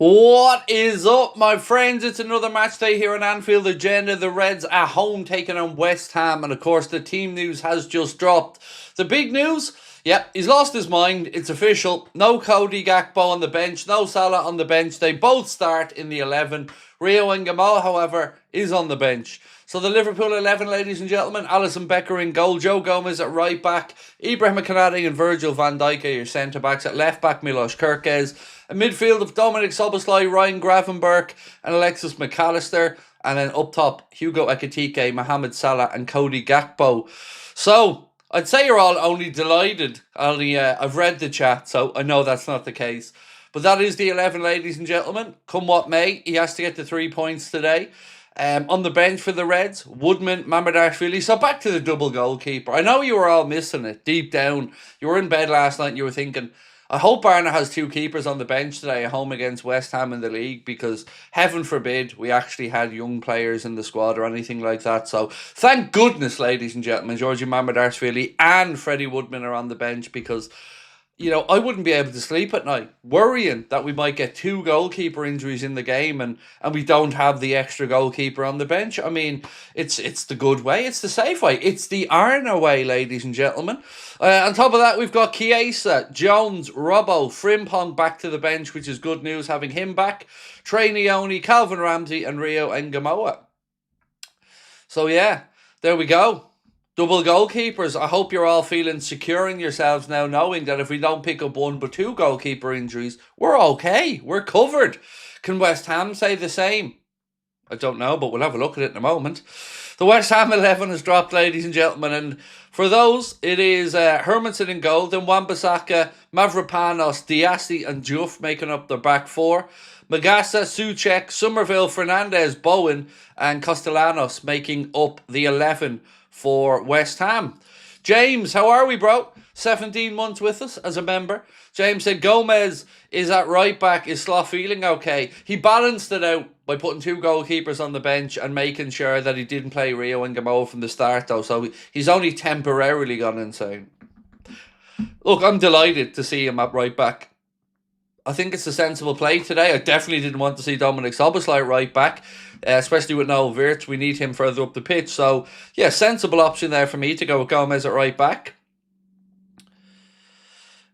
What is up, my friends? It's another match day here on Anfield Agenda. The Reds at home taking on West Ham. And of course, the team news has just dropped. The big news, he's lost his mind. It's official. No Cody Gakpo on the bench. No Salah on the bench. They both start in the 11. Rio Ngamoa, however, is on the bench. So the Liverpool 11, ladies and gentlemen, Alisson Becker in goal, Joe Gomez at right back, Ibrahim Konate and Virgil van Dijk are your centre backs. At left back, Milos Kerkez. A midfield of Dominic Szoboszlai, Ryan Gravenberch and Alexis McAllister. And then up top, Hugo Ekitike, Mohamed Salah and Cody Gakpo. So I'd say you're all only delighted. I've read the chat, so I know that's not the case. But that is the 11, ladies and gentlemen. Come what may, he has to get the 3 points today. On the bench for the Reds, Woodman, Mamardashvili. So back to the double goalkeeper. I know you were all missing it deep down. You were in bed last night and you were thinking, I hope Barna has two keepers on the bench today at home against West Ham in the league, because heaven forbid we actually had young players in the squad or anything like that. So thank goodness, ladies and gentlemen, Georgi Mamardashvili and Freddie Woodman are on the bench, because I wouldn't be able to sleep at night worrying that we might get two goalkeeper injuries in the game and we don't have the extra goalkeeper on the bench. I mean, it's the good way. It's the safe way. It's the Arna way, ladies and gentlemen. On top of that, we've got Chiesa, Jones, Robbo, Frimpong back to the bench, which is good news having him back. Trey Neone, Calvin Ramsey and Rio Ngamoa. So yeah, there we go. Double goalkeepers. I hope you're all feeling secure in yourselves now, knowing that if we don't pick up one but two goalkeeper injuries, we're okay. We're covered. Can West Ham say the same? I don't know, but we'll have a look at it in a moment. The West Ham 11 has dropped, ladies and gentlemen, and for those, it is Hermansen in goal, then Wan-Bissaka, Mavropanos, Diassi and Juff making up their back four. Magasa, Souček, Somerville, Fernandez, Bowen and Castellanos making up the 11 for West Ham. James, how are we, bro? 17 months with us as a member. James said Gomez is at right back. Is Slough feeling okay? He balanced it out by putting two goalkeepers on the bench and making sure that he didn't play Rio Ngamoa from the start, though. So he's only temporarily gone insane. Look, I'm delighted to see him at right back. I think it's a sensible play today. I definitely didn't want to see Dominic Szoboszlai right back, especially with no Wirtz. We need him further up the pitch. So, yeah, sensible option there for me to go with Gomez at right back.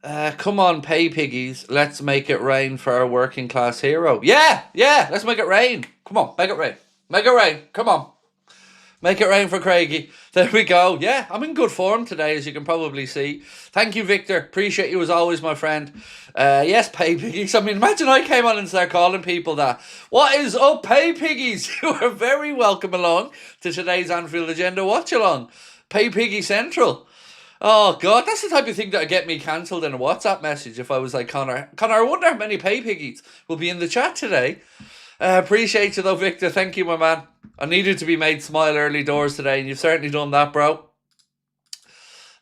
Come on, pay piggies. Let's make it rain for our working class hero. Yeah, let's make it rain. Come on, make it rain. Make it rain. Come on. Make it rain for Craigie. There we go. Yeah, I'm in good form today, as you can probably see. Thank you, Victor. Appreciate you as always, my friend. Yes, pay piggies. I mean, imagine I came on and started calling people that. What is up, pay piggies? You are very welcome along to today's Anfield Agenda watch-along. Pay Piggy Central. Oh, God, that's the type of thing that would get me cancelled in a WhatsApp message if I was like, Connor, I wonder how many pay piggies will be in the chat today. Appreciate you though, Victor. Thank you, my man. I needed to be made smile early doors today, and you've certainly done that, bro.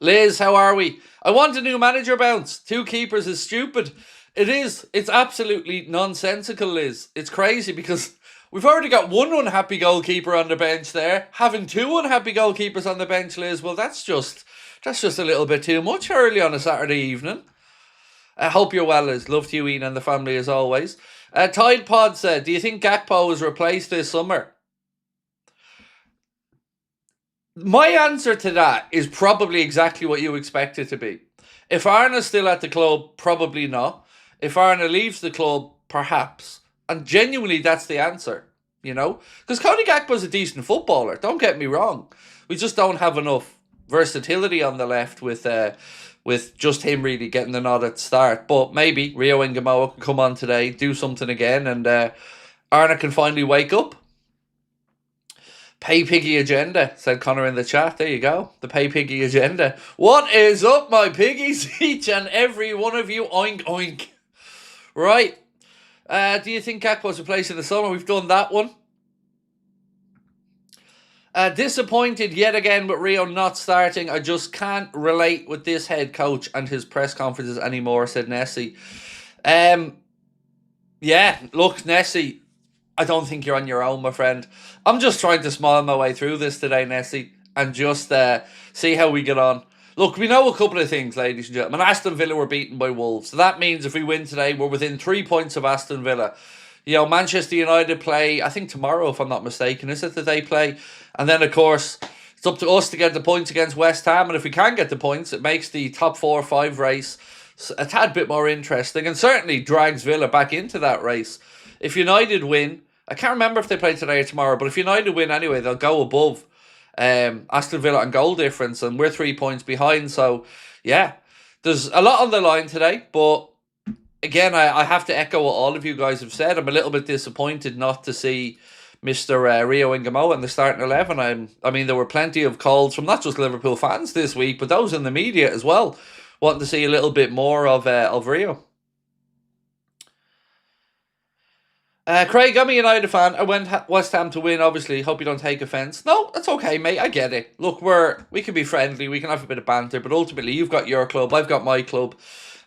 Liz, how are we? I want a new manager bounce. Two keepers is stupid. It is. It's absolutely nonsensical, Liz. It's crazy because we've already got one unhappy goalkeeper on the bench there. Having two unhappy goalkeepers on the bench, Liz, well, that's just a little bit too much early on a Saturday evening. I hope you're well, Liz. Love to you, Ian, and the family as always. Tide Pod said, do you think Gakpo is replaced this summer? My answer to that is probably exactly what you expect it to be. If Arna's still at the club, probably not. If Arna leaves the club, perhaps. And genuinely, that's the answer, Because Cody Gakpo's a decent footballer, don't get me wrong. We just don't have enough versatility on the left with just him really getting the nod at the start. But maybe Rio Ngamoa can come on today, do something again, and Arna can finally wake up. Pay Piggy Agenda, said Connor in the chat. There you go. The Pay Piggy Agenda. What is up, my piggies? Each and every one of you. Oink, oink. Right. Do you think Gakpo's replaced in the summer? We've done that one. Disappointed yet again with Rio not starting. I just can't relate with this head coach and his press conferences anymore, said Nessie. Yeah, look, Nessie, I don't think you're on your own, my friend. I'm just trying to smile my way through this today, Nessie, and just see how we get on. Look, we know a couple of things, ladies and gentlemen. Aston Villa were beaten by Wolves. So that means if we win today, we're within 3 points of Aston Villa. You know, Manchester United play, I think tomorrow, if I'm not mistaken, is it that they play? And then, of course, it's up to us to get the points against West Ham. And if we can get the points, it makes the top 4 or 5 race a tad bit more interesting and certainly drags Villa back into that race. If United win, I can't remember if they play today or tomorrow, but if United win anyway, they'll go above Aston Villa on goal difference, and we're 3 points behind. So, yeah, there's a lot on the line today, but again, I have to echo what all of you guys have said. I'm a little bit disappointed not to see Mr. Rio Ngamoa in the starting 11. I mean, there were plenty of calls from not just Liverpool fans this week, but those in the media as well, wanting to see a little bit more of Rio. Craig, I'm a United fan. I went West Ham to win, obviously. Hope you don't take offence. No, that's okay, mate. I get it. Look, we can be friendly. We can have a bit of banter. But ultimately, you've got your club. I've got my club.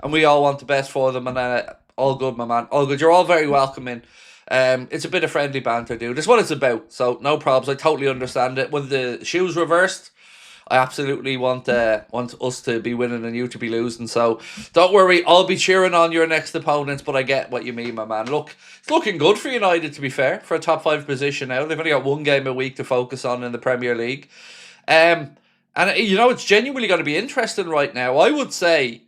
And we all want the best for them. And all good, my man. All good. You're all very welcoming. It's a bit of friendly banter, dude. It's what it's about. So, no problems. I totally understand it. When the shoe's reversed, I absolutely want us to be winning and you to be losing. So don't worry, I'll be cheering on your next opponents, but I get what you mean, my man. Look, it's looking good for United, to be fair, for a top 5 position now. They've only got 1 game a week to focus on in the Premier League. And, you know, it's genuinely going to be interesting right now. I would say,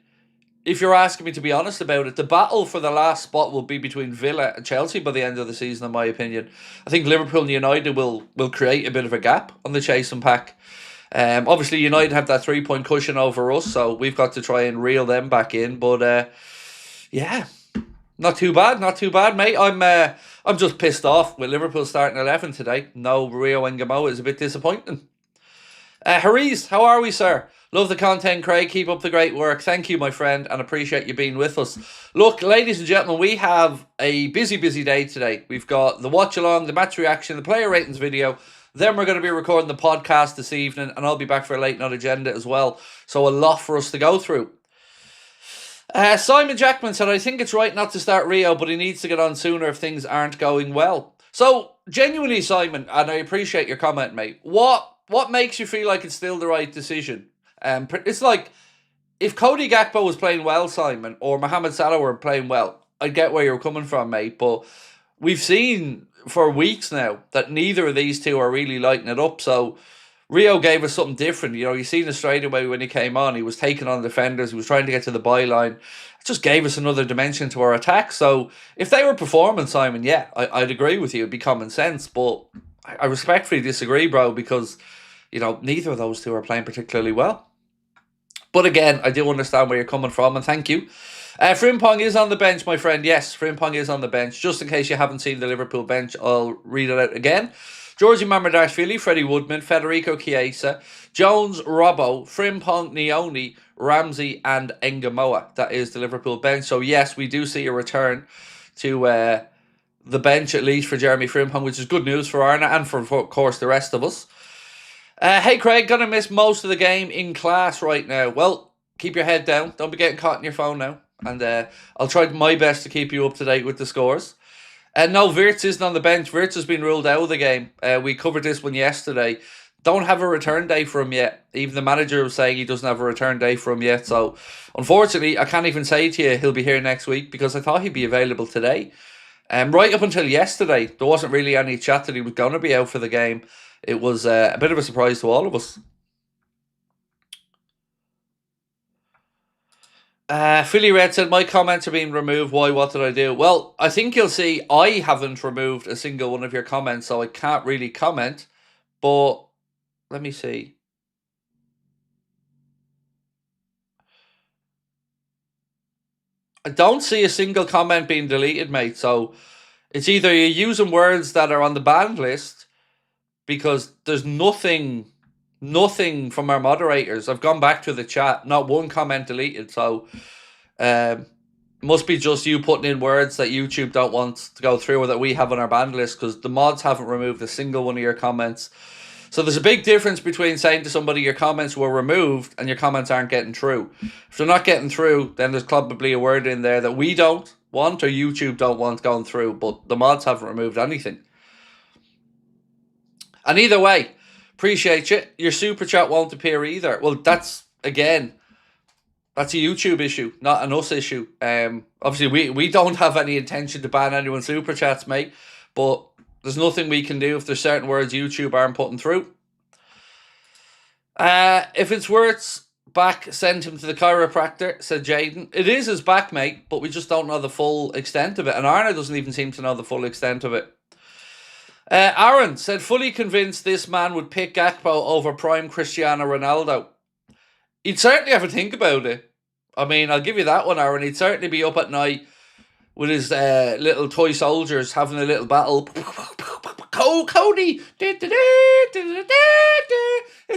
if you're asking me to be honest about it, the battle for the last spot will be between Villa and Chelsea by the end of the season, in my opinion. I think Liverpool and United will create a bit of a gap on the chasing pack. Obviously, United have that 3-point cushion over us, so we've got to try and reel them back in. But yeah, not too bad, mate. I'm just pissed off with Liverpool starting 11 today. No Rio Ngamoa is a bit disappointing. Harries, how are we, sir? Love the content, Craig. Keep up the great work. Thank you, my friend, and appreciate you being with us. Look, ladies and gentlemen, we have a busy day today. We've got the watch along, the match reaction, the player ratings video. Then we're going to be recording the podcast this evening, and I'll be back for a late night agenda as well. So a lot for us to go through. Simon Jackman said, I think it's right not to start Rio, but he needs to get on sooner if things aren't going well. So, genuinely, Simon, and I appreciate your comment, mate, what makes you feel like it's still the right decision? It's like, if Cody Gakpo was playing well, Simon, or Mohamed Salah were playing well, I get where you're coming from, mate, but we've seen for weeks now that neither of these two are really lighting it up. So Rio gave us something different. You know, you seen it straight away when he came on. He was taking on defenders. He was trying to get to the byline. It just gave us another dimension to our attack. So if they were performing, Simon, yeah, I'd agree with you. It'd be common sense. But I respectfully disagree, bro, because, you know, neither of those two are playing particularly well. But again, I do understand where you're coming from, and thank you. Frimpong is on the bench, my friend. Yes, Frimpong is on the bench. Just in case you haven't seen the Liverpool bench, I'll read it out again. Georgie Mamardashvili, Freddie Woodman, Federico Chiesa, Jones, Robbo, Frimpong, Nioni, Ramsey and Ngamoa. That is the Liverpool bench. So yes, we do see a return to the bench, at least for Jeremy Frimpong, which is good news for Arna and for, of course, the rest of us. Hey Craig, gonna miss most of the game in class right now. Well, keep your head down. Don't be getting caught in your phone now. And I'll try my best to keep you up to date with the scores. No, Wirtz isn't on the bench. Wirtz has been ruled out of the game. We covered this one yesterday. Don't have a return day for him yet. Even the manager was saying he doesn't have a return day for him yet. So, unfortunately, I can't even say to you he'll be here next week because I thought he'd be available today. Right up until yesterday, there wasn't really any chat that he was going to be out for the game. It was a bit of a surprise to all of us. Philly Red said, my comments are being removed. Why? What did I do? Well, I think you'll see I haven't removed a single one of your comments, so I can't really comment. But let me see. I don't see a single comment being deleted, mate. So it's either you're using words that are on the banned list because there's nothing from our moderators. I've gone back to the chat, not one comment deleted. So must be just you putting in words that YouTube don't want to go through or that we have on our banned list, because the mods haven't removed a single one of your comments. So there's a big difference between saying to somebody your comments were removed and your comments aren't getting through. If they're not getting through, then there's probably a word in there that we don't want or YouTube don't want going through, but the mods haven't removed anything. And either way, appreciate you. Your super chat won't appear either. Well, that's again, that's a YouTube issue, not an us issue. Obviously, we don't have any intention to ban anyone's super chats, mate. But there's nothing we can do if there's certain words YouTube aren't putting through. If it's words back, send him to the chiropractor, said Jaden. It is his back, mate, but we just don't know the full extent of it. And Arna doesn't even seem to know the full extent of it. Aaron said, fully convinced this man would pick Gakpo over prime Cristiano Ronaldo. He'd certainly have a think about it. I mean, I'll give you that one, Aaron. He'd certainly be up at night with his little toy soldiers having a little battle. Cody! Is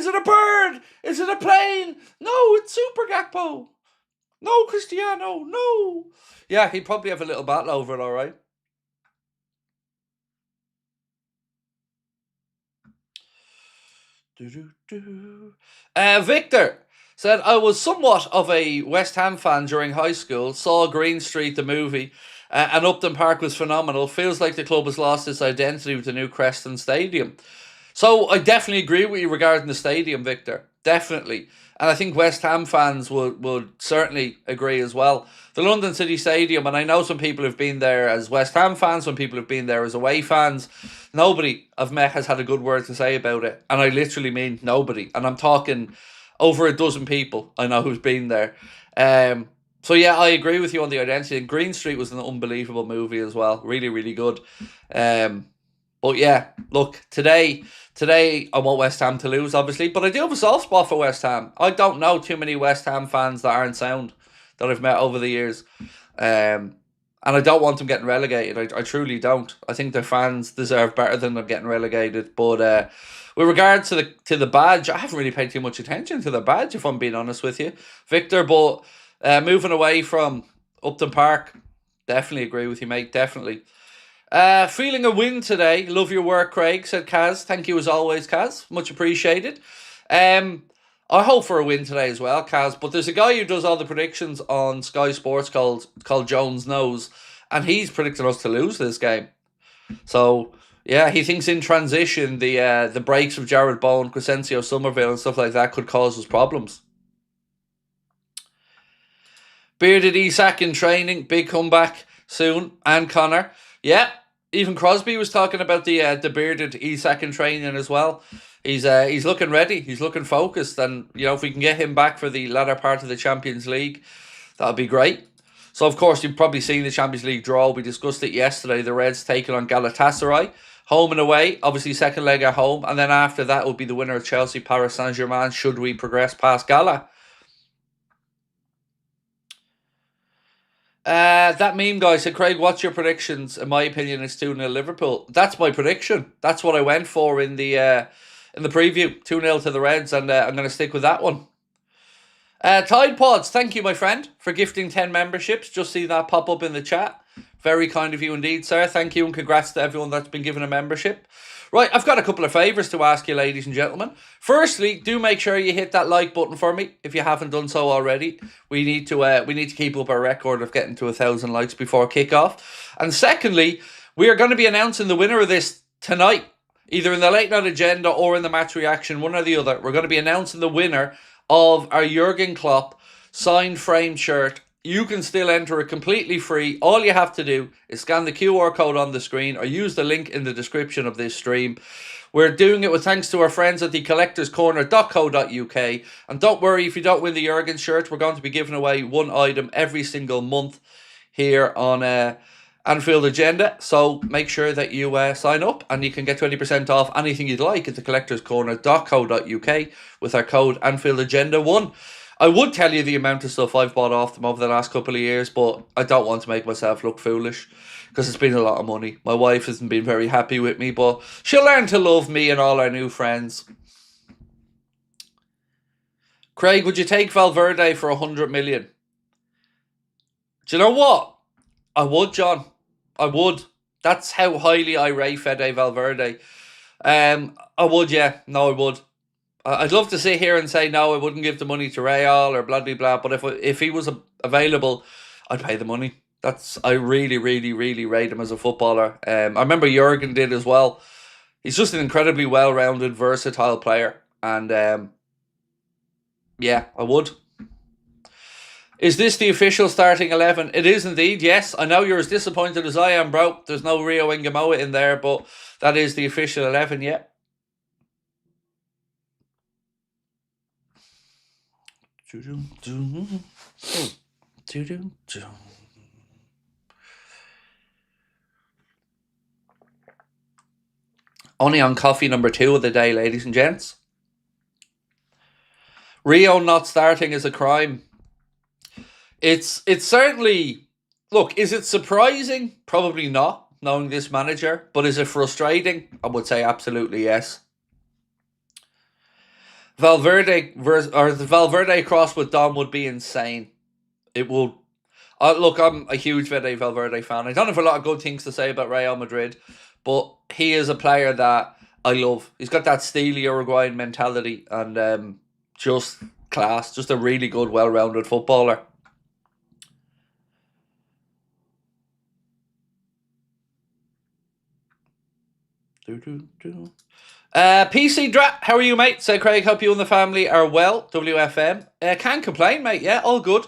it a bird? Is it a plane? No, it's Super Gakpo. No, Cristiano, no. Yeah, he'd probably have a little battle over it, all right. Victor said, I was somewhat of a West Ham fan during high school, saw Green Street, the movie, and Upton Park was phenomenal. Feels like the club has lost its identity with the new Creston Stadium. So I definitely agree with you regarding the stadium, Victor. Definitely. And I think West Ham fans would certainly agree as well. The London City Stadium, and I know some people have been there as West Ham fans, some people have been there as away fans. Nobody I've met has had a good word to say about it. And I literally mean nobody. And I'm talking over a dozen people I know who's been there. So yeah, I agree with you on the identity. And Green Street was an unbelievable movie as well. Really, really good. But yeah, look, today I want West Ham to lose, obviously. But I do have a soft spot for West Ham. I don't know too many West Ham fans that aren't sound that I've met over the years. And I don't want them getting relegated. I truly don't. I think their fans deserve better than them getting relegated. But with regard to the badge, I haven't really paid too much attention to the badge, if I'm being honest with you, Victor. But moving away from Upton Park, definitely agree with you, mate. Definitely. Feeling a win today. Love your work, Craig, said Kaz. Thank you as always, Kaz. Much appreciated. I hope for a win today as well, Kaz. But there's a guy who does all the predictions on Sky Sports called Jones Knows, and he's predicting us to lose this game. So yeah, he thinks in transition the breaks of Jared Bowen, Crescencio Somerville, and stuff like that could cause us problems. Bearded Isak in training, big comeback soon, and Connor. Yeah, even Crosby was talking about the bearded Isak in training as well. He's looking ready. He's looking focused, and if we can get him back for the latter part of the Champions League, that'll be great. So of course you've probably seen the Champions League draw. We discussed it yesterday. The Reds taking on Galatasaray, home and away. Obviously second leg at home, and then after that will be the winner of Chelsea, Paris Saint-Germain. Should we progress past Gala? That meme guy said, Craig, what's your predictions? In my opinion, it's 2-0 Liverpool. That's my prediction. That's what I went for in the preview. 2-0 to the Reds, and I'm going to stick with that one. Tide Pods, thank you, my friend, for gifting 10 memberships. Just see that pop up in the chat. Very kind of you indeed, sir. Thank you, and congrats to everyone that's been given a membership. Right, I've got a couple of favours to ask you, ladies and gentlemen. Firstly, do make sure you hit that like button for me if you haven't done so already. We need to keep up our record of getting to 1,000 likes before kickoff. And secondly, we are going to be announcing the winner of this tonight, either in the late night agenda or in the match reaction, one or the other. We're going to be announcing the winner of our Jurgen Klopp signed framed shirt. You can still enter it completely free. All you have to do is scan the QR code on the screen or use the link in the description of this stream. We're doing it with thanks to our friends at the collectorscorner.co.uk. And don't worry, if you don't win the Jurgen shirt, we're going to be giving away one item every single month here on Anfield Agenda. So make sure that you sign up, and you can get 20% off anything you'd like at the collectorscorner.co.uk with our code Anfield Agenda 1. I would tell you the amount of stuff I've bought off them over the last couple of years, but I don't want to make myself look foolish because it's been a lot of money. My wife hasn't been very happy with me, but she'll learn to love me and all our new friends. Craig, would you take Valverde for 100 million? Do you know what? I would, John. I would. That's how highly I rate Fede Valverde. I would, yeah. No, I would. I'd love to sit here and say, no, I wouldn't give the money to Real or blah, blah, blah. But if he was available, I'd pay the money. I really, really, really rate him as a footballer. I remember Jurgen did as well. He's just an incredibly well-rounded, versatile player. And Yeah, I would. Is this the official starting 11? It is indeed, yes. I know you're as disappointed as I am, bro. There's no Rio Ingamoa in there, but that is the official 11, yeah. Only on coffee number 2 of the day, ladies and gents. Rio not starting is a crime. It's certainly... Look, is it surprising? Probably not, knowing this manager. But is it frustrating? I would say absolutely yes. The Valverde cross with Dom would be insane. It will. Look, I'm a huge Valverde fan. I don't have a lot of good things to say about Real Madrid, but he is a player that I love. He's got that steely Uruguayan mentality and just class. Just a really good, well-rounded footballer. PC Drat, how are you, mate? Say, Craig, hope you and the family are well. WFM. Can't complain, mate. Yeah, all good.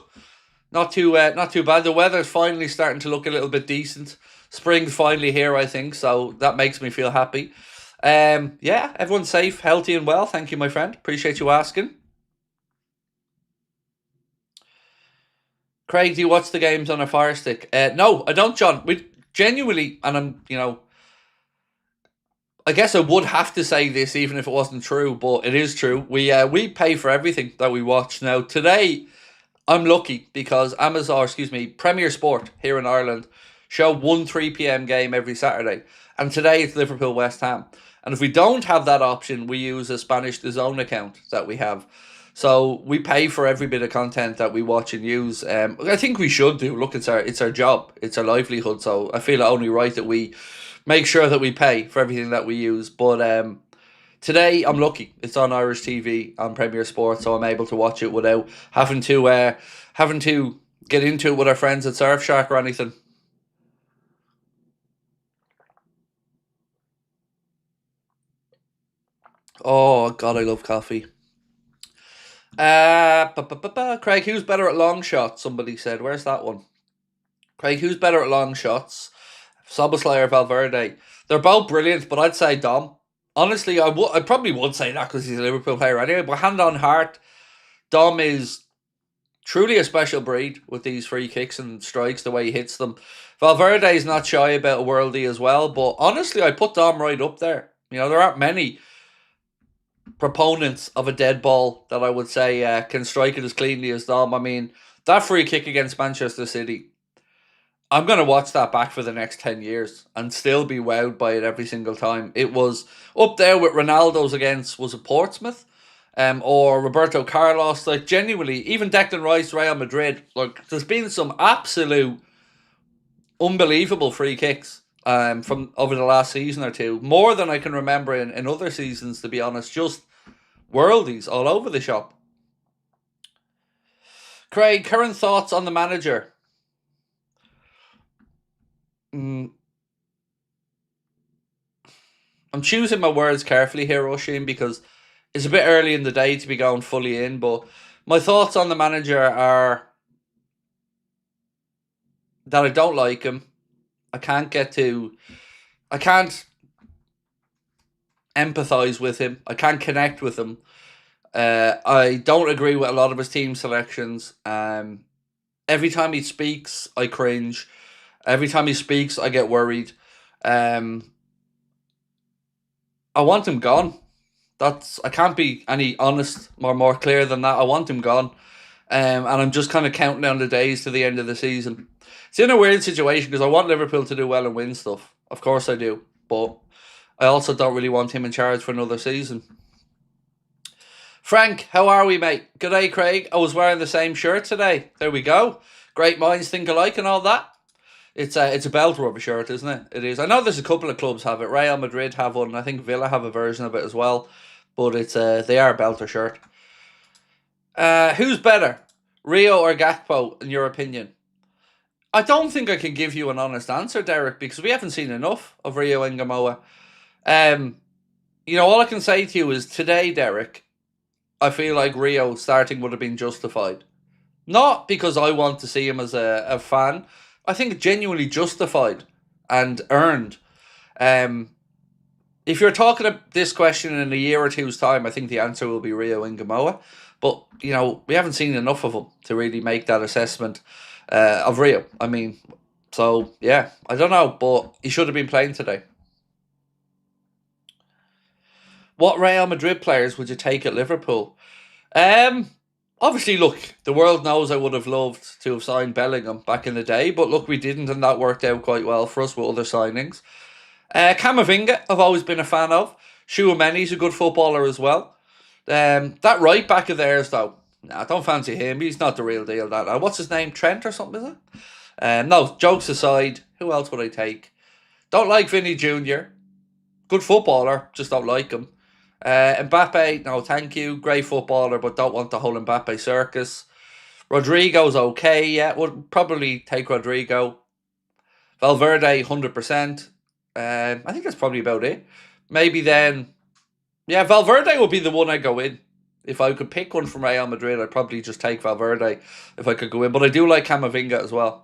Not too bad. The weather's finally starting to look a little bit decent. Spring's finally here, I think, so that makes me feel happy. Yeah, everyone's safe, healthy, and well. Thank you, my friend. Appreciate you asking. Craig, do you watch the games on a Fire Stick? No, I don't, John. We genuinely, and I'm, I guess I would have to say this even if it wasn't true, but it is true. We pay for everything that we watch. Now, today, I'm lucky because Premier Sport here in Ireland show 3 p.m. game every Saturday. And today it's Liverpool West Ham. And if we don't have that option, we use a Spanish DAZN account that we have. So we pay for every bit of content that we watch and use. I think we should do. Look, it's our job. It's our livelihood. So I feel it only right that we make sure that we pay for everything that we use. But today I'm lucky. It's on Irish TV on Premier Sport, so I'm able to watch it without having to get into it with our friends at Surfshark or anything. Oh God, I love coffee. Craig, who's better at long shots? Somebody said. Where's that one? Craig, who's better at long shots? Szoboszlai or Valverde? They're both brilliant, but I'd say Dom. Honestly, I probably would say that because he's a Liverpool player anyway. But hand on heart, Dom is truly a special breed with these free kicks and strikes, the way he hits them. Valverde is not shy about a worldie as well, but honestly, I put Dom right up there. There aren't many proponents of a dead ball that I would say can strike it as cleanly as Dom. I mean, that free kick against Manchester City, I'm going to watch that back for the next 10 years and still be wowed by it every single time. It was up there with Ronaldo's against, was it Portsmouth? Or Roberto Carlos. Like, genuinely, even Declan Rice, Real Madrid, like, there's been some absolute unbelievable free kicks from over the last season or two. More than I can remember in other seasons, to be honest. Just worldies all over the shop. Craig, current thoughts on the manager? I'm choosing my words carefully here, Oisin, because it's a bit early in the day to be going fully in, but my thoughts on the manager are that I don't like him. I can't empathise with him. I can't connect with him. I don't agree with a lot of his team selections. Every time he speaks, I cringe. Every time he speaks, I get worried. I want him gone. I can't be any honest or more clear than that. I want him gone. And I'm just kind of counting down the days to the end of the season. It's in a weird situation because I want Liverpool to do well and win stuff. Of course I do. But I also don't really want him in charge for another season. Frank, how are we, mate? Good day, Craig. I was wearing the same shirt today. There we go. Great minds think alike and all that. It's a belter of a shirt, isn't it? It is. I know there's a couple of clubs have it. Real Madrid have one. I think Villa have a version of it as well. But they are a belter shirt. Who's better, Rio or Gakpo, in your opinion? I don't think I can give you an honest answer, Derek, because we haven't seen enough of Rio Ingamoa. All I can say to you is today, Derek, I feel like Rio starting would have been justified. Not because I want to see him as a fan. I think genuinely justified and earned. Um, if you're talking about this question in a year or two's time, I think the answer will be Rio Ingamoa. But, we haven't seen enough of him to really make that assessment of Rio. I mean, so, yeah, I don't know, but he should have been playing today. What Real Madrid players would you take at Liverpool? Um, Obviously, look, the world knows I would have loved to have signed Bellingham back in the day, but look, we didn't, and that worked out quite well for us with other signings. Camavinga, I've always been a fan of. Chouameni's a good footballer as well. That right back of theirs, though, nah, I don't fancy him. He's not the real deal. What's his name? Trent or something, is it? No, jokes aside, who else would I take? Don't like Vinny Jr. Good footballer, just don't like him. Mbappe, no, thank you. Great footballer, but don't want the whole Mbappe circus. Rodrigo's okay, yeah. Would probably take Rodrigo. Valverde, 100%. I think that's probably about it. Maybe then, yeah, Valverde would be the one I go in. If I could pick one from Real Madrid, I'd probably just take Valverde if I could go in. But I do like Camavinga as well.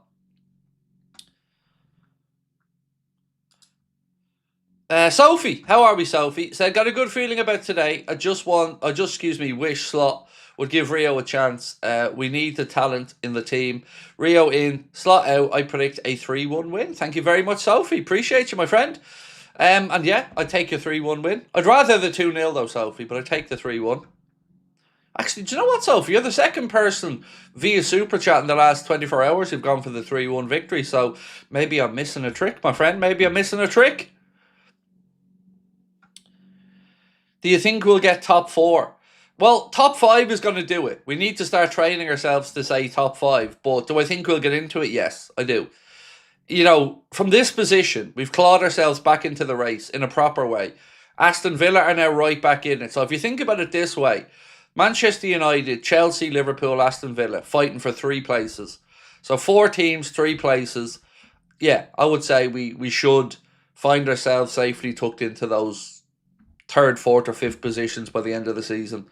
Sophie, how are we, Sophie? Said, got a good feeling about today. Wish Slot would give Rio a chance. We need the talent in the team. Rio in, Slot out. I predict a 3-1 win. Thank you very much, Sophie. Appreciate you, my friend. And yeah, I'd take your 3-1 win. I'd rather the 2-0 though, Sophie, but I'd take the 3-1. Actually, do you know what, Sophie? You're the second person via Super Chat in the last 24 hours who've gone for the 3-1 victory. So maybe I'm missing a trick, my friend. Maybe I'm missing a trick. Do you think we'll get top 4? Well, top 5 is going to do it. We need to start training ourselves to say top 5. But do I think we'll get into it? Yes, I do. From this position, we've clawed ourselves back into the race in a proper way. Aston Villa are now right back in it. So if you think about it this way, Manchester United, Chelsea, Liverpool, Aston Villa, fighting for 3 places. So 4 teams, 3 places. Yeah, I would say we should find ourselves safely tucked into those 3rd, 4th or 5th positions by the end of the season.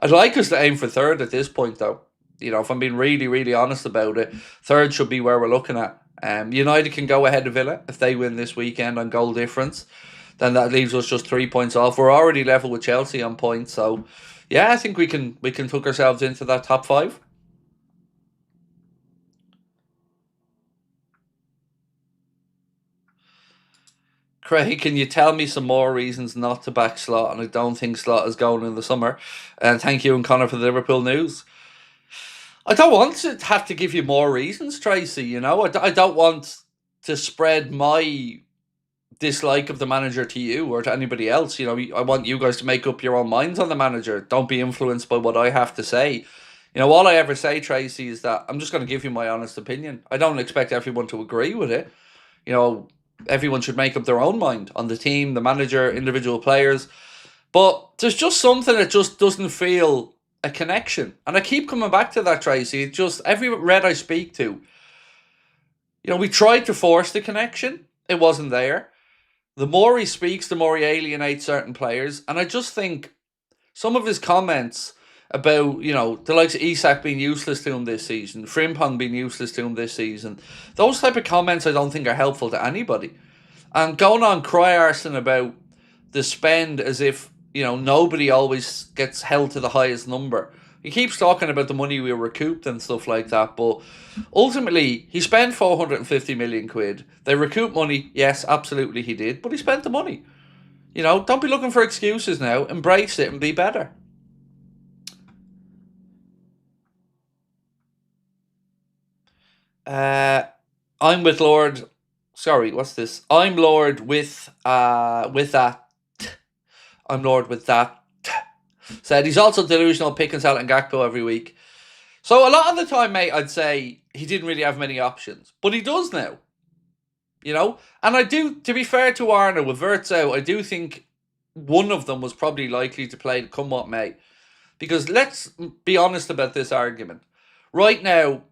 I'd like us to aim for 3rd at this point, though. If I'm being really, really honest about it, 3rd should be where we're looking at. United can go ahead of Villa if they win this weekend on goal difference. Then that leaves us just 3 points off. We're already level with Chelsea on points, so yeah, I think we can tuck ourselves into that top 5. Craig, can you tell me some more reasons not to back Slot? And I don't think Slot is going in the summer. And thank you, and Connor, for the Liverpool news. I don't want to have to give you more reasons, Tracy. I don't want to spread my dislike of the manager to you or to anybody else. I want you guys to make up your own minds on the manager. Don't be influenced by what I have to say. All I ever say, Tracy, is that I'm just going to give you my honest opinion. I don't expect everyone to agree with it. Everyone should make up their own mind on the team, the manager, individual players. But there's just something that just doesn't feel a connection. And I keep coming back to that, Tracy. It's just every Red I speak to, we tried to force the connection. It wasn't there. The more he speaks, the more he alienates certain players. And I just think some of his comments about, the likes of Isak being useless to him this season, Frimpong being useless to him this season, those type of comments I don't think are helpful to anybody. And going on cry arson about the spend as if, nobody always gets held to the highest number. He keeps talking about the money we recouped and stuff like that, but ultimately, he spent 450 million quid. They recouped money, yes, absolutely he did, but he spent the money. Don't be looking for excuses now. Embrace it and be better. I'm with Lord. Sorry, what's this? I'm Lord with that. I'm Lord with that. Said he's also delusional, picking Salah and Gakpo every week. So a lot of the time, mate, I'd say he didn't really have many options, but he does now. And I do, to be fair to Arna, with Wirtz out, I do think one of them was probably likely to play come what may. Because let's be honest about this argument. Right now,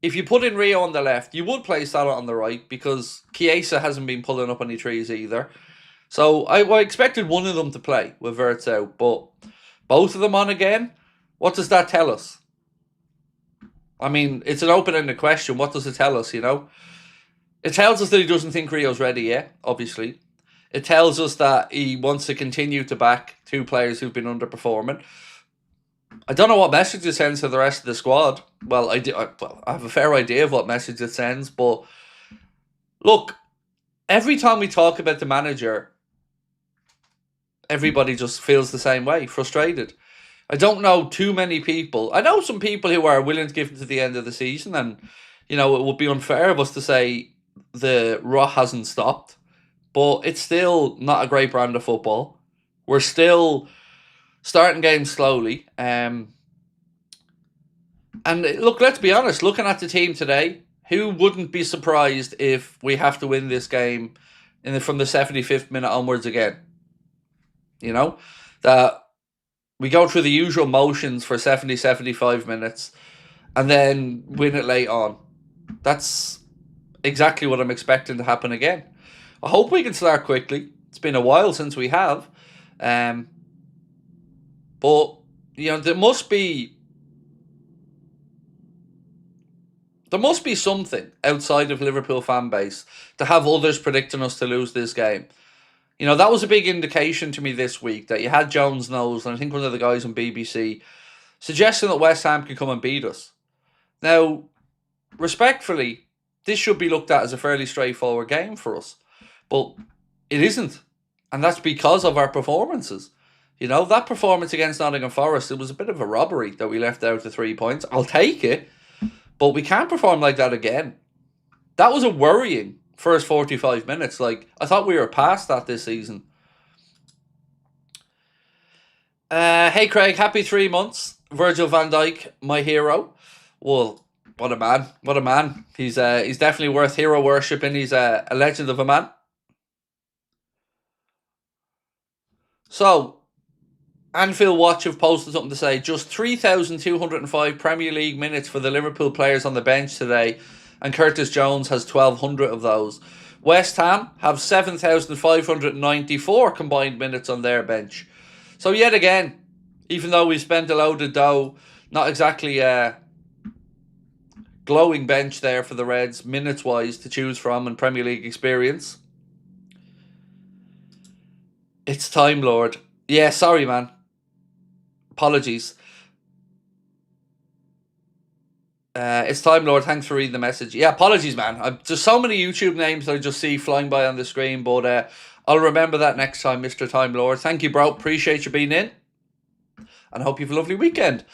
if you put in Rio on the left, you would play Salah on the right because Chiesa hasn't been pulling up any trees either. So I expected one of them to play with Wirtz out, but both of them on again. What does that tell us? I mean, it's an open-ended question. What does it tell us, you know? It tells us that he doesn't think Rio's ready yet, obviously. It tells us that he wants to continue to back two players who've been underperforming. I don't know what message it sends to the rest of the squad. Well, I have a fair idea of what message it sends, but look, every time we talk about the manager, everybody just feels the same way, frustrated. I don't know too many people. I know some people who are willing to give him to the end of the season, and, you know, it would be unfair of us to say the rot hasn't stopped, but it's still not a great brand of football. We're still starting games slowly. And look, let's be honest, looking at the team today, who wouldn't be surprised if we have to win this game from the 75th minute onwards again? You know, that we go through the usual motions for 70, 75 minutes and then win it late on. That's exactly what I'm expecting to happen again. I hope we can start quickly. It's been a while since we have. But, you know, there must be something outside of Liverpool fan base to have others predicting us to lose this game. You know, that was a big indication to me this week that you had Jones Knows, and I think one of the guys on BBC, suggesting that West Ham can come and beat us. Now, respectfully, this should be looked at as a fairly straightforward game for us. But it isn't. And that's because of our performances. You know, that performance against Nottingham Forest, it was a bit of a robbery that we left out the 3 points. I'll take it. But we can't perform like that again. That was a worrying first 45 minutes. Like, I thought we were past that this season. Hey, Craig, happy 3 months. Virgil van Dijk, my hero. Well, what a man. What a man. He's definitely worth hero worshipping. He's a legend of a man. So, Anfield Watch have posted something to say. Just 3,205 Premier League minutes for the Liverpool players on the bench today, and Curtis Jones has 1,200 of those. West Ham have 7,594 combined minutes on their bench. So yet again, even though we spent a load of dough, not exactly a glowing bench there for the Reds, minutes-wise, to choose from in Premier League experience. It's time, Lord. Yeah, sorry, man. Apologies. It's time, Lord. Thanks for reading the message. Yeah, apologies, man. There's so many YouTube names that I just see flying by on the screen, but I'll remember that next time, Mr. Time Lord. Thank you, bro. Appreciate you being in, and I hope you have a lovely weekend.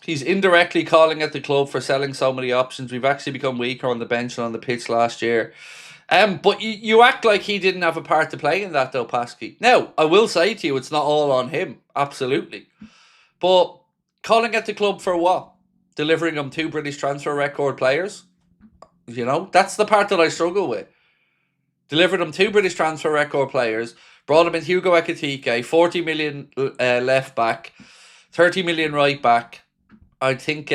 He's indirectly calling at the club for selling so many options. We've actually become weaker on the bench and on the pitch last year. But you act like he didn't have a part to play in that, though, Pasky. Now, I will say to you, it's not all on him. Absolutely. But calling at the club for what? Delivering him 2 British transfer record players? You know, that's the part that I struggle with. Delivered him 2 British transfer record players. Brought him in Hugo Ekitike, 40 million left back, 30 million right back. I think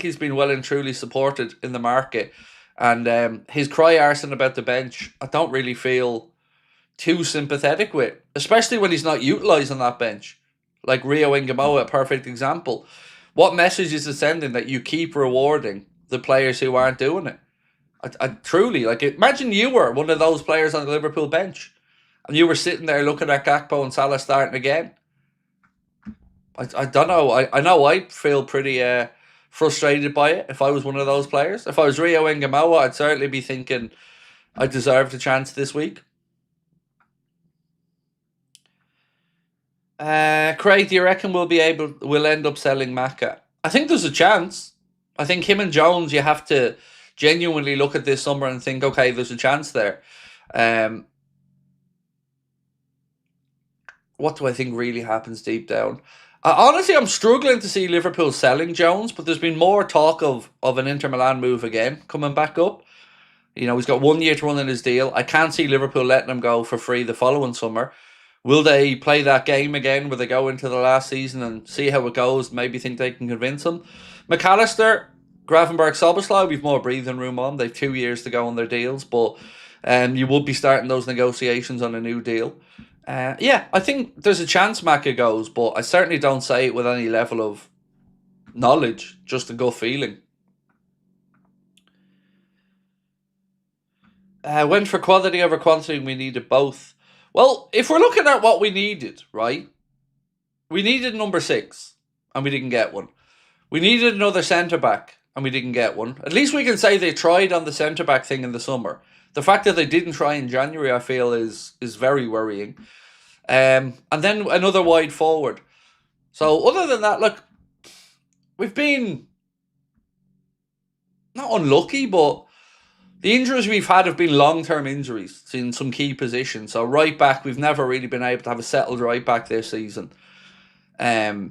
he's been well and truly supported in the market. And his cry arson about the bench, I don't really feel too sympathetic with, especially when he's not utilising that bench. Like Rio Ngamoa, a perfect example. What message is it sending that you keep rewarding the players who aren't doing it? I truly, like, imagine you were one of those players on the Liverpool bench and you were sitting there looking at Gakpo and Salah starting again. I don't know. I know I'd feel pretty frustrated by it if I was one of those players. If I was Rio Ngamoa, I'd certainly be thinking I deserved a chance this week. Craig, do you reckon we'll end up selling Maka? I think there's a chance. I think him and Jones, you have to genuinely look at this summer and think, okay, there's a chance there. What do I think really happens deep down? Honestly, I'm struggling to see Liverpool selling Jones, but there's been more talk of an Inter Milan move again coming back up. You know, he's got 1 year to run in his deal. I can't see Liverpool letting him go for free the following summer. Will they play that game again where they go into the last season and see how it goes? Maybe think they can convince him. McAllister, Gravenberg, Soboslai, we've more breathing room on. They've 2 years to go on their deals, but you would be starting those negotiations on a new deal. Yeah, I think there's a chance Macca goes, but I certainly don't say it with any level of knowledge, just a gut feeling. Went for quality over quantity, and we needed both. Well, if we're looking at what we needed, right? We needed number 6, and we didn't get one. We needed another centre back, and we didn't get one. At least we can say they tried on the centre back thing in the summer. The fact that they didn't try in January, I feel, is very worrying. And then another wide forward. So other than that, look, we've been not unlucky, but the injuries we've had have been long-term injuries in some key positions. So right back, we've never really been able to have a settled right back this season. I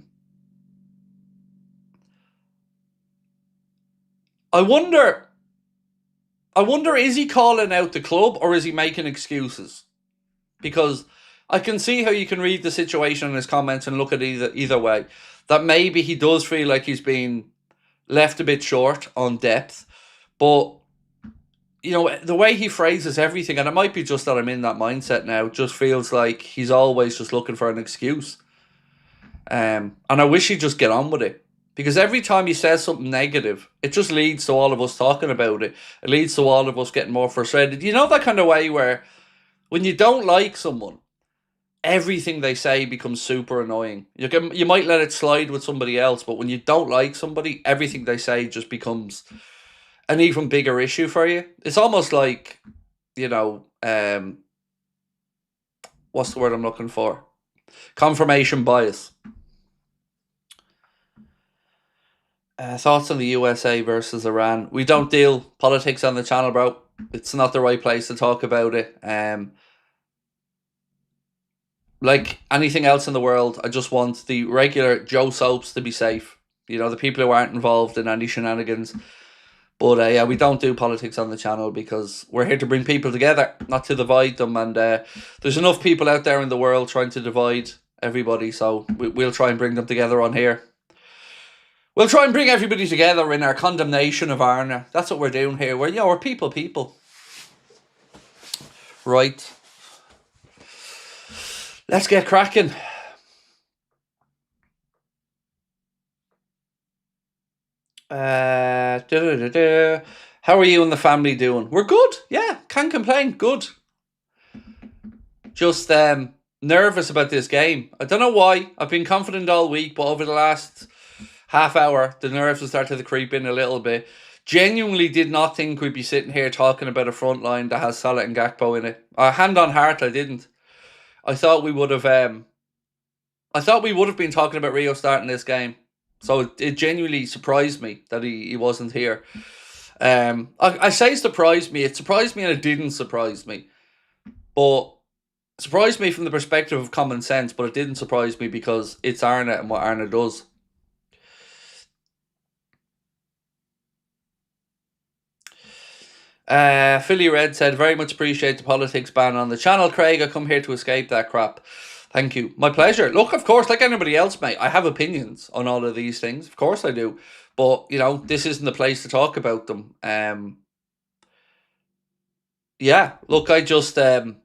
wonder, is he calling out the club or is he making excuses? Because I can see how you can read the situation in his comments and look at either way. That maybe he does feel like he's been left a bit short on depth, but you know, the way he phrases everything, and it might be just that I'm in that mindset now, just feels like he's always just looking for an excuse. And I wish he'd just get on with it. Because every time he says something negative, it just leads to all of us talking about it. It leads to all of us getting more frustrated. You know that kind of way where when you don't like someone, everything they say becomes super annoying. You might let it slide with somebody else, but when you don't like somebody, everything they say just becomes an even bigger issue for you. It's almost like, you know, what's the word I'm looking for? Confirmation bias. Thoughts on the USA versus Iran? We don't deal politics on the channel, bro. It's not the right place to talk about it. Like anything else in the world, I just want the regular Joe Soaps to be safe. You know, the people who aren't involved in any shenanigans. But yeah, we don't do politics on the channel because we're here to bring people together, not to divide them. And there's enough people out there in the world trying to divide everybody, so we'll try and bring them together on here. We'll try and bring everybody together in our condemnation of Arna. That's what we're doing here. We're people. Right. Let's get cracking. How are you and the family doing? We're good. Yeah, can't complain. Good. Just nervous about this game. I don't know why. I've been confident all week, but over the last half hour, the nerves have started to creep in a little bit. Genuinely did not think we'd be sitting here talking about a front line that has Salah and Gakpo in it. Hand on heart, I didn't. I thought we would have. Been talking about Rio starting this game. So it genuinely surprised me that he wasn't here. I say surprised me. It surprised me and it didn't surprise me. But it surprised me from the perspective of common sense, but it didn't surprise me because it's Arna and what Arna does. Philly Red said, very much appreciate the politics ban on the channel, Craig. I come here to escape that crap. Thank you. My pleasure. Look, of course, like anybody else, mate, I have opinions on all of these things. Of course I do. But, you know, this isn't the place to talk about them. Yeah, look, I just, like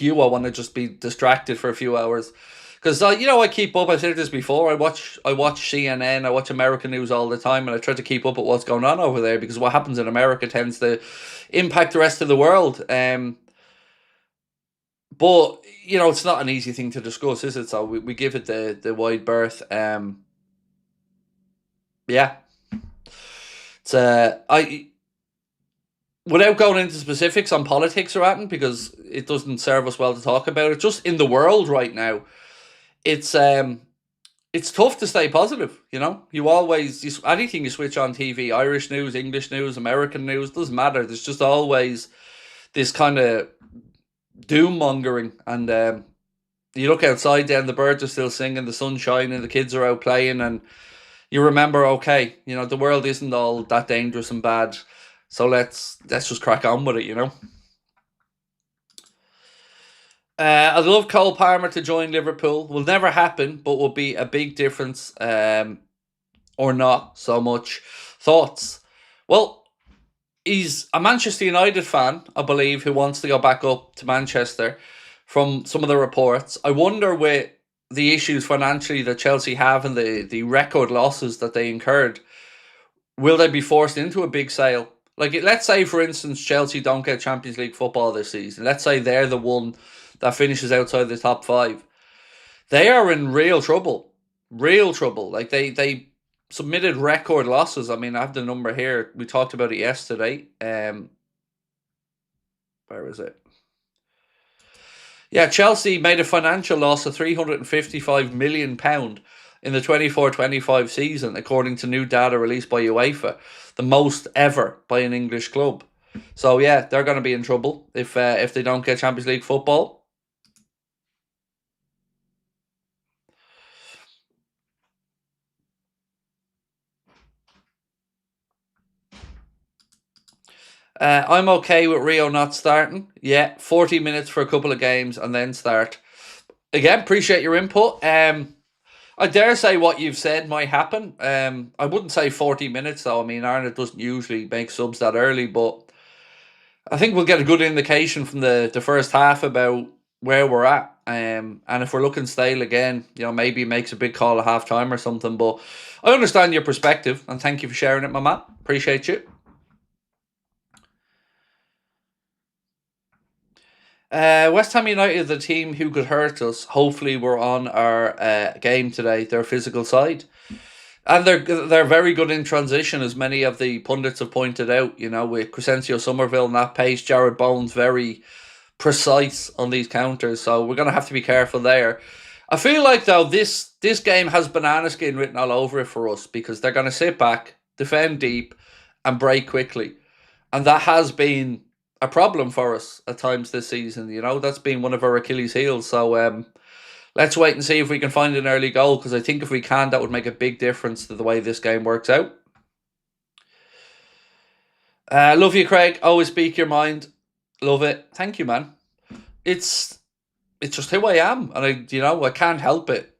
you, I want to just be distracted for a few hours. Because, you know, I keep up, I've said this before, I watch CNN, I watch American news all the time, and I try to keep up with what's going on over there, because what happens in America tends to impact the rest of the world. But, you know, it's not an easy thing to discuss, is it? So we give it the wide berth. Yeah. It's, without going into specifics on politics or anything, because it doesn't serve us well to talk about it, just in the world right now, it's tough to stay positive, you know? Anything you switch on TV, Irish news, English news, American news, doesn't matter. There's just always this kind of doom mongering, and you look outside there and the birds are still singing, the sun's shining, the kids are out playing, and you remember, okay, you know, the world isn't all that dangerous and bad, so let's just crack on with it, you know. I'd love Cole Palmer to join Liverpool. Will never happen, but will be a big difference, or not so much. Thoughts? Well, He's a Manchester United fan, I believe, who wants to go back up to Manchester from some of the reports. I wonder with the issues financially that Chelsea have and the record losses that they incurred, will they be forced into a big sale? Like, let's say, for instance, Chelsea don't get Champions League football this season. Let's say they're the one that finishes outside the top five. They are in real trouble. Real trouble. Like, they submitted record losses. I mean, I have the number here. We talked about it yesterday. Where is it? Yeah, Chelsea made a financial loss of £355 million in the 24-25 season, according to new data released by UEFA, the most ever by an English club. So yeah, they're going to be in trouble if they don't get Champions League football. I'm okay with Rio not starting. Yeah, 40 minutes for a couple of games and then start. Again, appreciate your input. I dare say what you've said might happen. I wouldn't say 40 minutes though. I mean, Arnold doesn't usually make subs that early, but I think we'll get a good indication from the first half about where we're at. And if we're looking stale again, maybe he makes a big call at half time or something. But I understand your perspective and thank you for sharing it, my man. Appreciate you. West Ham United, the team who could hurt us, hopefully we're on our game today, their physical side. And they're very good in transition, as many of the pundits have pointed out, with Crescencio Somerville and that pace. Jared Bowen's very precise on these counters, so we're going to have to be careful there. I feel like, though, this game has banana skin written all over it for us because they're going to sit back, defend deep, and break quickly. And that has been a problem for us at times this season. That's been one of our Achilles' heels. So let's wait and see if we can find an early goal, because I think if we can, that would make a big difference to the way this game works out. Love you, Craig. Always speak your mind. Love it. Thank you, man. It's just who I am, and I can't help it.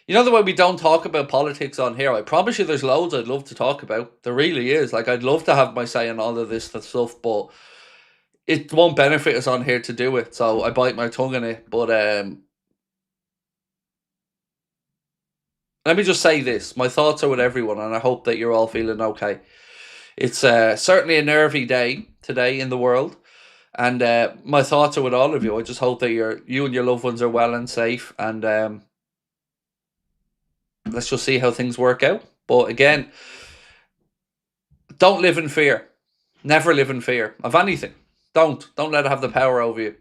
The way we don't talk about politics on here, I promise you there's loads I'd love to talk about. There really is. Like, I'd love to have my say in all of this stuff, but it won't benefit us on here to do it, so I bite my tongue in it. But let me just say this. My thoughts are with everyone, and I hope that you're all feeling okay. It's certainly a nervy day today in the world, and my thoughts are with all of you. I just hope that you and your loved ones are well and safe, and let's just see how things work out. But again, don't live in fear. Never live in fear of anything. Don't let it have the power over you.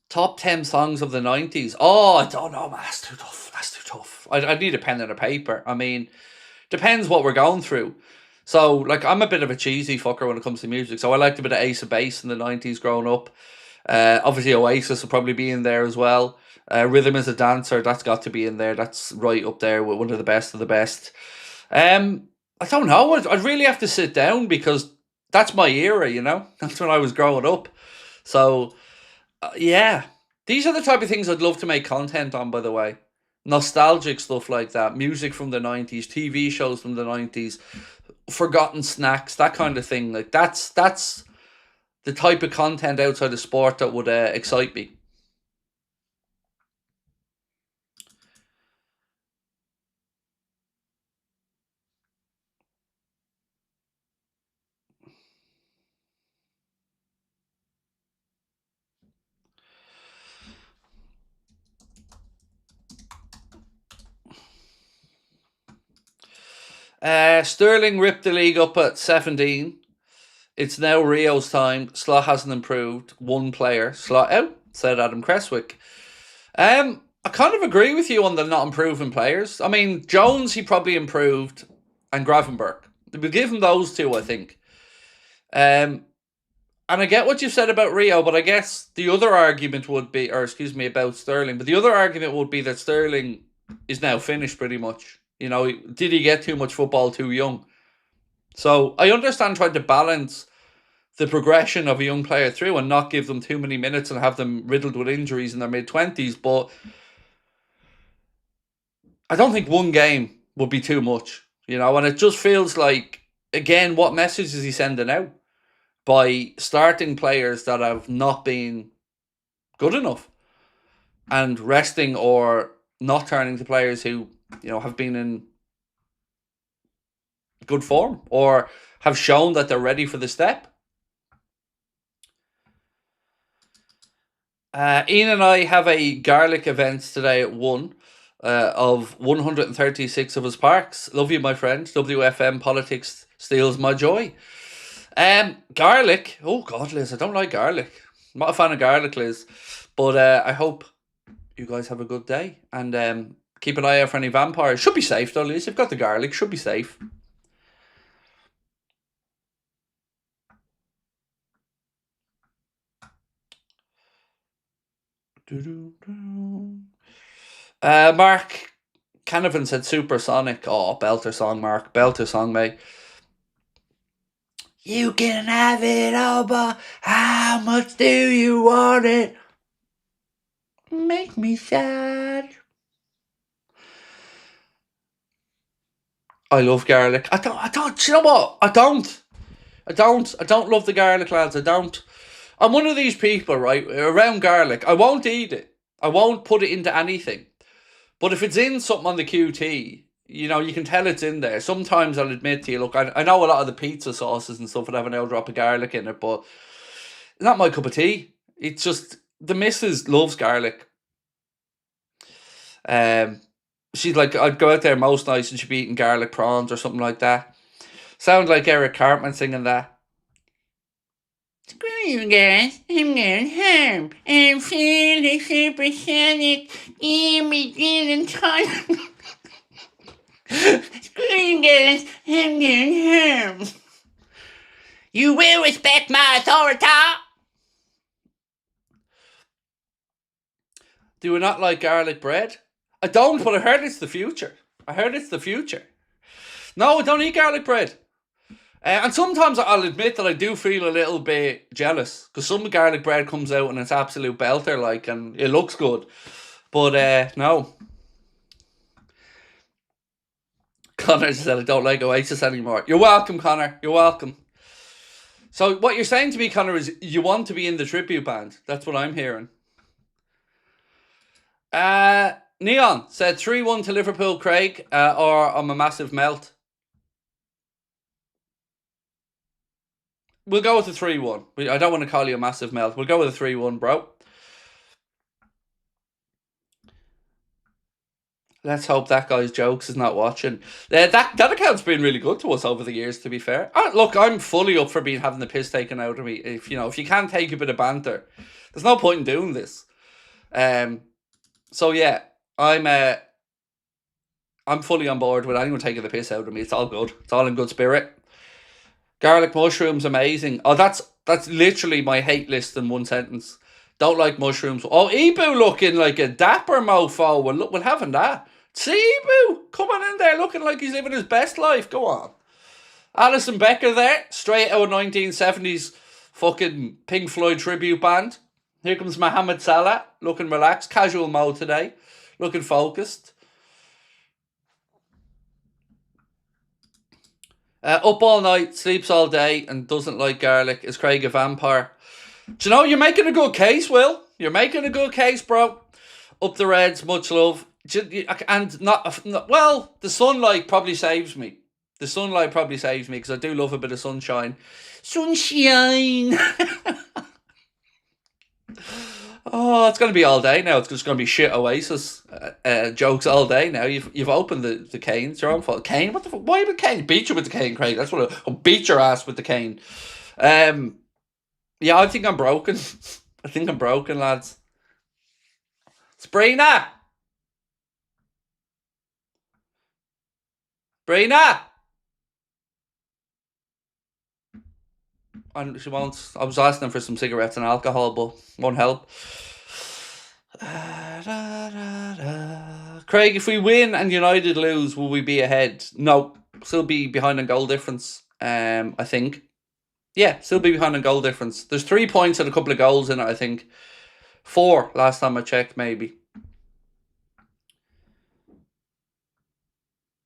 Top 10 songs of the 90s. Oh, I don't know, man. That's too tough. I'd need a pen and a paper. I mean, depends what we're going through. So, like, I'm a bit of a cheesy fucker when it comes to music. So I liked a bit of Ace of Base in the 90s growing up. Obviously, Oasis will probably be in there as well. Rhythm is a Dancer, that's got to be in there. That's right up there with one of the best of the best. I don't know. I'd really have to sit down because that's my era, That's when I was growing up. So, yeah. These are the type of things I'd love to make content on, by the way. Nostalgic stuff like that. Music from the 90s, TV shows from the 90s, forgotten snacks, that kind of thing. Like, that's the type of content outside of sport that would excite me. Sterling ripped the league up at 17. It's now Rio's time. Slot hasn't improved. One player. Slot out, said Adam Creswick. I kind of agree with you on the not improving players. I mean, Jones, he probably improved, and Gravenberg. We'll give him those two, I think. And I get what you said about Rio, but I guess the other argument would be, about Sterling, but the other argument would be that Sterling is now finished pretty much. Did he get too much football too young? So I understand trying to balance the progression of a young player through and not give them too many minutes and have them riddled with injuries in their mid-20s, but I don't think one game would be too much. And it just feels like, again, what message is he sending out by starting players that have not been good enough and resting or not turning to players who, have been in good form or have shown that they're ready for the step. Ian and I have a garlic event today at 1 of 136 of his parks. Love you, my friend. WFM Politics steals my joy. Garlic. Oh, God, Liz, I don't like garlic. I'm not a fan of garlic, Liz. But I hope you guys have a good day. And keep an eye out for any vampires. Should be safe, though, Liz. You've got the garlic. Should be safe. Mark Canavan said Supersonic. Oh, belter song, Mark. Belter song, mate. You can have it all, but how much do you want it? Make me sad. I love garlic. I don't, you know what? I don't love the garlic, lads. I don't. I'm one of these people, right? Around garlic, I won't eat it. I won't put it into anything. But if it's in something on the QT, you can tell it's in there. Sometimes I'll admit to you, look, I know a lot of the pizza sauces and stuff would have an old drop of garlic in it, but it's not my cup of tea. It's just, the missus loves garlic. She's like, I'd go out there most nights and she'd be eating garlic prawns or something like that. Sound like Eric Cartman singing that. Screw you guys, I'm going home. I'm feeling supersonic. Give me getting time. Screw you guys, I'm going home. You will respect my authority. Do we not like garlic bread? I don't, but I heard it's the future. No, I don't eat garlic bread. And sometimes I'll admit that I do feel a little bit jealous because some garlic bread comes out and it's absolute belter, and it looks good. But no. Connor said I don't like Oasis anymore. You're welcome, Connor. You're welcome. So what you're saying to me, Connor, is you want to be in the tribute band. That's what I'm hearing. Neon said 3-1 to Liverpool, Craig, or I'm a massive melt. We'll go with the 3-1. I don't want to call you a massive melt. We'll go with a 3-1, bro. Let's hope that guy's jokes is not watching. That account's been really good to us over the years, to be fair. Look, I'm fully up for having the piss taken out of me. If you can't take a bit of banter, there's no point in doing this. So yeah, I'm fully on board with anyone taking the piss out of me. It's all good. It's all in good spirit. Garlic mushrooms, amazing. Oh, that's literally my hate list in one sentence. Don't like mushrooms. Oh, Ibu looking like a dapper mofo. We're having that. See Ibu coming in there looking like he's living his best life. Go on. Alison Becker there, straight out of 1970s fucking Pink Floyd tribute band. Here comes Mohamed Salah, looking relaxed. Casual mode today. Looking focused. Up all night, sleeps all day, and doesn't like garlic. Is Craig a vampire? Do you know, you're making a good case, Will. You're making a good case, bro. Up the Reds, much love. And well, the sunlight probably saves me. The sunlight probably saves me because I do love a bit of sunshine. Sunshine! Oh, it's going to be all day now. It's just going to be shit Oasis jokes all day now. You've opened the cane. It's your own fault. Cane? What the fuck? Why with cane? Beat you with the cane, Craig. That's what I'll beat your ass with the cane. Yeah, I think I'm broken. I think I'm broken, lads. Sprina! Brina! And she won't. I was asking for some cigarettes and alcohol, but won't help. Craig, if we win and United lose, will we be ahead? No, still be behind on goal difference. I think. Yeah, still be behind on goal difference. There's 3 points and a couple of goals in it, I think. 4 last time I checked, maybe.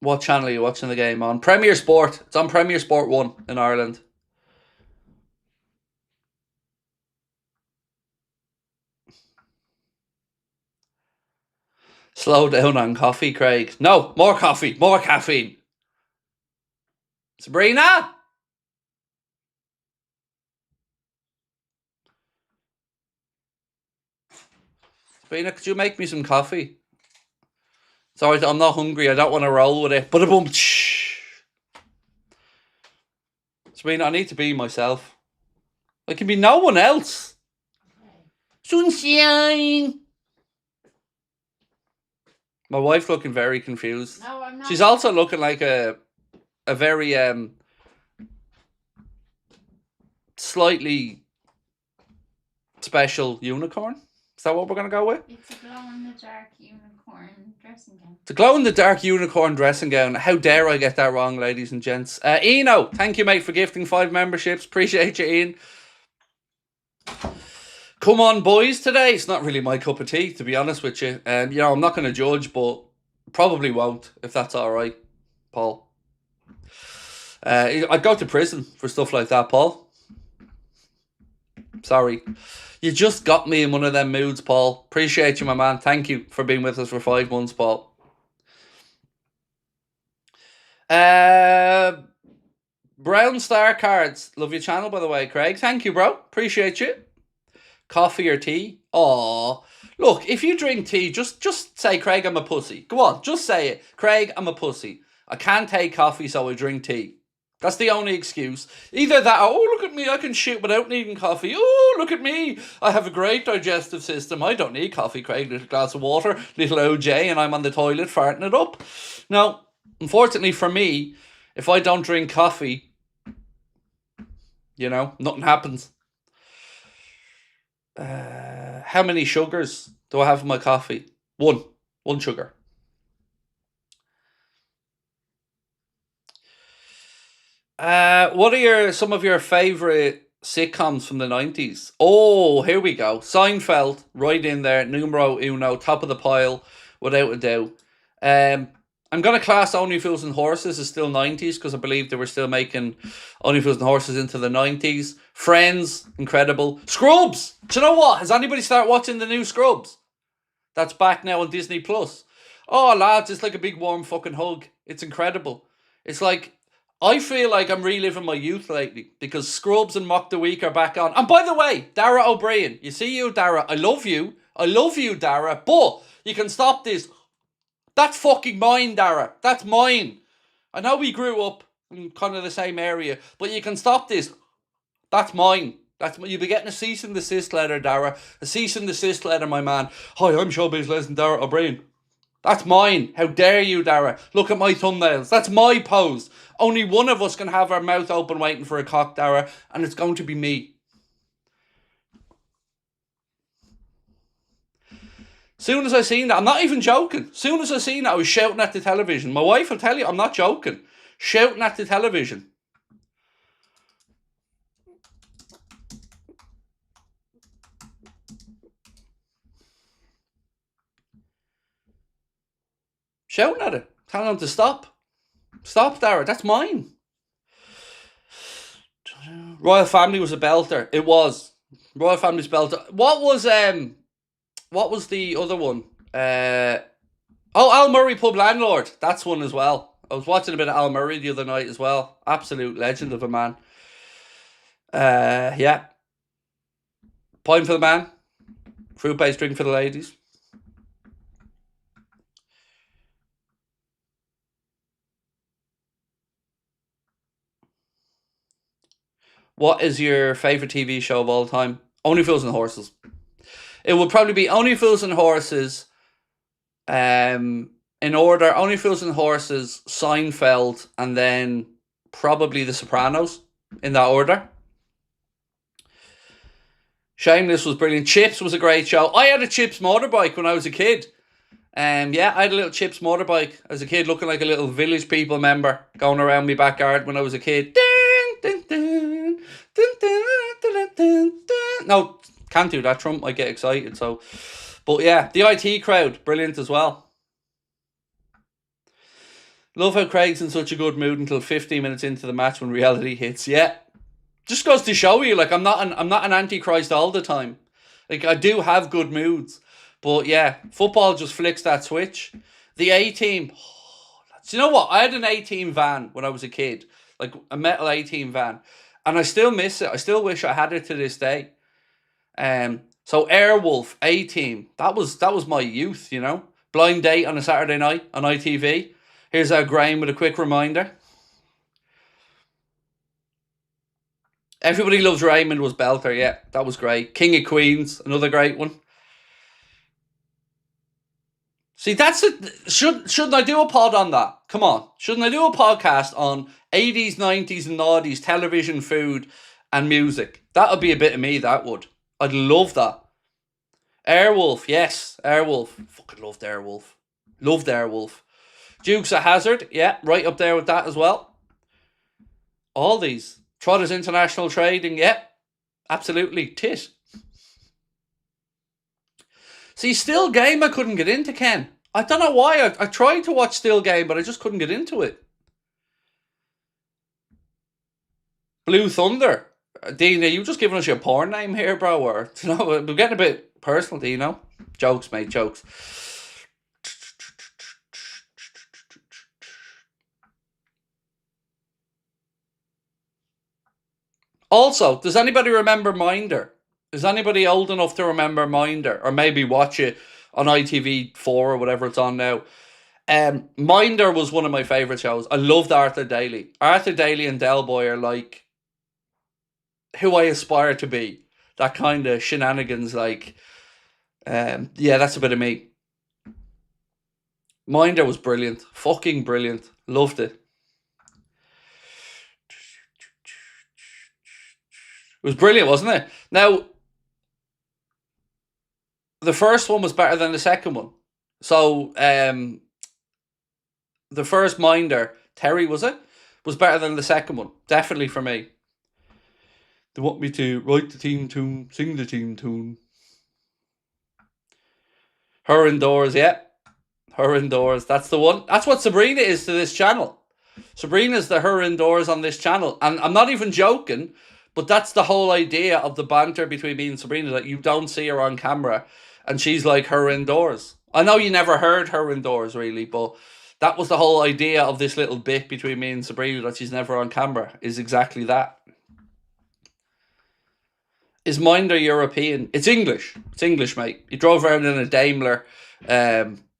What channel are you watching the game on? Premier Sport. It's on Premier Sport 1 in Ireland. Slow down on coffee, Craig. No, more coffee, more caffeine. Sabrina? Sabrina, could you make me some coffee? Sorry, I'm not hungry. I don't want to roll with it. But a boom. Sabrina, I need to be myself. I can be no one else. Sunshine. My wife looking very confused. No, I'm not. She's also looking like a very slightly special unicorn. Is that what we're gonna go with? It's a glow-in-the-dark unicorn dressing gown. It's a glow-in-the-dark unicorn dressing gown. How dare I get that wrong, ladies and gents? Eno, thank you, mate, for gifting 5 memberships. Appreciate you, Ian. Come on, boys, today. It's not really my cup of tea, to be honest with you. You know, I'm not going to judge, but probably won't, if that's all right, Paul. I'd go to prison for stuff like that, Paul. Sorry. You just got me in one of them moods, Paul. Appreciate you, my man. Thank you for being with us for 5 months, Paul. Brown Star Cards. Love your channel, by the way, Craig. Thank you, bro. Appreciate you. Coffee or tea? Aw. Look, if you drink tea, just say, Craig, I'm a pussy. Go on, just say it. Craig, I'm a pussy. I can't take coffee, so I drink tea. That's the only excuse. Either that or, oh, look at me, I can shit without needing coffee. Oh, look at me, I have a great digestive system. I don't need coffee, Craig. Little glass of water, little OJ, and I'm on the toilet farting it up. Now, unfortunately for me, if I don't drink coffee, you know, nothing happens. How many sugars do I have in my coffee? One sugar. What are some of your favourite sitcoms from the 90s? Oh, here we go. Seinfeld, right in there. Numero uno, top of the pile, without a doubt. I'm going to class Only Fools and Horses as still 90s because I believe they were still making Only Fools and Horses into the 90s. Friends, incredible. Scrubs! Do you know what? Has anybody started watching the new Scrubs? That's back now on Disney+. Plus. Oh, lads, it's like a big warm fucking hug. It's incredible. It's like, I feel like I'm reliving my youth lately because Scrubs and Mock the Week are back on. And by the way, Dara O'Brien, you see you, Dara. I love you. I love you, Dara. But you can stop this. That's fucking mine, Dara. That's mine. I know we grew up in kind of the same area, but you can stop this. That's mine. You'll be getting a cease and desist letter, Dara. A cease and desist letter, my man. Hi, I'm Showbiz Legend Dara O'Brien. That's mine. How dare you, Dara? Look at my thumbnails. That's my pose. Only one of us can have our mouth open waiting for a cock, Dara, and it's going to be me. Soon as I seen that, I'm not even joking. Soon as I seen that, I was shouting at the television. My wife will tell you, I'm not joking. Shouting at the television. Shouting at it. Telling him to stop. Stop, Dara. That's mine. Royal Family was a belter. It was. Royal Family's belter. What was the other one? Al Murray Pub Landlord. That's one as well. I was watching a bit of Al Murray the other night as well. Absolute legend of a man. Yeah. Point for the man. Fruit-based drink for the ladies. What is your favourite TV show of all time? Only Fools and Horses. It would probably be Only Fools and Horses. In order, Only Fools and Horses, Seinfeld, and then probably The Sopranos in that order. Shameless was brilliant. Chips was a great show. I had a Chips motorbike when I was a kid. Yeah, I had a little Chips motorbike as a kid, looking like a little Village People member going around my backyard when I was a kid. No, can't do that. Trump might get excited. So, but yeah, the IT crowd, brilliant as well. Love how Craig's in such a good mood until 15 minutes into the match when reality hits. Yeah. Just goes to show you, like, I'm not an antichrist all the time. Like, I do have good moods. But yeah, football just flicks that switch. The A-team. Do you know what? I had an A-team van when I was a kid. Like, a metal A-team van. And I still miss it. I still wish I had it to this day. So Airwolf, A-team. That was my youth, you know. Blind date on a Saturday night on ITV. Here's our Graham with a quick reminder. Everybody Loves Raymond was belter, yeah. That was great. King of Queens, another great one. See, that's it. Shouldn't I do a pod on that? Come on. Shouldn't I do a podcast on 80s, 90s and 90s television, food and music? That would be a bit of me, that would. I'd love that. Airwolf, yes. Airwolf. Fucking loved Airwolf. Loved Airwolf. Dukes of Hazzard, yeah. Right up there with that as well. All these. Trotters International Trading, yeah. Absolutely. Tit. See, Still Game I couldn't get into, Ken. I don't know why. I tried to watch Still Game, but I just couldn't get into it. Blue Thunder. Dean, are you just giving us your porn name here, bro? Or, you know, we're getting a bit personal, do you know? Jokes, mate, jokes. Also, does anybody remember Minder? Is anybody old enough to remember Minder? Or maybe watch it on ITV4 or whatever it's on now. Minder was one of my favourite shows. I loved Arthur Daly. Arthur Daly and Del Boy are like who I aspire to be. That kind of shenanigans, like, yeah, that's a bit of me. Minder was brilliant. Fucking brilliant. Loved it. It was brilliant, wasn't it? Now, the first one was better than the second one. So, the first Minder, Terry, was it? Was better than the second one. Definitely for me. They want me to write the team tune, sing the team tune. Her Indoors, yeah. Her Indoors, that's the one. That's what Sabrina is to this channel. Sabrina's the Her Indoors on this channel. And I'm not even joking, but that's the whole idea of the banter between me and Sabrina, that you don't see her on camera and she's like Her Indoors. I know you never heard Her Indoors really, but that was the whole idea of this little bit between me and Sabrina, that she's never on camera, is exactly that. Is Minder European? It's English. It's English, mate. He drove around in a Daimler,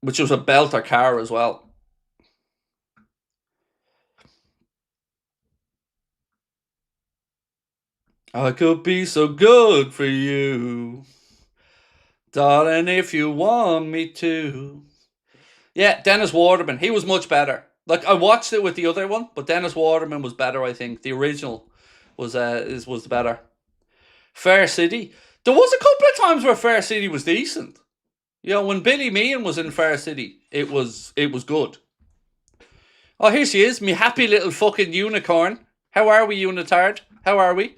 which was a belter car as well. I could be so good for you, darling, if you want me to. Yeah, Dennis Waterman. He was much better. Like, I watched it with the other one, but Dennis Waterman was better, I think. The original was better. Fair City. There was a couple of times where Fair City was decent. You know, when Billy Meehan was in Fair City, it was good. Oh, here she is, me happy little fucking unicorn. How are we, unitard? How are we?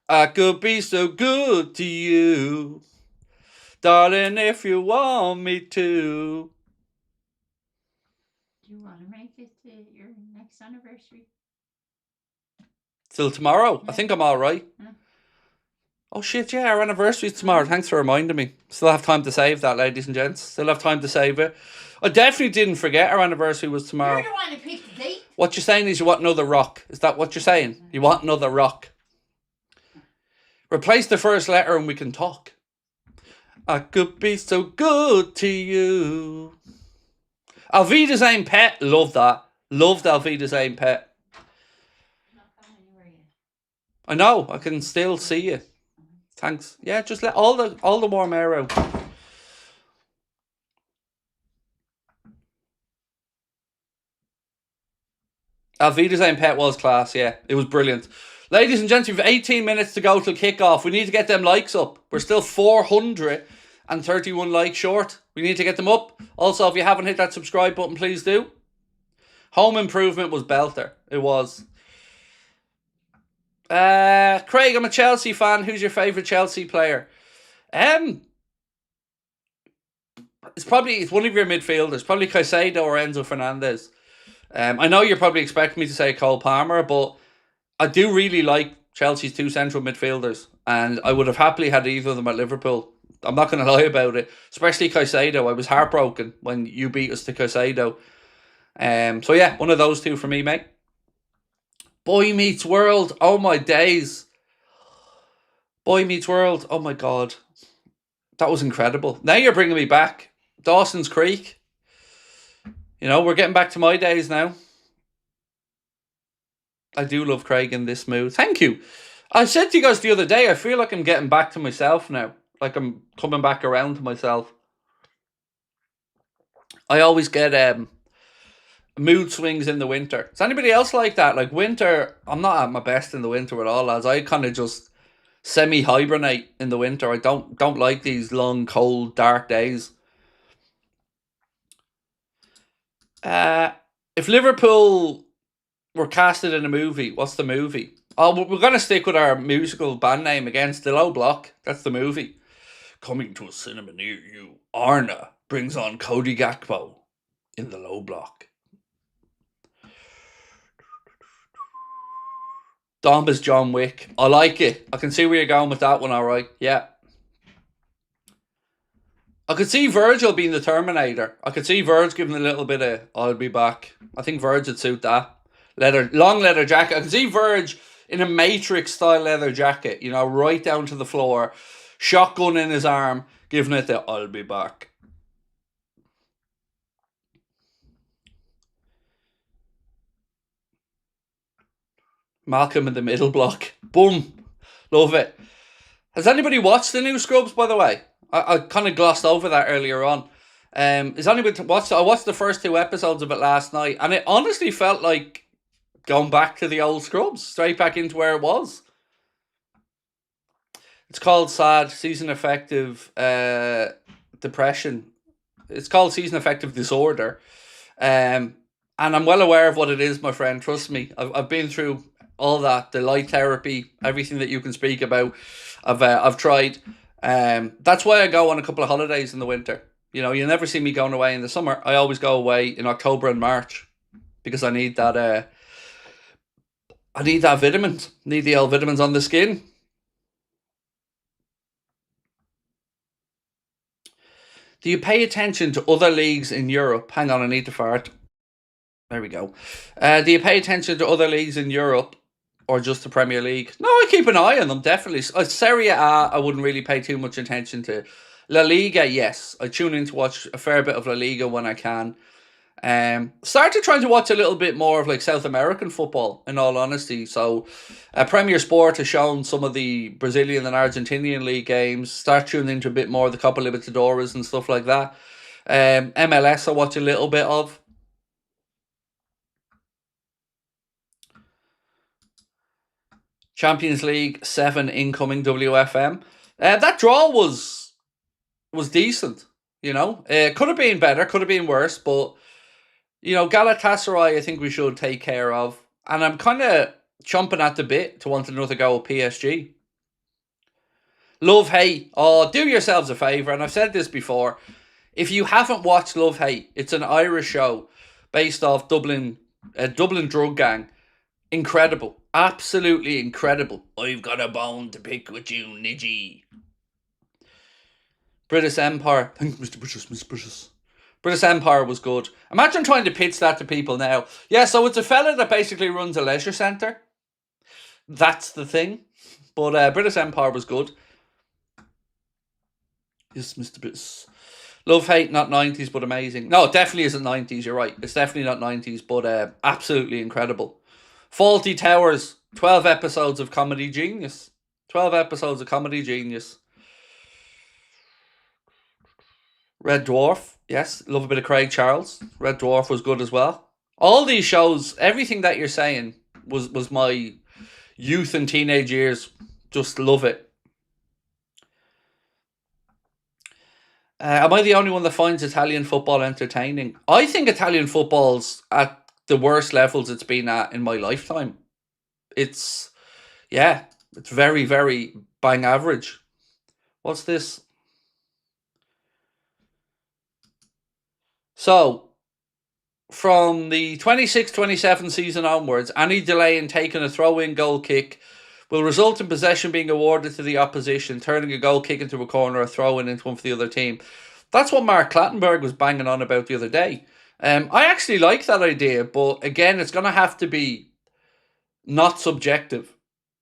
I could be so good to you, darling, if you want me to. Do you want to make it to your next anniversary? Till tomorrow? Yeah. I think I'm alright. Yeah. Oh shit, yeah, our anniversary's tomorrow. Thanks for reminding me. Still have time to save that, ladies and gents. Still have time to save it. I definitely didn't forget our anniversary was tomorrow. You're the one who picked the date. What you're saying is you want another rock. Is that what you're saying? You want another rock. Replace the first letter and we can talk. I could be so good to you. Alvida's Aim Pet. Love that. Loved Alvida's Aim Pet. Not going anywhere yet. I know. I can still see you. Thanks. Yeah, just let all the warm air out. Alvida's Aim Pet was class, yeah. It was brilliant. Ladies and gents, we've 18 minutes to go till kick-off. We need to get them likes up. We're still 431 likes short. We need to get them up. Also, if you haven't hit that subscribe button, please do. Home Improvement was belter. It was. Craig, I'm a Chelsea fan. Who's your favourite Chelsea player? it's one of your midfielders, probably Caicedo or Enzo Fernandez. I know you're probably expecting me to say Cole Palmer, but I do really like Chelsea's two central midfielders, and I would have happily had either of them at Liverpool. I'm not going to lie about it, especially Caicedo. I was heartbroken when you beat us to Caicedo. So yeah, one of those two for me, mate. Boy Meets World. Oh my days. Boy Meets World. Oh my god. That was incredible. Now you're bringing me back. Dawson's Creek. You know, we're getting back to my days now. I do love Craig in this mood. Thank you. I said to you guys the other day, I feel like I'm getting back to myself now. Like I'm coming back around to myself. I always get mood swings in the winter. Is anybody else like that? Like winter, I'm not at my best in the winter at all, lads. I kind of just semi-hibernate in the winter. I don't like these long, cold, dark days. If Liverpool were casted in a movie, what's the movie? Oh, we're going to stick with our musical band name again, The Low Block. That's the movie. Coming to a cinema near you, Arna brings on Cody Gakpo in The Low Block. Dom is John Wick. I like it. I can see where you're going with that one, alright. Yeah. I could see Virgil being the Terminator. I could see Virg giving a little bit of I'll be back. I think Virg would suit that. Long leather jacket. I can see Virg in a Matrix style leather jacket, you know, right down to the floor. Shotgun in his arm, giving it the I'll be back. Malcolm in the Middle block. Boom. Love it. Has anybody watched the new Scrubs, by the way? I kind of glossed over that earlier on. Is anybody watched? I watched the first 2 episodes of it last night, and it honestly felt like going back to the old Scrubs, straight back into where it was. It's called SAD, Season Affective Depression. It's called Season Affective Disorder. And I'm well aware of what it is, my friend. Trust me. I've been through all that, the light therapy, everything that you can speak about. I've tried. That's why I go on a couple of holidays in the winter. You know, you'll never see me going away in the summer. I always go away in October and March because I need that. I need that vitamins. Need the old vitamins on the skin. Do you pay attention to other leagues in Europe? Hang on, I need to fart. There we go. Do you pay attention to other leagues in Europe or just the Premier League? No, I keep an eye on them, definitely. Serie A, I wouldn't really pay too much attention to. La Liga, yes. I tune in to watch a fair bit of La Liga when I can. Started trying to watch a little bit more of like South American football, in all honesty. So, Premier Sport has shown some of the Brazilian and Argentinian league games. Start tuning into a bit more of the Copa Libertadores and stuff like that. MLS I watch a little bit of. Champions League 7 incoming WFM. That draw was decent, you know. Could have been better, could have been worse, but you know, Galatasaray I think we should take care of. And I'm kind of chomping at the bit to want another go at PSG. Love Hate. Oh, do yourselves a favour, and I've said this before. If you haven't watched Love Hate, it's an Irish show based off Dublin, a Dublin drug gang. Incredible. Absolutely incredible. I've got a bone to pick with you, Nidgy. British Empire. Thank you, Mr. British. British Empire was good. Imagine trying to pitch that to people now. Yeah, so it's a fella that basically runs a leisure centre. That's the thing. But British Empire was good. Yes, Mr. British. Love Hate, not 90s, but amazing. No, it definitely isn't 90s, you're right. It's definitely not 90s, but absolutely incredible. Faulty Towers, 12 episodes of comedy genius. 12 episodes of comedy genius. Red Dwarf, yes, love a bit of Craig Charles. Red Dwarf was good as well. All these shows, everything that you're saying was my youth and teenage years. Just love it. Am I the only one that finds Italian football entertaining? I think Italian football's at the worst levels it's been at in my lifetime. It's very, very bang average. What's this? So, from the 26-27 season onwards, any delay in taking a throw-in goal kick will result in possession being awarded to the opposition, turning a goal kick into a corner or throw-in into one for the other team. That's what Mark Clattenburg was banging on about the other day. I actually like that idea, but again, it's going to have to be not subjective.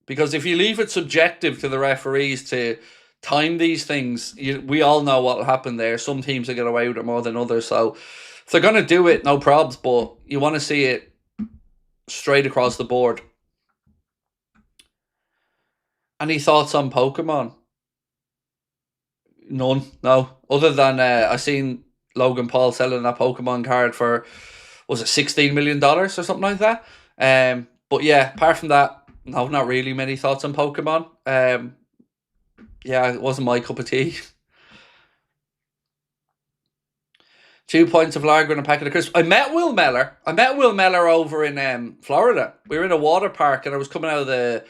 Because if you leave it subjective to the referees to time these things, we all know what will happen there. Some teams will get away with it more than others. So if they're going to do it, no probs, but you want to see it straight across the board. Any thoughts on Pokemon? None, no. Other than I seen Logan Paul selling that Pokemon card for, was it $16 million or something like that? But yeah, apart from that, no, not really many thoughts on Pokemon. Yeah, it wasn't my cup of tea. 2 points of lager and a packet of crisps. I met Will Meller over in Florida. We were in a water park and I was coming out of the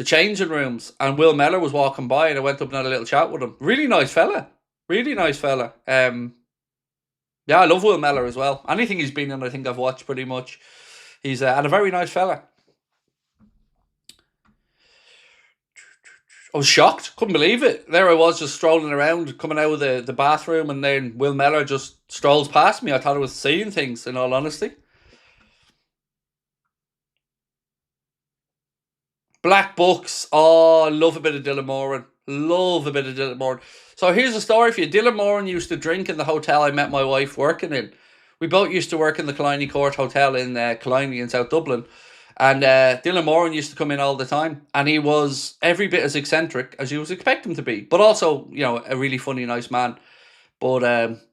changing rooms and Will Meller was walking by and I went up and had a little chat with him. Really nice fella. Really nice fella. Yeah, I love Will Meller as well. Anything he's been in, I think I've watched pretty much. He's and a very nice fella. I was shocked. Couldn't believe it. There I was just strolling around, coming out of the bathroom, and then Will Meller just strolls past me. I thought I was seeing things, in all honesty. Black Bucks. Oh, love a bit of Dylan Moran. Love a bit of Dylan Moran. So here's a story for you. Dylan Moran used to drink in the hotel I met my wife working in. We both used to work in the Killiney Court Hotel in Killiney in South Dublin. And Dylan Moran used to come in all the time. And he was every bit as eccentric as you would expect him to be. But also, you know, a really funny, nice man. But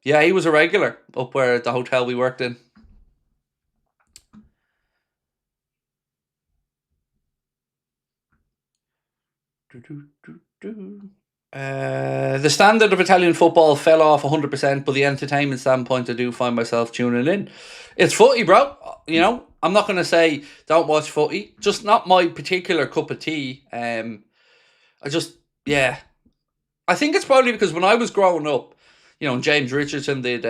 yeah, he was a regular up where at the hotel we worked in. The standard of Italian football fell off 100%, but the entertainment standpoint, I do find myself tuning in. It's footy, bro. You know, I'm not going to say don't watch footy. Just not my particular cup of tea. Yeah. I think it's probably because when I was growing up, you know, James Richardson did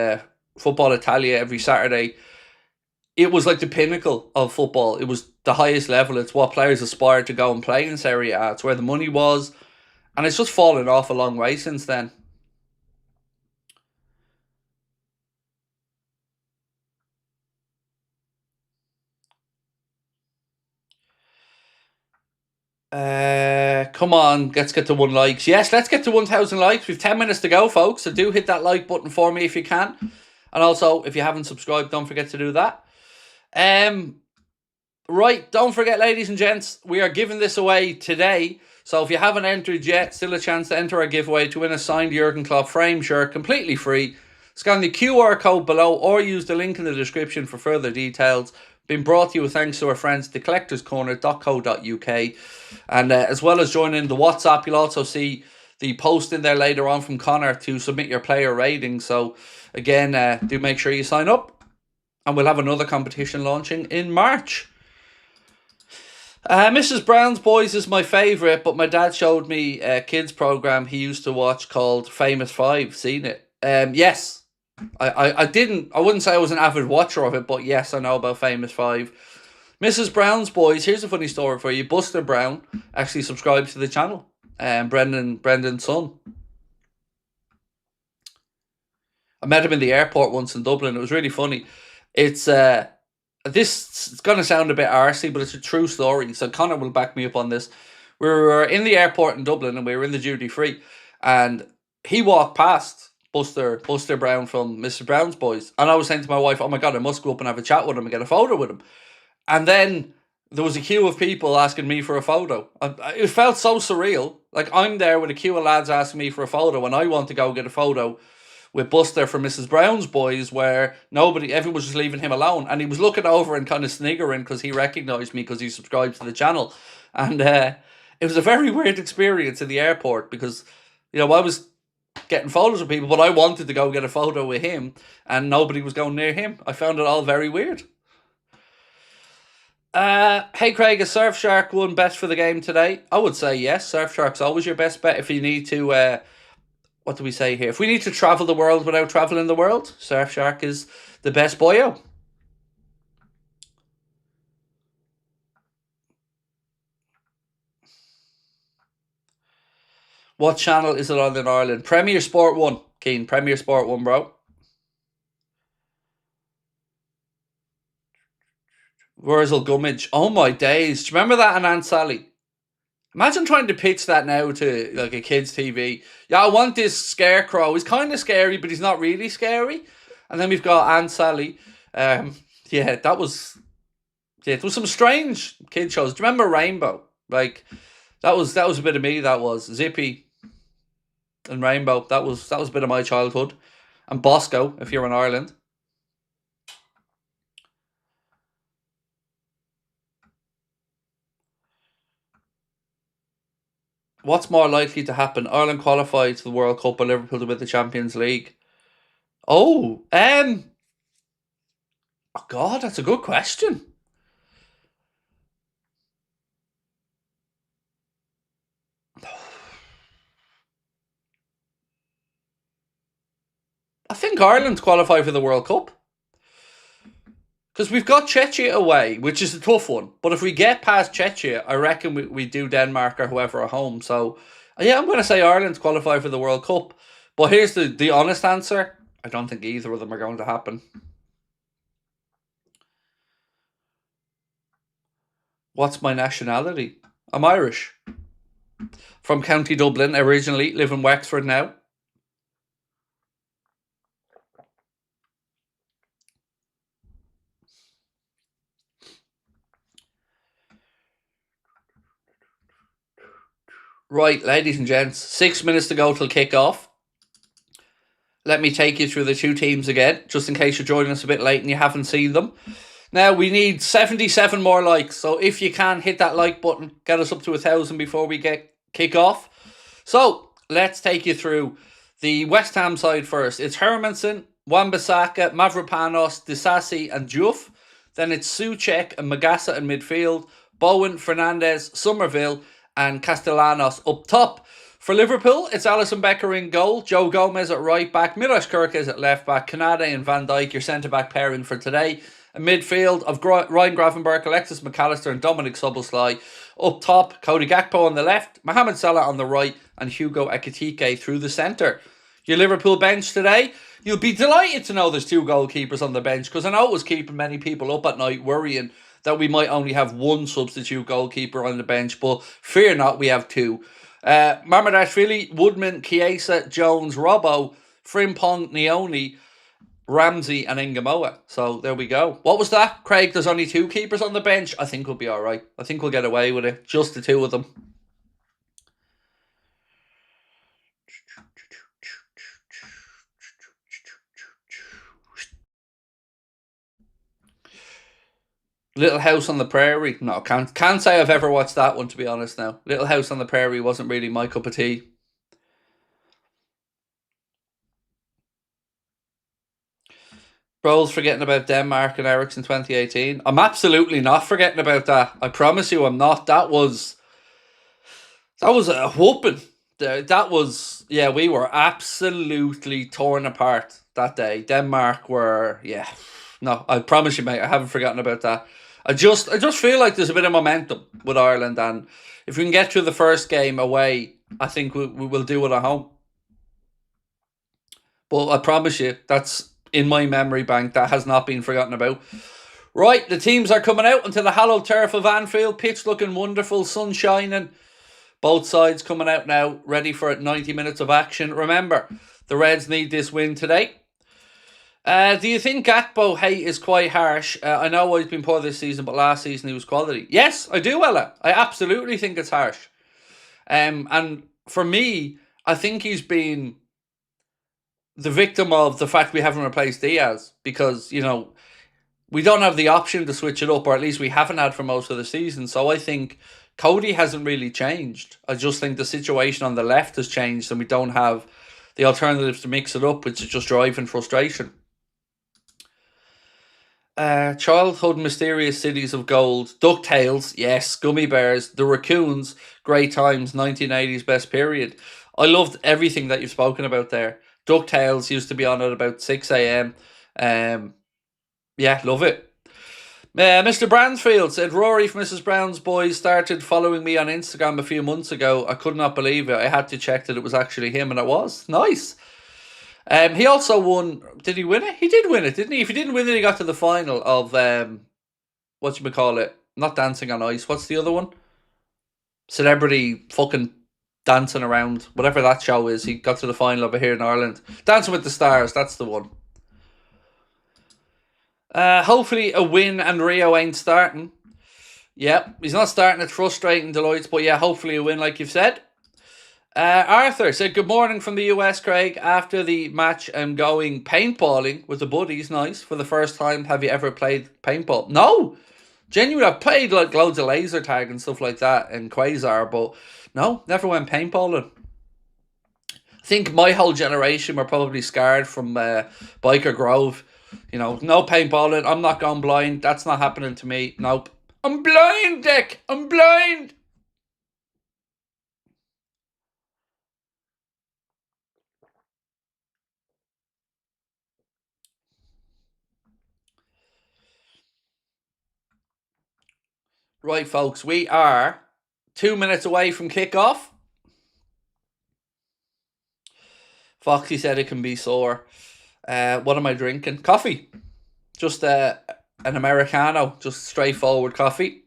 Football Italia every Saturday. It was like the pinnacle of football. It was the highest level. It's what players aspired to go and play in Serie A. It's where the money was. And it's just fallen off a long way since then. Come on, let's get to 1 likes. Yes, let's get to 1,000 likes. We've 10 minutes to go, folks. So do hit that like button for me if you can. And also, if you haven't subscribed, don't forget to do that. Right, don't forget, ladies and gents, we are giving this away today. So if you haven't entered yet, still a chance to enter our giveaway to win a signed Jurgen Klopp frame shirt, completely free. Scan the QR code below or use the link in the description for further details. Been brought to you with thanks to our friends at thecollectorscorner.co.uk. And as well as joining the WhatsApp, you'll also see the post in there later on from Connor to submit your player rating. So again, do make sure you sign up. And we'll have another competition launching in March. Mrs. Brown's Boys is my favourite, but my dad showed me a kids program he used to watch called Famous Five. Seen it? Yes. I wouldn't say I was an avid watcher of it, but yes, I know about Famous Five. Mrs. Brown's Boys, here's a funny story for you. Buster Brown actually subscribed to the channel. Brendan's son. I met him in the airport once in Dublin. It was really funny. It's going to sound a bit arsey, but it's a true story. So Connor will back me up on this. We were in the airport in Dublin and we were in the duty free. And he walked past Buster Brown from Mr. Brown's Boys. And I was saying to my wife, oh my God, I must go up and have a chat with him and get a photo with him. And then there was a queue of people asking me for a photo. It felt so surreal. Like I'm there with a queue of lads asking me for a photo and I want to go get a photo with Buster from Mrs. Brown's Boys, where everyone was just leaving him alone. And he was looking over and kind of sniggering because he recognised me because he subscribed to the channel. And it was a very weird experience in the airport because, you know, I was getting photos with people, but I wanted to go get a photo with him and nobody was going near him. I found it all very weird. Hey Craig, is Surfshark one best for the game today? I would say yes. Surfshark's always your best bet if you need to what do we say here? If we need to travel the world without traveling the world, Surfshark is the best boyo. What channel is it on in Ireland? Premier Sport 1, Keen. Premier Sport 1, bro. Wurzel Gummidge. Oh my days. Do you remember that in Aunt Sally? Imagine trying to pitch that now to like a kid's TV. Yeah, I want this scarecrow. He's kind of scary, but he's not really scary. And then we've got Aunt Sally. Yeah, that was... Yeah, it was some strange kid shows. Do you remember Rainbow? Like, that was a bit of me, that was. Zippy and Rainbow. That was a bit of my childhood. And Bosco, if you're in Ireland. What's more likely to happen? Ireland qualify to the World Cup or Liverpool to win the Champions League? Oh, oh God, that's a good question. I think Ireland qualify for the World Cup. Because we've got Czechia away, which is a tough one. But if we get past Czechia, I reckon we do Denmark or whoever at home. So, yeah, I'm going to say Ireland qualify for the World Cup. But here's the honest answer. I don't think either of them are going to happen. What's my nationality? I'm Irish. From County Dublin originally, live in Wexford now. Right, ladies and gents, 6 minutes to go till kick-off. Let me take you through the two teams again, just in case you're joining us a bit late and you haven't seen them. Now, we need 77 more likes, so if you can, hit that like button, get us up to 1,000 before we get kick-off. So, let's take you through the West Ham side first. It's Hermansen, Wan-Bissaka, Mavropanos, Disasi and Diouf. Then it's Souček and Magasa in midfield, Bowen, Fernandes, Somerville and Castellanos up top. For Liverpool, it's Alisson Becker in goal, Joe Gomez at right back, Milos Kerkez at left back, Kanade and Van Dijk, your centre-back pairing for today. A midfield of Ryan Gravenberch, Alexis McAllister and Dominic Szoboszlai. Up top, Cody Gakpo on the left, Mohamed Salah on the right and Hugo Ekitike through the centre. Your Liverpool bench today, you'll be delighted to know there's two goalkeepers on the bench because I know it was keeping many people up at night worrying that we might only have one substitute goalkeeper on the bench, but fear not, we have two. Marmadashvili, Woodman, Chiesa, Jones, Robbo, Frimpong, Nioni, Ramsey and Ngamoa. So there we go. What was that? Craig, there's only two keepers on the bench. I think we'll be all right. I think we'll get away with it. Just the two of them. Little House on the Prairie. No, can't say I've ever watched that one, to be honest now. Little House on the Prairie wasn't really my cup of tea. Bro's forgetting about Denmark and Ericsson 2018. I'm absolutely not forgetting about that. I promise you I'm not. That was a whooping. That was, yeah, we were absolutely torn apart that day. Denmark were, yeah. No, I promise you, mate, I haven't forgotten about that. I just feel like there's a bit of momentum with Ireland, and if we can get through the first game away, I think we will do it at home. But I promise you, that's in my memory bank. That has not been forgotten about. Right, the teams are coming out onto the hallowed turf of Anfield. Pitch looking wonderful, sun shining. Both sides coming out now, ready for 90 minutes of action. Remember, the Reds need this win today. Do you think Gakpo hate is quite harsh? I know he's been poor this season, but last season he was quality. Yes, I do, Ella. I absolutely think it's harsh. And for me, I think he's been the victim of the fact we haven't replaced Diaz because, you know, we don't have the option to switch it up, or at least we haven't had for most of the season. So I think Cody hasn't really changed. I just think the situation on the left has changed and we don't have the alternatives to mix it up, which is just driving frustration. Childhood mysterious cities of gold. DuckTales, yes. Gummy Bears. The Raccoons, great times, 1980s best period. I loved everything that you've spoken about there. DuckTales used to be on at about 6 a.m. Yeah, love it. Mr. Bransfield said, Rory from Mrs. Brown's Boys started following me on Instagram a few months ago. I could not believe it. I had to check that it was actually him, and it was. Nice. He also won. Did he win it? He did win it, didn't he? If he didn't win it, he got to the final of whatchamacallit? Not Dancing on Ice. What's the other one? Celebrity fucking dancing around. Whatever that show is. He got to the final of it here in Ireland. Dancing with the Stars. That's the one. Hopefully a win and Rio ain't starting. Yep, he's not starting. It's frustrating, Deloitte, but yeah, hopefully a win, like you've said. Arthur said, good morning from the US, Craig. After the match, I'm going paintballing with the buddies. Nice. For the first time, have you ever played paintball? No. Genuinely, I've played like loads of laser tag and stuff like that and Quasar, but no, never went paintballing. I think my whole generation were probably scarred from Biker Grove. You know, no paintballing. I'm not going blind. That's not happening to me. Nope. I'm blind, Dick. I'm blind. Right, folks. We are 2 minutes away from kickoff. Foxy said it can be sore. What am I drinking? Coffee. Just an Americano. Just straightforward coffee.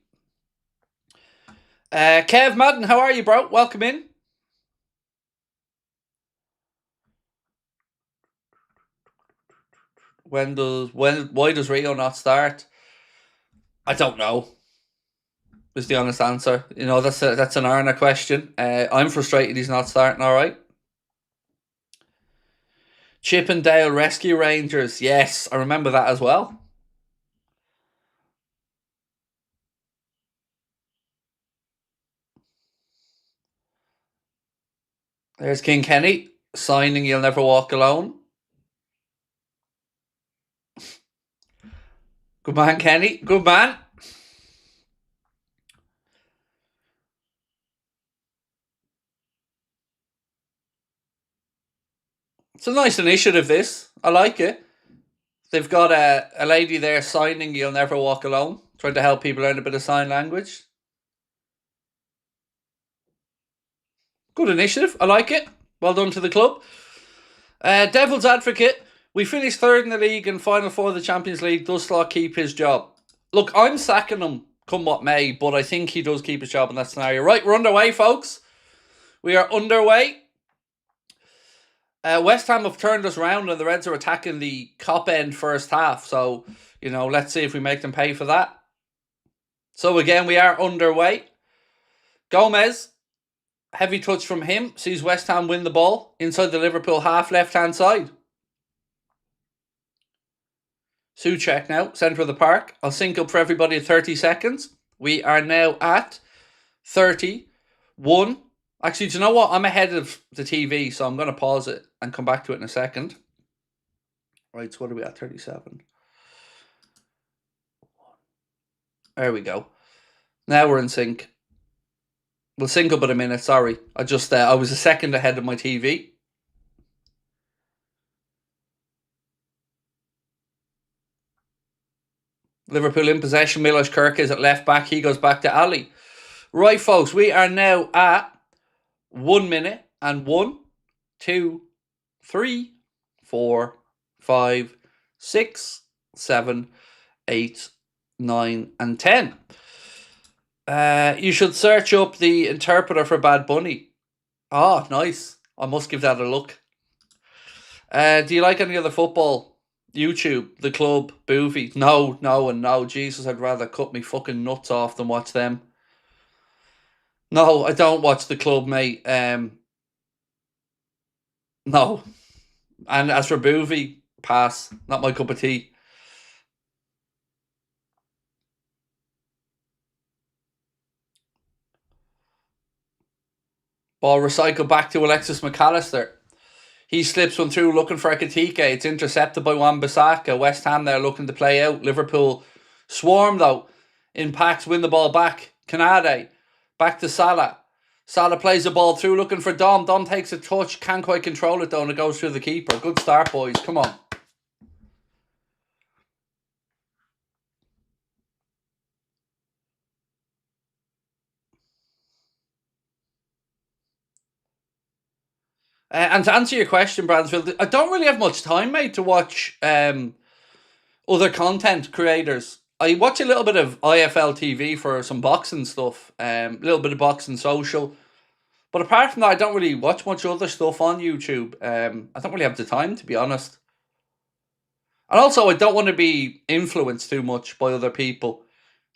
Kev Madden, how are you, bro? Welcome in. Why does Rio not start? I don't know. Is the honest answer. You know, that's an Arna question. I'm frustrated he's not starting, alright. Chippendale Rescue Rangers. Yes, I remember that as well. There's King Kenny signing You'll Never Walk Alone. Good man, Kenny. Good man. It's a nice initiative, this. I like it. They've got a lady there signing You'll Never Walk Alone, trying to help people learn a bit of sign language. Good initiative. I like it. Well done to the club. Devil's Advocate. We finished third in the league and final four of the Champions League. Does Slot keep his job? Look, I'm sacking him come what may, but I think he does keep his job in that scenario. Right, we're underway, folks. We are underway. West Ham have turned us round and the Reds are attacking the cop end first half. So, you know, let's see if we make them pay for that. So again, we are underway. Gomez, heavy touch from him, sees West Ham win the ball inside the Liverpool half left-hand side. Souček now, centre of the park. I'll sync up for everybody at 30 seconds. We are now at 31. Actually, do you know what? I'm ahead of the TV, so I'm going to pause it and come back to it in a second. Right, so what are we at? 37. There we go. Now we're in sync. We'll sync up in a minute, sorry. I was a second ahead of my TV. Liverpool in possession. Milos Kirk is at left back. He goes back to Ali. Right, folks, we are now at 1 minute and 1, 2, 3, 4, 5, 6, 7, 8, 9, and 10. You should search up the interpreter for Bad Bunny. Oh, nice. I must give that a look. Do you like any other football? YouTube, The Club, Boovie? No, and no. Jesus, I'd rather cut me fucking nuts off than watch them. No, I don't watch The Club, mate. No. And as for Boovie, pass. Not my cup of tea. Ball recycled back to Alexis McAllister. He slips one through looking for Ekitike. It's intercepted by Wan-Bissaka. West Ham there looking to play out. Liverpool swarm though. In packs, win the ball back. Canade. Back to Salah. Salah plays the ball through, looking for Dom. Dom takes a touch, can't quite control it though, and it goes through the keeper. Good start, boys. Come on. And to answer your question, Bransfield, I don't really have much time, mate, to watch other content creators. I watch a little bit of IFL TV for some boxing stuff, a little bit of boxing social. But apart from that, I don't really watch much other stuff on YouTube. I don't really have the time, to be honest. And also, I don't want to be influenced too much by other people.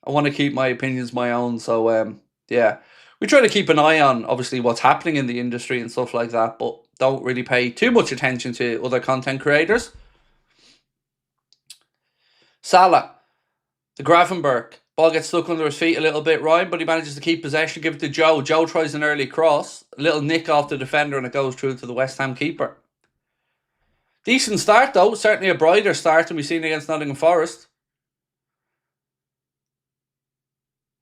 I want to keep my opinions my own. So, yeah. We try to keep an eye on, obviously, what's happening in the industry and stuff like that, but don't really pay too much attention to other content creators. Salah, the Gravenberg. Ball gets stuck under his feet a little bit, Ryan, but he manages to keep possession, give it to Joe. Joe tries an early cross, a little nick off the defender, and it goes through to the West Ham keeper. Decent start, though. Certainly a brighter start than we've seen against Nottingham Forest.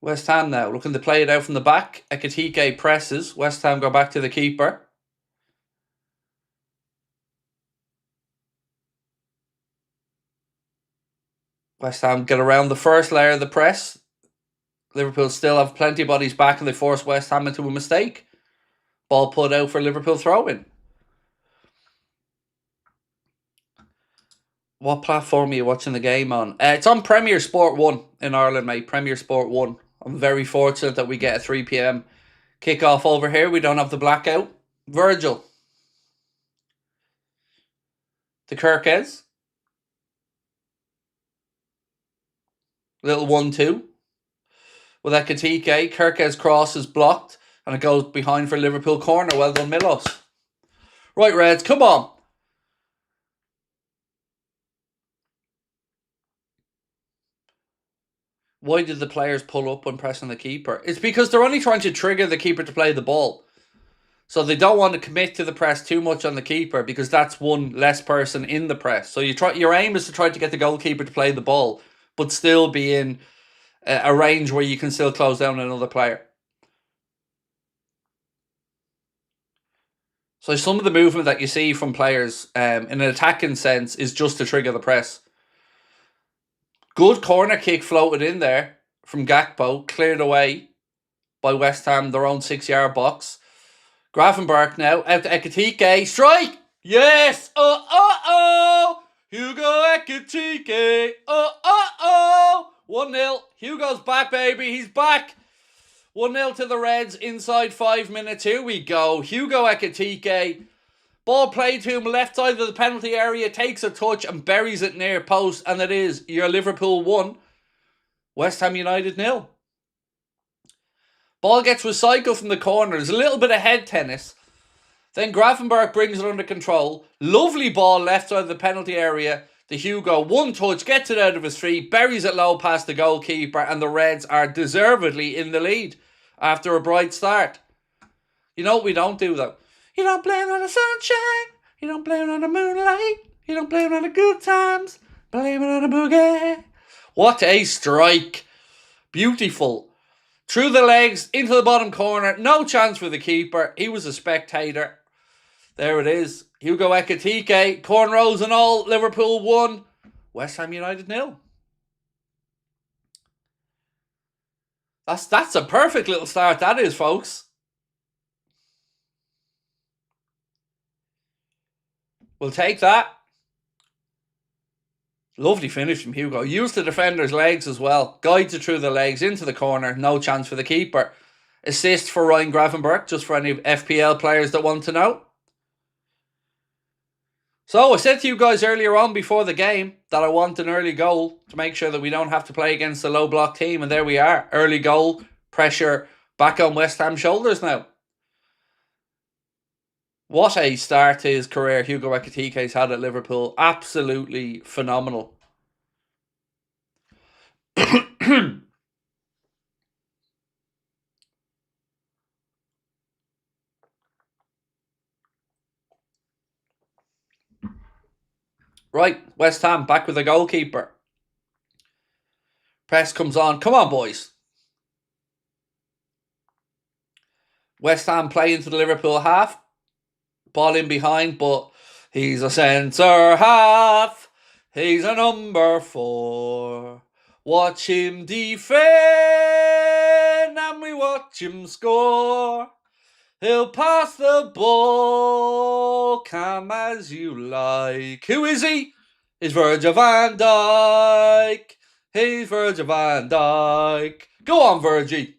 West Ham now, looking to play it out from the back. Ekitike presses. West Ham go back to the keeper. West Ham get around the first layer of the press. Liverpool still have plenty of bodies back and they force West Ham into a mistake. Ball put out for Liverpool throw-in. What platform are you watching the game on? It's on Premier Sport 1 in Ireland, mate. Premier Sport 1. I'm very fortunate that we get a 3 p.m. kickoff over here. We don't have the blackout. Virgil. To Kirkes. Little 1-2. With Ekitike. Kirkes cross is blocked. And it goes behind for Liverpool corner. Well done, Milos. Right, Reds. Come on. Why did the players pull up when pressing the keeper? It's because they're only trying to trigger the keeper to play the ball. So they don't want to commit to the press too much on the keeper because that's one less person in the press. So your aim is to try to get the goalkeeper to play the ball, but still be in a range where you can still close down another player. So some of the movement that you see from players in an attacking sense is just to trigger the press. Good corner kick floated in there from Gakpo, cleared away by West Ham, their own 6-yard box. Gravenberg now, out to Ekitike, strike! Yes! Hugo Ekitike, 1-0, Hugo's back, baby, he's back! 1-0 to the Reds, inside 5 minutes, here we go. Hugo Ekitike, ball played to him, left side of the penalty area, takes a touch and buries it near post, and it is your Liverpool 1, West Ham United 0. Ball gets recycled from the corner. There's a little bit of head tennis. Then Gravenberg brings it under control. Lovely ball left side of the penalty area to Hugo. One touch, gets it out of his feet, buries it low past the goalkeeper, and the Reds are deservedly in the lead after a bright start. You know what we don't do, though? You don't blame it on the sunshine. You don't blame it on the moonlight. You don't blame it on the good times. Blame it on the boogie. What a strike. Beautiful. Through the legs, into the bottom corner. No chance for the keeper. He was a spectator. There it is. Hugo Ekitike, cornrows and all. Liverpool 1. West Ham United 0. That's a perfect little start, that is, folks. We'll take that. Lovely finish from Hugo. Used the defender's legs as well. Guides it through the legs into the corner. No chance for the keeper. Assist for Ryan Gravenberg, just for any FPL players that want to know. So I said to you guys earlier on before the game that I want an early goal to make sure that we don't have to play against a low block team. And there we are. Early goal. Pressure back on West Ham's shoulders now. What a start to his career Hugo Ekitike's had at Liverpool. Absolutely phenomenal. Right, West Ham back with the goalkeeper. Press comes on. Come on, boys. West Ham play into the Liverpool half. Ball in behind, but he's a centre half. He's a number 4. Watch him defend and we watch him score. He'll pass the ball, calm as you like. Who is he? He's Virgil van Dijk. He's Virgil van Dijk. Go on, Virgie.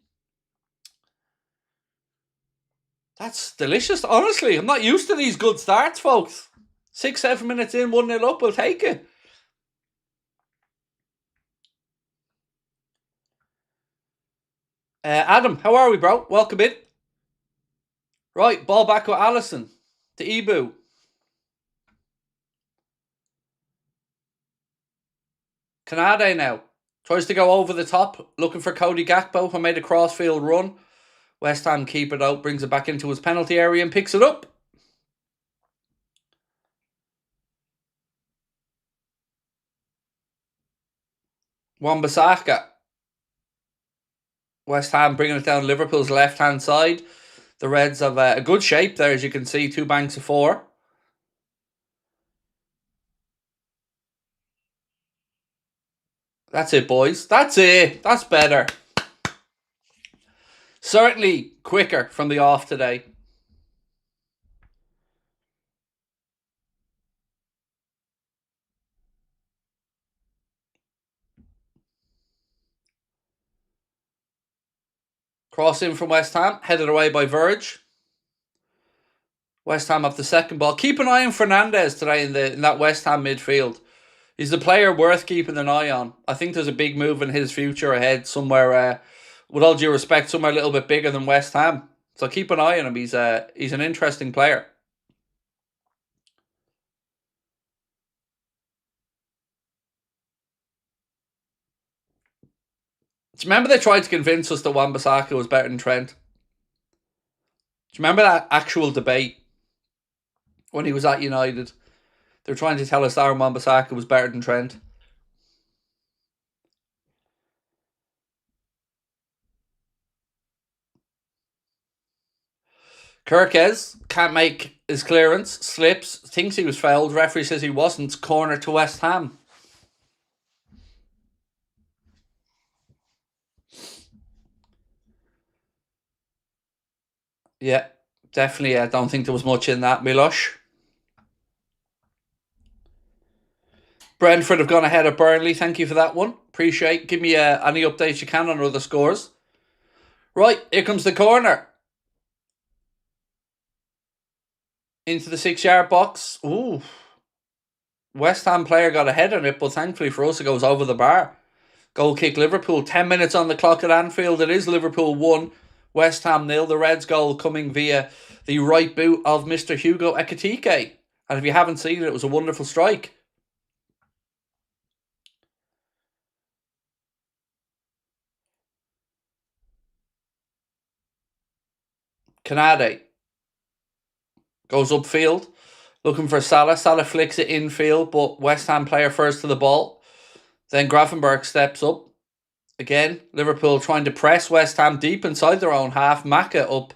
That's delicious. Honestly, I'm not used to these good starts, folks. 6-7 minutes in, 1-0 up, we'll take it. Adam, how are we, bro? Welcome in. Right, ball back with Allison to Ibu. Canade now. Tries to go over the top, looking for Cody Gakpo, who made a crossfield run. West Ham keep it out, brings it back into his penalty area and picks it up. Wan-Bissaka. West Ham bringing it down Liverpool's left-hand side. The Reds have a good shape there, as you can see. 2 banks of 4. That's it, boys. That's it. That's better. Certainly quicker from the off today. Cross in from West Ham, headed away by Verge. West Ham have the second ball. Keep an eye on Fernandes today in that West Ham midfield. He's the player worth keeping an eye on. I think there's a big move in his future ahead somewhere, with all due respect, somewhere a little bit bigger than West Ham. So keep an eye on him. He's an interesting player. Do you remember they tried to convince us that Wan-Bissaka was better than Trent? Do you remember that actual debate when he was at United? They were trying to tell us that Wan-Bissaka was better than Trent. Kirkes can't make his clearance, slips, thinks he was fouled. Referee says he wasn't. Corner to West Ham. Yeah, definitely. I don't think there was much in that, Milosh. Brentford have gone ahead of Burnley. Thank you for that one. Appreciate. Give me any updates you can on other scores. Right, here comes the corner. Into the 6-yard box. Ooh. West Ham player got ahead on it, but thankfully for us it goes over the bar. Goal kick Liverpool. 10 minutes on the clock at Anfield. It is Liverpool 1, West Ham 0. The Reds goal coming via the right boot of Mr. Hugo Ekitike. And if you haven't seen it, it was a wonderful strike. Canade goes upfield, looking for Salah. Salah flicks it infield, but West Ham player first to the ball. Then Gravenberch steps up. Again, Liverpool trying to press West Ham deep inside their own half. Maka up,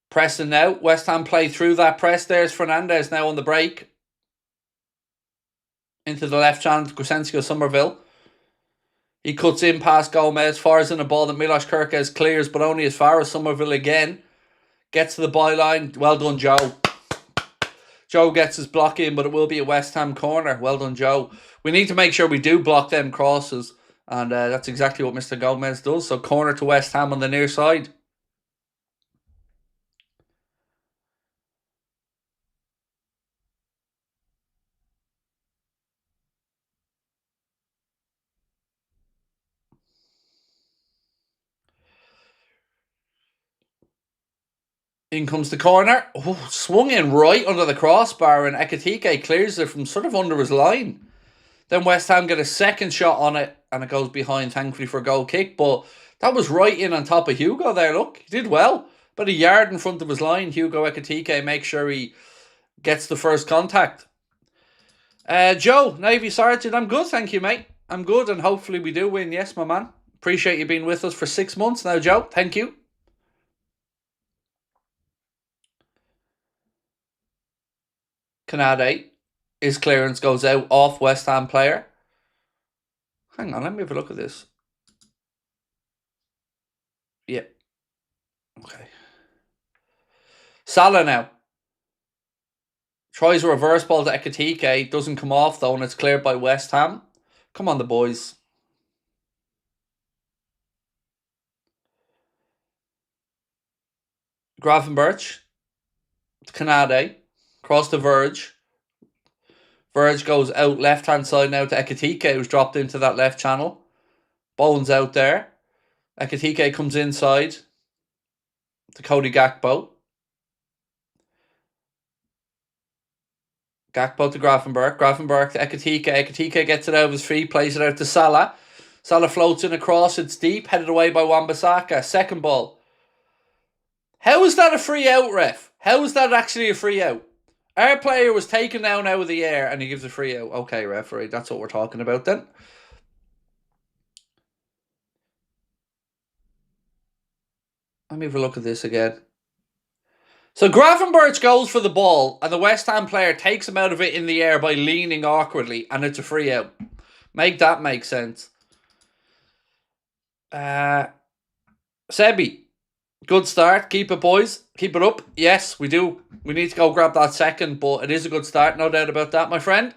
pressing now. West Ham play through that press. There's Fernandes now on the break. Into the left hand, Crescencio Somerville. He cuts in past Gomez, fires in a ball that Milos Kerkez clears, but only as far as Somerville again. Gets to the byline. Well done, Joe. Joe gets his block in, but it will be a West Ham corner. Well done, Joe. We need to make sure we do block them crosses, and that's exactly what Mr. Gomez does. So corner to West Ham on the near side. In comes the corner. Oh, swung in right under the crossbar, and Ekitike clears it from sort of under his line. Then West Ham get a second shot on it, and it goes behind, thankfully, for a goal kick. But that was right in on top of Hugo there, look. He did well. About a yard in front of his line, Hugo Ekitike makes sure he gets the first contact. Joe, Navy Sergeant, I'm good, thank you, mate. I'm good, and hopefully we do win. Yes, my man. Appreciate you being with us for 6 months now, Joe. Thank you. Canade. His clearance goes out off West Ham player. Hang on, let me have a look at this. Yeah. Okay. Salah now. Tries a reverse ball to Ekitike. Doesn't come off though, and it's cleared by West Ham. Come on, the boys. Gravenberch. Canade. Cross to Verge. Verge goes out left-hand side now to Ekitike, who's dropped into that left channel. Bowen's out there. Ekitike comes inside to Cody Gakpo. Gakpo to Gravenberch. Gravenberch to Ekitike. Ekitike gets it out of his feet, plays it out to Salah. Salah floats in across. It's deep, headed away by Wan-Bissaka. Second ball. How is that a free out, ref? How is that actually a free out? Our player was taken down out of the air and he gives a free out. Okay, referee, that's what we're talking about then. Let me have a look at this again. So Gravenberch goes for the ball and the West Ham player takes him out of it in the air by leaning awkwardly and it's a free out. Make that make sense. Sebi. Good start. Keep it, boys. Keep it up. Yes, we do. We need to go grab that second, but it is a good start. No doubt about that, my friend.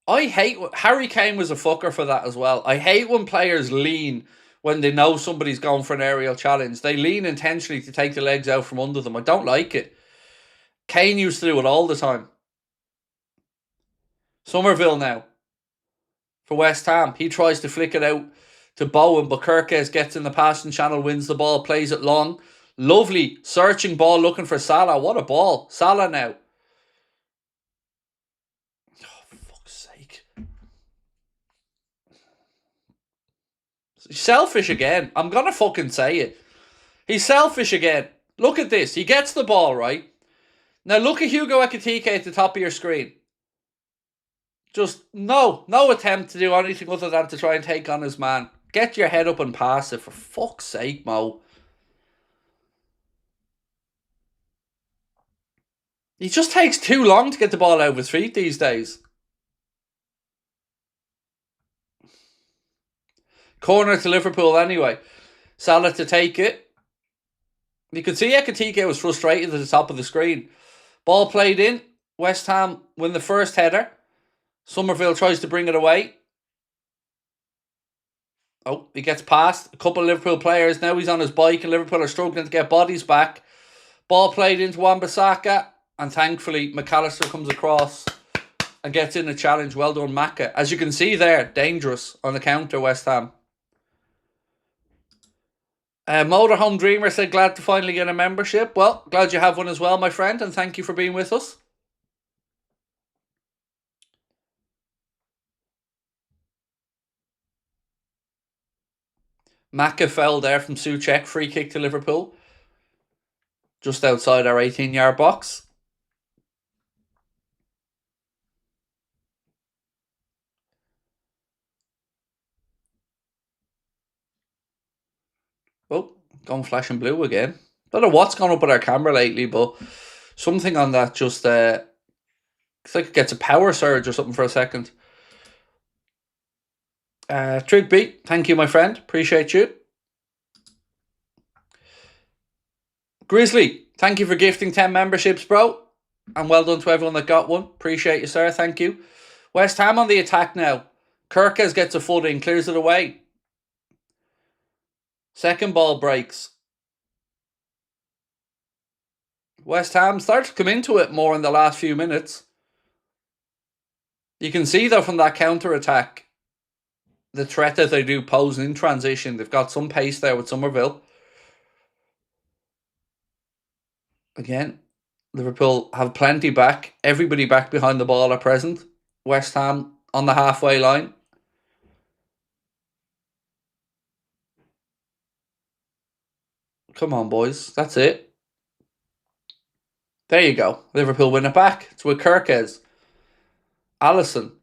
I hate... Harry Kane was a fucker for that as well. I hate when players lean when they know somebody's going for an aerial challenge. They lean intentionally to take the legs out from under them. I don't like it. Kane used to do it all the time. Somerville now. For West Ham. He tries to flick it out to Bowen, but Kirkes gets in the passing channel, wins the ball, plays it long. Lovely searching ball looking for Salah. What a ball. Salah now. Oh, for fuck's sake. He's selfish again. I'm going to fucking say it. He's selfish again. Look at this. He gets the ball, right? Now look at Hugo Ekitike at the top of your screen. Just no attempt to do anything other than to try and take on his man. Get your head up and pass it, for fuck's sake, Mo. He just takes too long to get the ball out of his feet these days. Corner to Liverpool anyway. Salah to take it. You could see Ekitike was frustrated at the top of the screen. Ball played in. West Ham win the first header. Somerville tries to bring it away. Oh, he gets past a couple of Liverpool players. Now he's on his bike and Liverpool are struggling to get bodies back. Ball played into Wan-Bissaka. And thankfully, McAllister comes across and gets in a challenge. Well done, Macca. As you can see there, dangerous on the counter, West Ham. Motorhome Dreamer said, glad to finally get a membership. Well, glad you have one as well, my friend. And thank you for being with us. Macca fell there from Souček. Free kick to Liverpool. Just outside our 18-yard box. Oh, gone flashing blue again. Don't know what's gone up with our camera lately, but something on that just... it's like it gets a power surge or something for a second. Trigby, thank you, my friend. Appreciate you. Grizzly, thank you for gifting 10 memberships, bro. And well done to everyone that got one. Appreciate you, sir. Thank you. West Ham on the attack now. Kirkes gets a foot in, clears it away. Second ball breaks. West Ham starts to come into it more in the last few minutes. You can see, though, from that counter-attack, the threat that they do pose in transition. They've got some pace there with Somerville. Again, Liverpool have plenty back. Everybody back behind the ball at present. West Ham on the halfway line. Come on, boys. That's it. There you go. Liverpool win it back. It's with Kirkes. Alisson.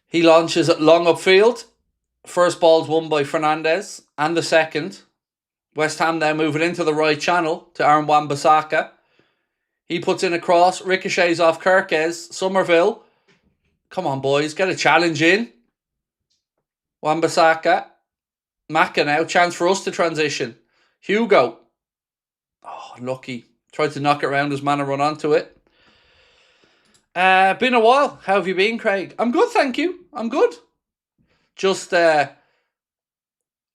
He launches it long upfield. First ball's won by Fernandes. and the second. West Ham now moving into the right channel to Aaron Wan-Bissaka. He puts in a cross, ricochets off Kirkes. Somerville. Come on, boys, get a challenge in. Wan-Bissaka. Maka now, chance for us to transition. Hugo. Oh, lucky. Tried to knock it around his man and run onto it. Been a while. How have you been, Craig? I'm good, thank you. I'm good. Just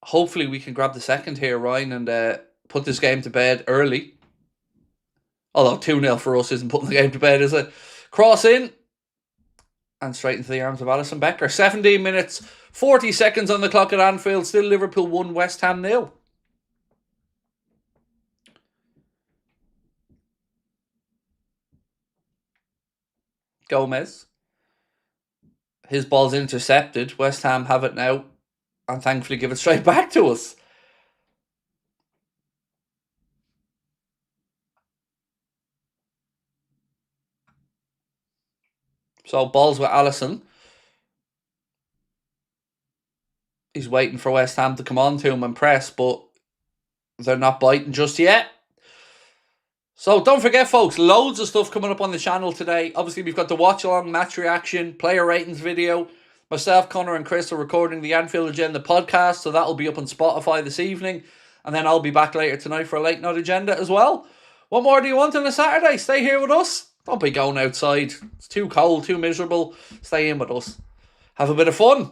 hopefully we can grab the second here, Ryan, and put this game to bed early. Although 2-0 for us isn't putting the game to bed, is it? Cross in. And straight into the arms of Alisson Becker. 17 minutes, 40 seconds on the clock at Anfield. Still Liverpool 1, West Ham 0. Gomez. His ball's intercepted. West Ham have it now. And thankfully give it straight back to us. So balls with Alisson. He's waiting for West Ham to come on to him and press, but they're not biting just yet. So don't forget, folks, loads of stuff coming up on the channel today. Obviously, we've got the watch-along match reaction, player ratings video. Myself, Connor and Chris are recording the Anfield Agenda podcast, so that'll be up on Spotify this evening. And then I'll be back later tonight for a late night agenda as well. What more do you want on a Saturday? Stay here with us. Don't be going outside. It's too cold, too miserable. Stay in with us. Have a bit of fun.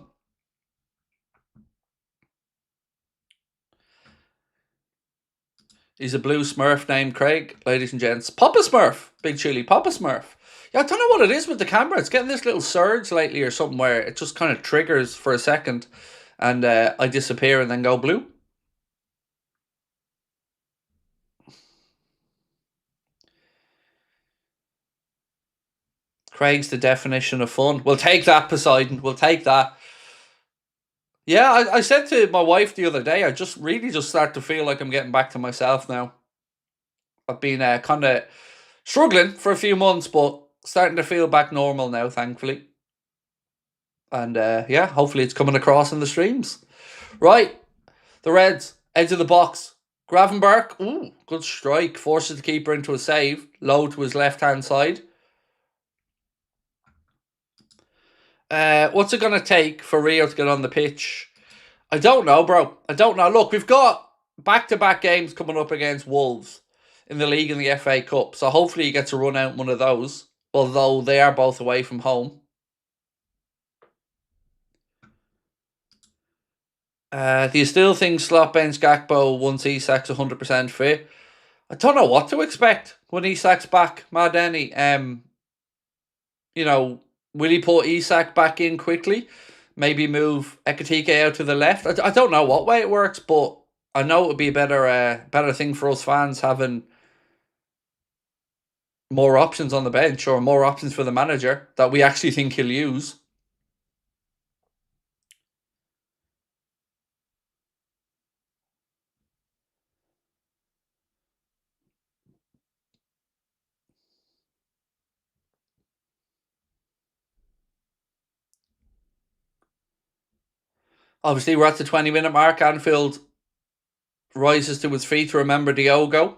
He's a blue Smurf named Craig, ladies and gents. Papa Smurf. Big Chili. Papa Smurf. Yeah, I don't know what it is with the camera. It's getting this little surge lately or something where it just kind of triggers for a second and I disappear and then go blue. Craig's the definition of fun. We'll take that, Poseidon. We'll take that. Yeah, I said to my wife the other day, I just really start to feel like I'm getting back to myself now. I've been kind of struggling for a few months, but starting to feel back normal now, thankfully. And yeah, hopefully it's coming across in the streams. Right, the Reds, edge of the box. Gravenberch, ooh, good strike. Forces the keeper into a save. Low to his left-hand side. What's it going to take for Rio to get on the pitch? I don't know, bro. I don't know. Look, we've got back-to-back games coming up against Wolves in the league and the FA Cup. So hopefully he gets a run out one of those, although they are both away from home. Do you still think slot bench Gakpo once Isak's 100% fit? I don't know what to expect when Isak's back, Mardeni. You know, will he put Isak back in quickly? Maybe move Ekitike out to the left? I don't know what way it works, but I know it would be a better thing for us fans having more options on the bench or more options for the manager that we actually think he'll use. Obviously, we're at the 20-minute mark. Anfield rises to its feet to remember Diogo.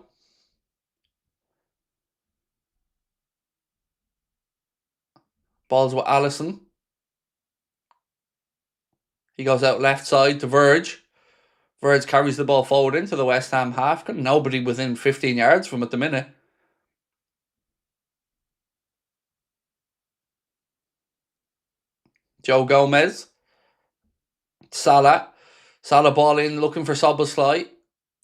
Balls with Alisson. He goes out left side to Verge. Verge carries the ball forward into the West Ham half. Got nobody within 15 yards from at the minute. Joe Gomez. Salah ball in, looking for Szoboszlai.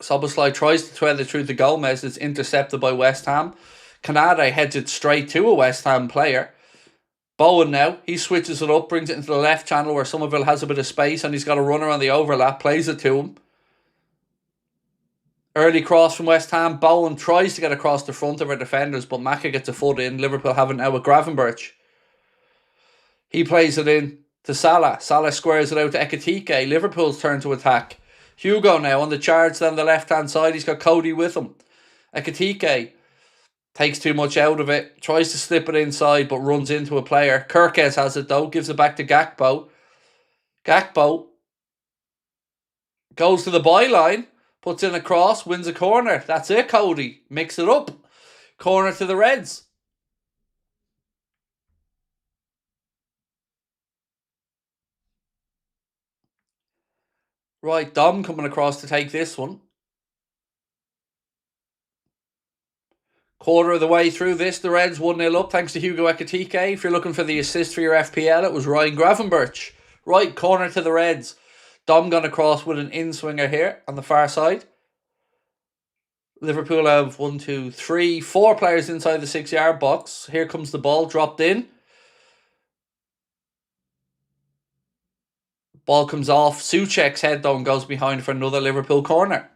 Szoboszlai tries to thread it through to Gomez. It's intercepted by West Ham. Canada heads it straight to a West Ham player. Bowen now, he switches it up, brings it into the left channel where Somerville has a bit of space and he's got a runner on the overlap, plays it to him. Early cross from West Ham. Bowen tries to get across the front of our defenders, but Maka gets a foot in. Liverpool have it now with Gravenberch. He plays it in to Salah. Salah squares it out to Ekitike. Liverpool's turn to attack. Hugo now on the charge down the left-hand side. He's got Cody with him. Ekitike takes too much out of it. Tries to slip it inside, but runs into a player. Kirkes has it, though. Gives it back to Gakpo. Gakpo Goes to the byline, puts in a cross, wins a corner. That's it, Cody. Mix it up. Corner to the Reds. Right, Dom coming across to take this one. Quarter of the way through this, the Reds 1-0 up thanks to Hugo Ekitike. If you're looking for the assist for your FPL, it was Ryan Gravenberch. Right, corner to the Reds. Dom gone across with an in-swinger here on the far side. Liverpool have 4 players inside the 6-yard box. Here comes the ball, dropped in. Ball comes off. Souček's head though and goes behind for another Liverpool corner.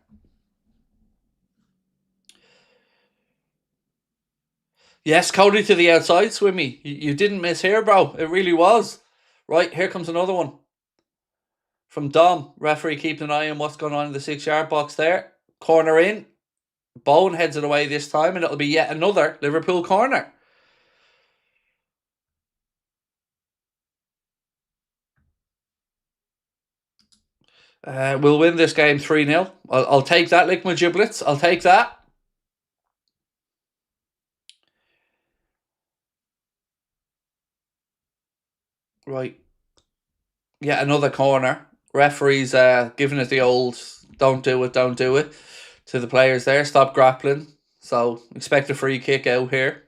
Yes, Cody to the outside, Swimmy. You didn't miss here, bro. It really was. Right, here comes another one. From Dom. Referee keeping an eye on what's going on in the 6-yard box there. Corner in. Bone heads it away this time, and it'll be yet another Liverpool corner. We'll win this game 3-0. I'll take that, lick my giblets. I'll take that. Right. Yet another corner. Referees giving it the old don't do it to the players there. Stop grappling. So expect a free kick out here.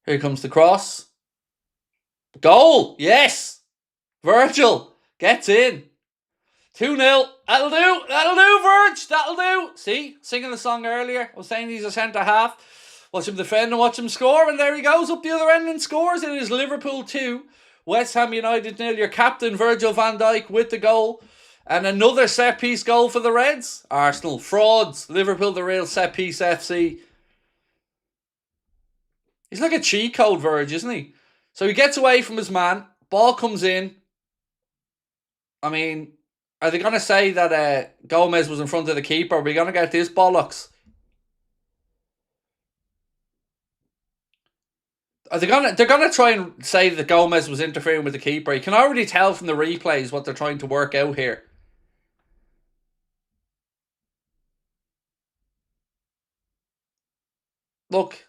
Here comes the cross. Goal! Yes! Virgil gets in. 2-0. That'll do. That'll do, Virg. That'll do. See? Singing the song earlier. I was saying he's a centre-half. Watch him defend and watch him score. And there he goes up the other end and scores. It is Liverpool 2. West Ham United 0. Your captain, Virgil van Dijk, with the goal. And another set-piece goal for the Reds. Arsenal, frauds. Liverpool, the real set-piece FC. He's like a cheat code, Virg, isn't he? So he gets away from his man. Ball comes in. I mean, are they going to say that Gomez was in front of the keeper? Are we going to get this bollocks? They're gonna try and say that Gomez was interfering with the keeper. You can already tell from the replays what they're trying to work out here. Look,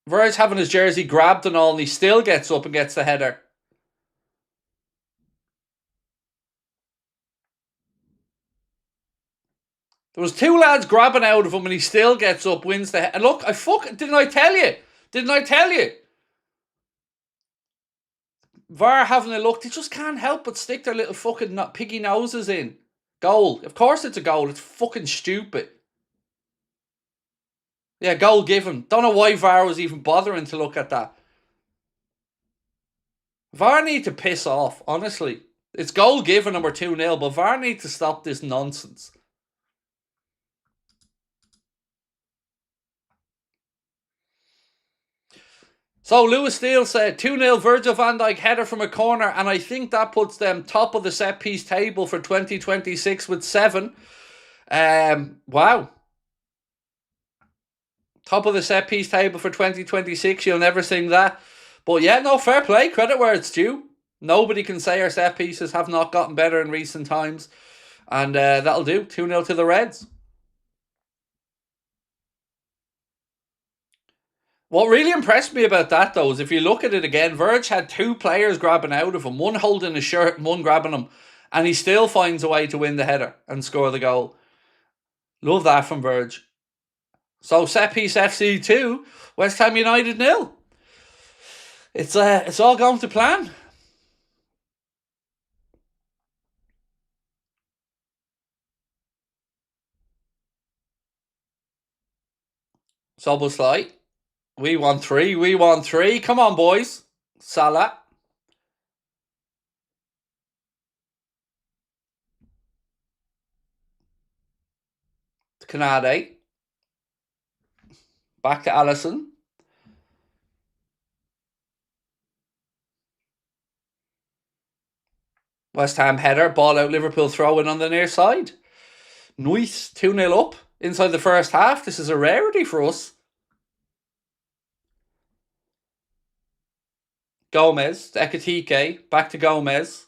Verge having his jersey grabbed and all, and he still gets up and gets the header. There was 2 lads grabbing out of him, and he still gets up, wins the header. And look, didn't I tell you? Didn't I tell you? VAR having a look, they just can't help but stick their little fucking piggy noses in. Goal. Of course it's a goal. It's fucking stupid. Yeah, goal given. Don't know why VAR was even bothering to look at that. VAR need to piss off, honestly. It's goal given and we're 2-0, but VAR need to stop this nonsense. So Lewis Steele said 2-0 Virgil van Dijk header from a corner, and I think that puts them top of the set piece table for 2026 with 7. Wow. Top of the set piece table for 2026. You'll never sing that. But yeah, no, fair play. Credit where it's due. Nobody can say our set pieces have not gotten better in recent times. And that'll do. 2-0 to the Reds. What really impressed me about that, though, is if you look at it again, Verge had 2 players grabbing out of him, one holding his shirt and one grabbing him, and he still finds a way to win the header and score the goal. Love that from Verge. So, set piece FC 2, West Ham United 0. It's all going to plan. Soboslai. We want 3. We want 3. Come on, boys. Salah. Canade. Back to Allison. West Ham header. Ball out. Liverpool throw in on the near side. Nice. 2-0 up inside the first half. This is a rarity for us. Gomez, Ekitike, back to Gomez.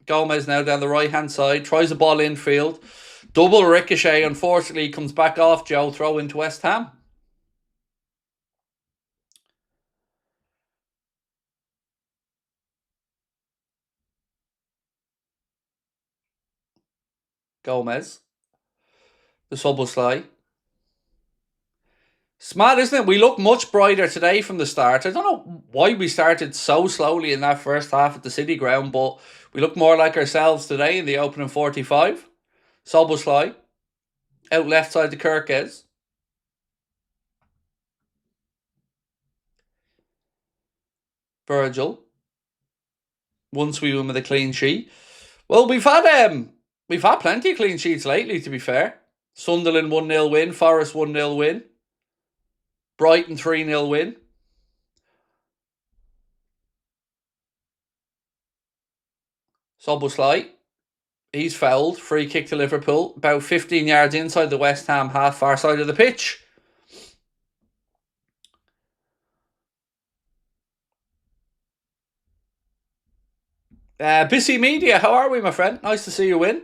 Gomez now down the right-hand side. Tries a ball infield. Double ricochet, unfortunately, comes back off Joe. Throw into West Ham. Gomez. The sub will slide. Smart, isn't it? We look much brighter today from the start. I don't know why we started so slowly in that first half at the City ground, but we look more like ourselves today in the opening 45. Soboslai. Out left side to Kirkes. Virgil. Once we win with a clean sheet. Well, we've had plenty of clean sheets lately, to be fair. Sunderland 1-0 win, Forest 1-0 win. Brighton 3-0 win. Soboslai. He's fouled. Free kick to Liverpool. About 15 yards inside the West Ham half far side of the pitch. Busy Media, how are we, my friend? Nice to see you win.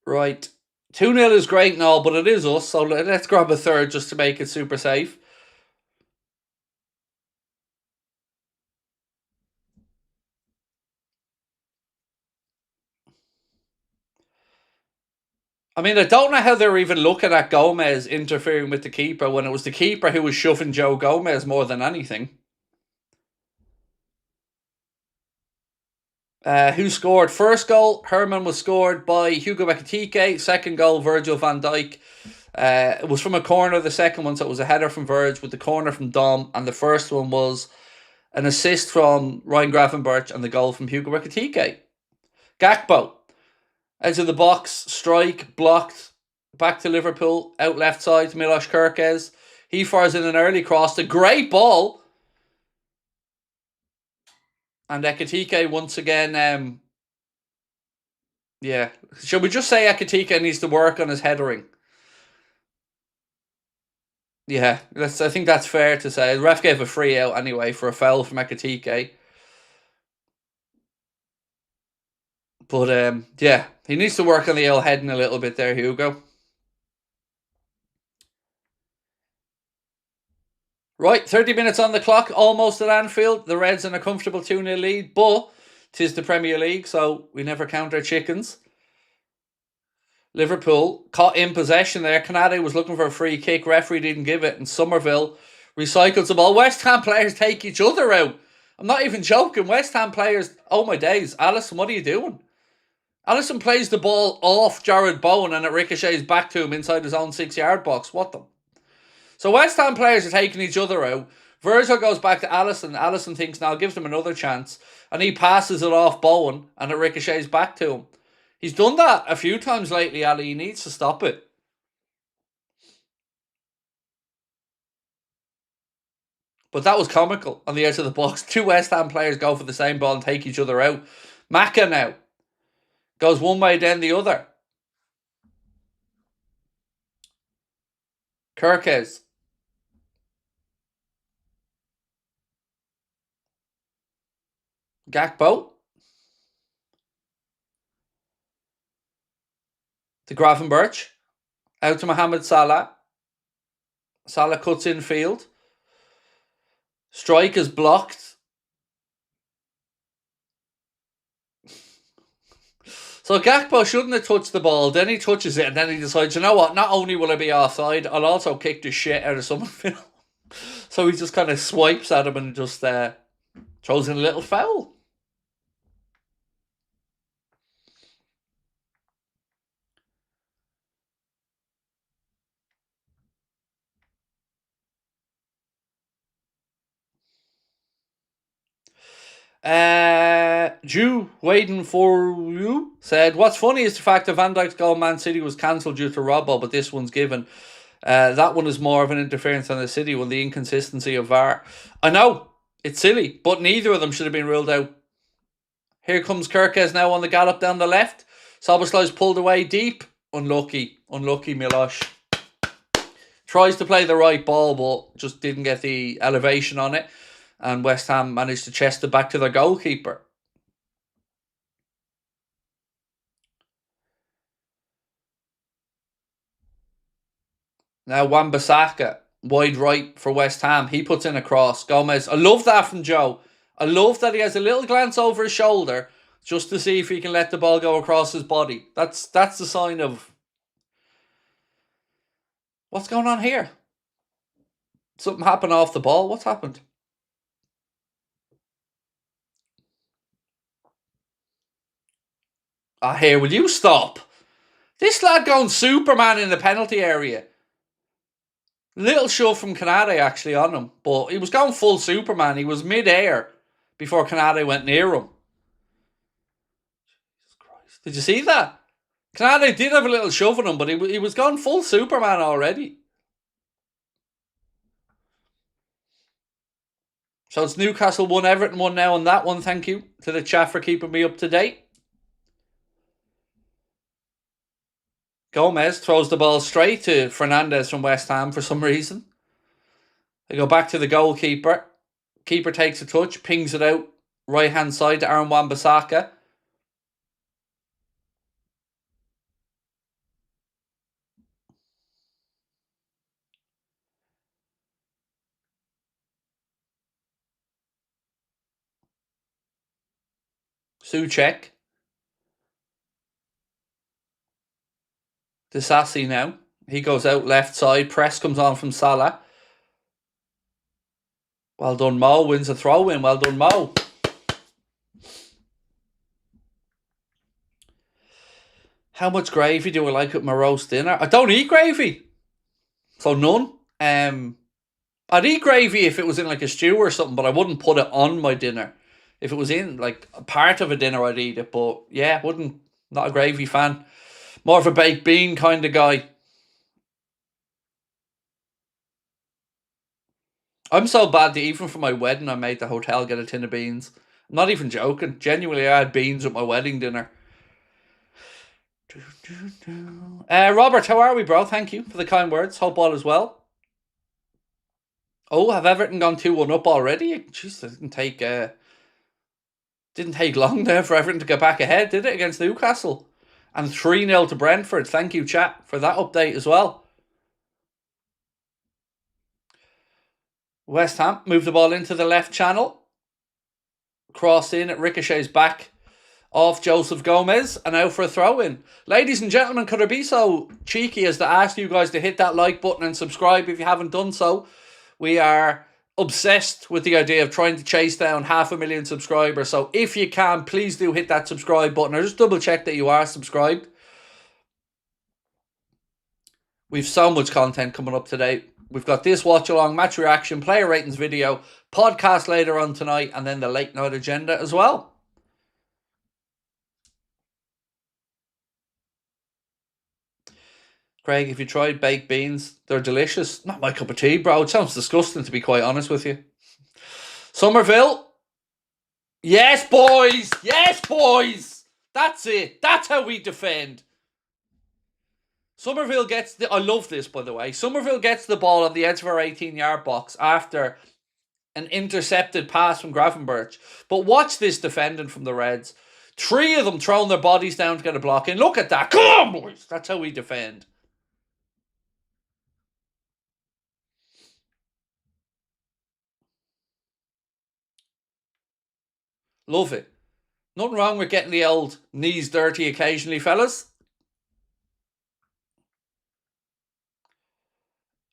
Right. 2-0 is great and all, but it is us, so let's grab a third just to make it super safe. I mean, I don't know how they're even looking at Gomez interfering with the keeper when it was the keeper who was shoving Joe Gomez more than anything. Who scored? First goal, Herman was scored by Hugo Ekitike. Second goal, Virgil van Dijk. It was from a corner, the second one, so it was a header from Virg with the corner from Dom. And the first one was an assist from Ryan Gravenberch and the goal from Hugo Ekitike. Gakpo. Edge of the box, strike, blocked. Back to Liverpool, out left side to Milos Kerkez. He fires in an early cross. A great ball. And Ekitike once again, yeah. Shall we just say Ekitike needs to work on his headering? Yeah, I think that's fair to say. The ref gave a free out anyway for a foul from Ekitike. But, yeah, he needs to work on the old heading a little bit there, Hugo. Right, 30 minutes on the clock, almost at Anfield. The Reds in a comfortable 2-0 lead, but 'tis the Premier League, so we never count our chickens. Liverpool caught in possession there. Canade was looking for a free kick. Referee didn't give it, and Somerville recycles the ball. West Ham players take each other out. I'm not even joking. West Ham players, oh my days. Alisson, what are you doing? Alisson plays the ball off Jared Bowen and it ricochets back to him inside his own 6-yard box. What the? So West Ham players are taking each other out. Virgil goes back to Alisson. Alisson thinks now, gives him another chance. And he passes it off Bowen and it ricochets back to him. He's done that a few times lately, Ali. He needs to stop it. But that was comical on the edge of the box. Two West Ham players go for the same ball and take each other out. Maka now goes one way, then the other. Kirkes. Gakpo. To Gravenberch. Out to Mohamed Salah. Salah cuts in field. Strike is blocked. So Gakpo shouldn't have touched the ball. Then he touches it and then he decides, you know what? Not only will I be offside, I'll also kick the shit out of Somerville. So he just kind of swipes at him and just throws in a little foul. Jew waiting for you said, what's funny is the fact that Van Dijk's goal Man City was cancelled due to Robbo, but this one's given. That one is more of an interference on the City one, the inconsistency of VAR. I know, it's silly, but neither of them should have been ruled out. Here comes Kirkes now on the gallop down the left. Soboslai's pulled away deep. Unlucky Milos. Tries to play the right ball, but just didn't get the elevation on it. And West Ham managed to chest it back to their goalkeeper. Now Wan-Bissaka, wide right for West Ham. He puts in a cross. Gomez. I love that from Joe. I love that he has a little glance over his shoulder just to see if he can let the ball go across his body. That's the sign of... What's going on here? Something happened off the ball. What's happened? Here, will you stop? This lad going Superman in the penalty area. Little shove from Canade actually on him, but he was going full Superman. He was mid-air before Canade went near him. Jesus Christ. Did you see that? Canade did have a little shove on him, but he was going full Superman already. So it's Newcastle 1, Everton 1 now on that one. Thank you to the chat for keeping me up to date. Gomez throws the ball straight to Fernandez from West Ham for some reason. They go back to the goalkeeper. Keeper takes a touch, pings it out right hand side to Aaron Wan-Bissaka. Souček. Disasi now. He goes out left side. Press comes on from Salah. Well done, Mo. Wins a throw in. Well done, Mo. How much gravy do I like with my roast dinner? I don't eat gravy. So none. I'd eat gravy if it was in like a stew or something, but I wouldn't put it on my dinner. If it was in like a part of a dinner, I'd eat it. But yeah, not a gravy fan. More of a baked bean kind of guy. I'm so bad that even for my wedding, I made the hotel get a tin of beans. I'm not even joking. Genuinely, I had beans at my wedding dinner. Robert, how are we, bro? Thank you for the kind words. Hope all is well. Oh, have Everton gone 2-1 up already? Jeez, it didn't take long there for Everton to get back ahead, did it, against Newcastle? And 3-0 to Brentford. Thank you, chat, for that update as well. West Ham move the ball into the left channel. Cross in, it ricochets back off Joseph Gomez, and out for a throw-in. Ladies and gentlemen, could I be so cheeky as to ask you guys to hit that like button and subscribe if you haven't done so? We are obsessed with the idea of trying to chase down 500,000 subscribers, so if you can, please do hit that subscribe button, or just double check that you are subscribed. We've so much content coming up today. We've got this watch-along, match reaction, player ratings video, podcast later on tonight, and then the late night agenda as well. Craig, if you tried baked beans, they're delicious. Not my cup of tea, bro. It sounds disgusting, to be quite honest with you. Somerville. Yes, boys. Yes, boys. That's it. That's how we defend. Somerville gets the... I love this, by the way. Somerville gets the ball on the edge of our 18-yard box after an intercepted pass from Gravenberch. But watch this defending from the Reds. 3 of them throwing their bodies down to get a block in. Look at that. Come on, boys. That's how we defend. Love it. Nothing wrong with getting the old knees dirty occasionally, fellas.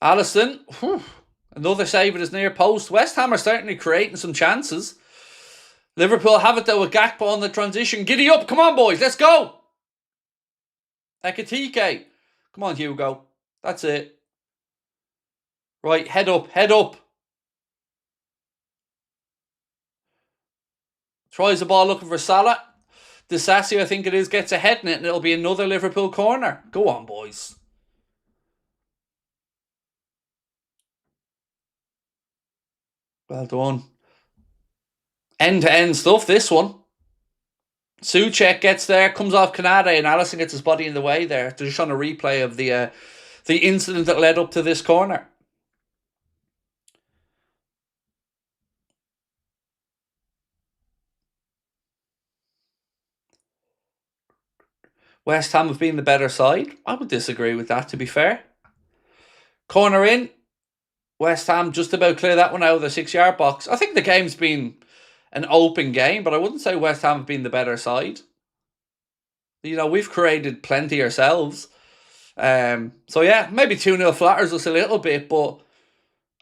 Allison. Whew, another save at his near post. West Ham are certainly creating some chances. Liverpool have it though with Gakpo on the transition. Giddy up. Come on, boys. Let's go. Ekatike. Come on, Hugo. That's it. Right, head up. Head up. Tries the ball looking for Salah. Disasi, I think it is, gets a head in it, and it'll be another Liverpool corner. Go on, boys. Well done. End-to-end stuff, this one. Souček gets there, comes off Canade, and Alisson gets his body in the way there. They're just on a replay of the incident that led up to this corner. West Ham have been the better side. I would disagree with that, to be fair. Corner in. West Ham just about clear that one out of the 6-yard box. I think the game's been an open game, but I wouldn't say West Ham have been the better side. You know, we've created plenty ourselves. So yeah, maybe 2-0 flatters us a little bit, but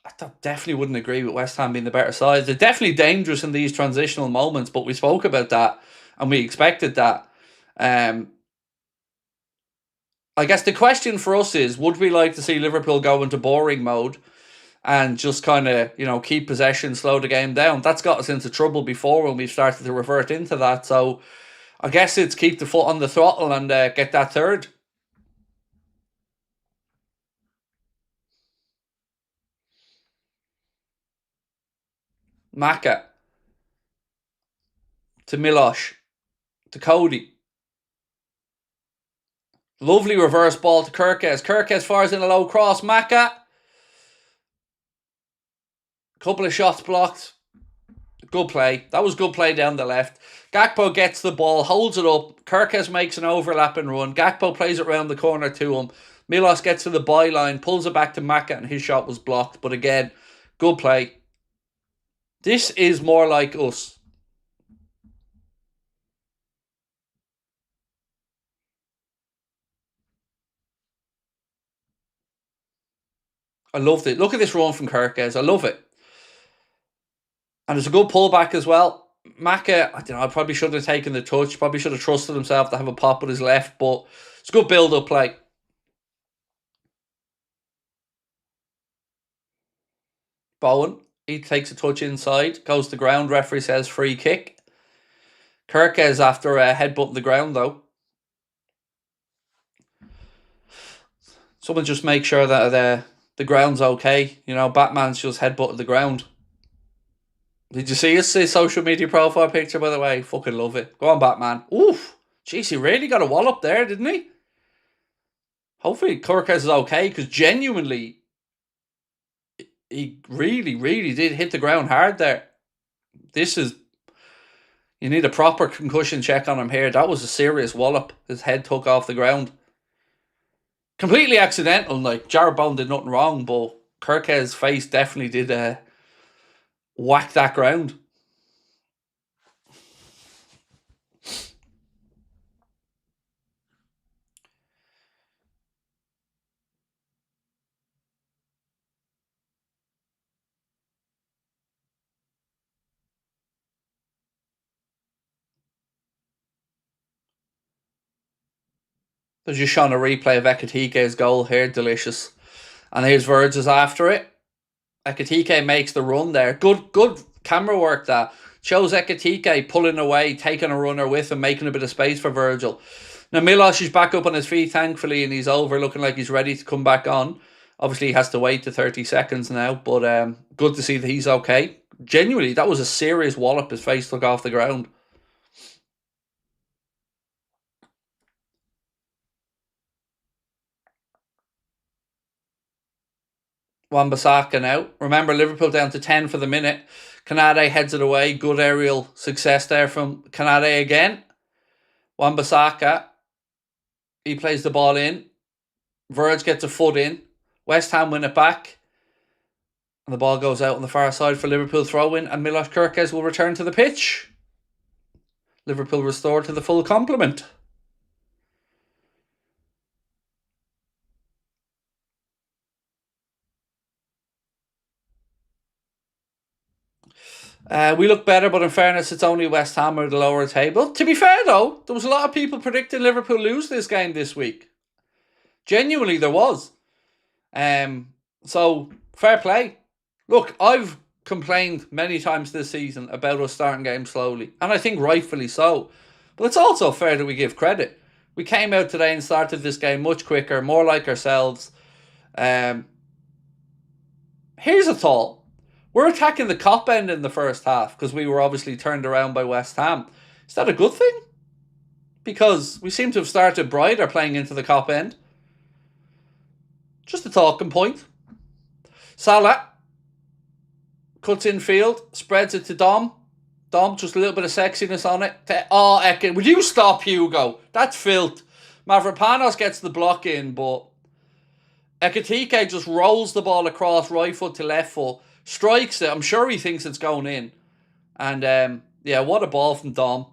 I definitely wouldn't agree with West Ham being the better side. They're definitely dangerous in these transitional moments, but we spoke about that and we expected that. I guess the question for us is, would we like to see Liverpool go into boring mode and just kind of, you know, keep possession, slow the game down? That's got us into trouble before when we started to revert into that. So I guess it's keep the foot on the throttle and get that third. Maka to Miloš to Cody. Lovely reverse ball to Kirkes. Kirkes fires in a low cross. Maka. Couple of shots blocked. Good play. That was good play down the left. Gakpo gets the ball, holds it up. Kirkes makes an overlapping run. Gakpo plays it around the corner to him. Miloš gets to the byline, pulls it back to Maka, and his shot was blocked. But again, good play. This is more like us. I loved it. Look at this run from Kirkes. I love it. And it's a good pullback as well. Maka, I don't know, I probably should have taken the touch. Probably should have trusted himself to have a pop with his left. But it's a good build-up play. Bowen, he takes a touch inside. Goes to ground. Referee says free kick. Kirkes after a headbutt the ground, though. Someone just make sure that the ground's okay. You know, Batman's just headbutted the ground. Did you see his social media profile picture, by the way? Fucking love it. Go on, Batman. Oof. Jeez, he really got a wallop there, didn't he? Hopefully Kirkes is okay, because genuinely, he really, really did hit the ground hard there. This is... You need a proper concussion check on him here. That was a serious wallop. His head took off the ground. Completely accidental. Like, Jarrod Bowen did nothing wrong, but Kirkes' face definitely did whack that ground. They're just showing a replay of Ekitike's goal here. Delicious. And here's Virgil's after it. Ekitike makes the run there. Good camera work that. Shows Ekitike pulling away, taking a runner with him, making a bit of space for Virgil. Now Miloš is back up on his feet, thankfully, and he's over, looking like he's ready to come back on. Obviously, he has to wait to 30 seconds now, but good to see that he's okay. Genuinely, that was a serious wallop. His face took off the ground. Wan-Bissaka now. Remember, Liverpool down to 10 for the minute. Kanade heads it away. Good aerial success there from Kanade again. Wan-Bissaka. He plays the ball in. Verge gets a foot in. West Ham win it back. And the ball goes out on the far side for Liverpool throw-in. And Miloš Kirkes will return to the pitch. Liverpool restored to the full complement. We look better, but in fairness, it's only West Ham or the lower table. To be fair, though, there was a lot of people predicting Liverpool lose this game this week. Genuinely, there was. So, fair play. Look, I've complained many times this season about us starting games slowly, and I think rightfully so. But it's also fair that we give credit. We came out today and started this game much quicker, more like ourselves. Here's a thought. We're attacking the cop end in the first half because we were obviously turned around by West Ham. Is that a good thing? Because we seem to have started brighter playing into the cop end. Just a talking point. Salah cuts in field, spreads it to Dom. Dom, just a little bit of sexiness on it. Oh, Eke, would you stop, Hugo? That's filth. Mavropanos gets the block in, but Ekitike just rolls the ball across right foot to left foot, strikes it. I'm sure he thinks it's going in. And yeah, what a ball from Dom.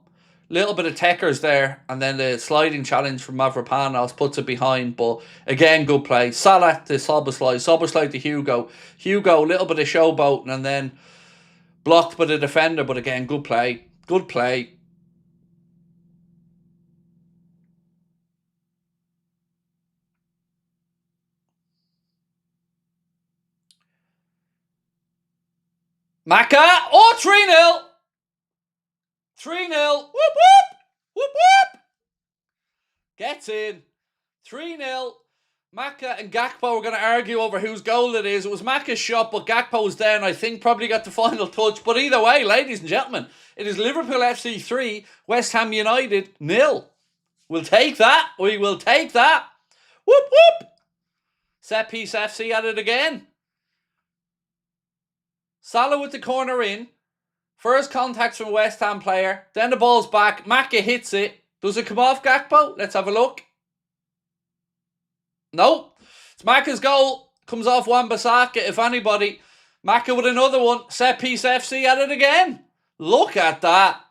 Little bit of techers there, and then the sliding challenge from Mavropanos puts it behind. But again, good play. Salah to Szoboszlai, Szoboszlai to Hugo. Hugo, a little bit of showboating, and then blocked by the defender. But again, good play. Good play. Maka! Oh, 3-0! 3-0! Whoop, whoop! Whoop, whoop! Gets in. 3-0. Maka and Gakpo were going to argue over whose goal it is. It was Maka's shot, but Gakpo was there, and I think probably got the final touch. But either way, ladies and gentlemen, it is Liverpool FC 3, West Ham United 0. We'll take that. We will take that. Whoop, whoop. Set piece FC at it again. Salah with the corner in. First contact from a West Ham player. Then the ball's back. Maka hits it. Does it come off Gakpo? Let's have a look. No. It's Maka's goal. Comes off Wan-Bissaka, if anybody. Maka with another one. Set piece FC at it again. Look at that.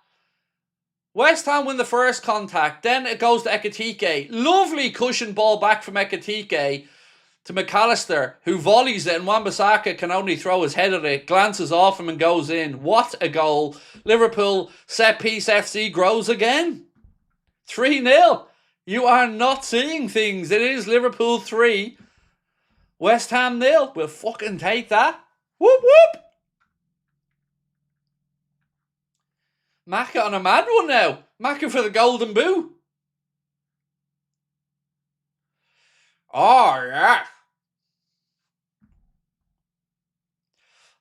West Ham win the first contact. Then it goes to Ekitike. Lovely cushion ball back from Ekitike to McAllister, who volleys it, and Wan-Bissaka can only throw his head at it, glances off him and goes in. What a goal. Liverpool set piece FC grows again. 3-0. You are not seeing things. It is Liverpool 3, West Ham 0. We'll fucking take that. Whoop, whoop. Maka on a mad one now. Maka for the golden boot. Oh, yeah.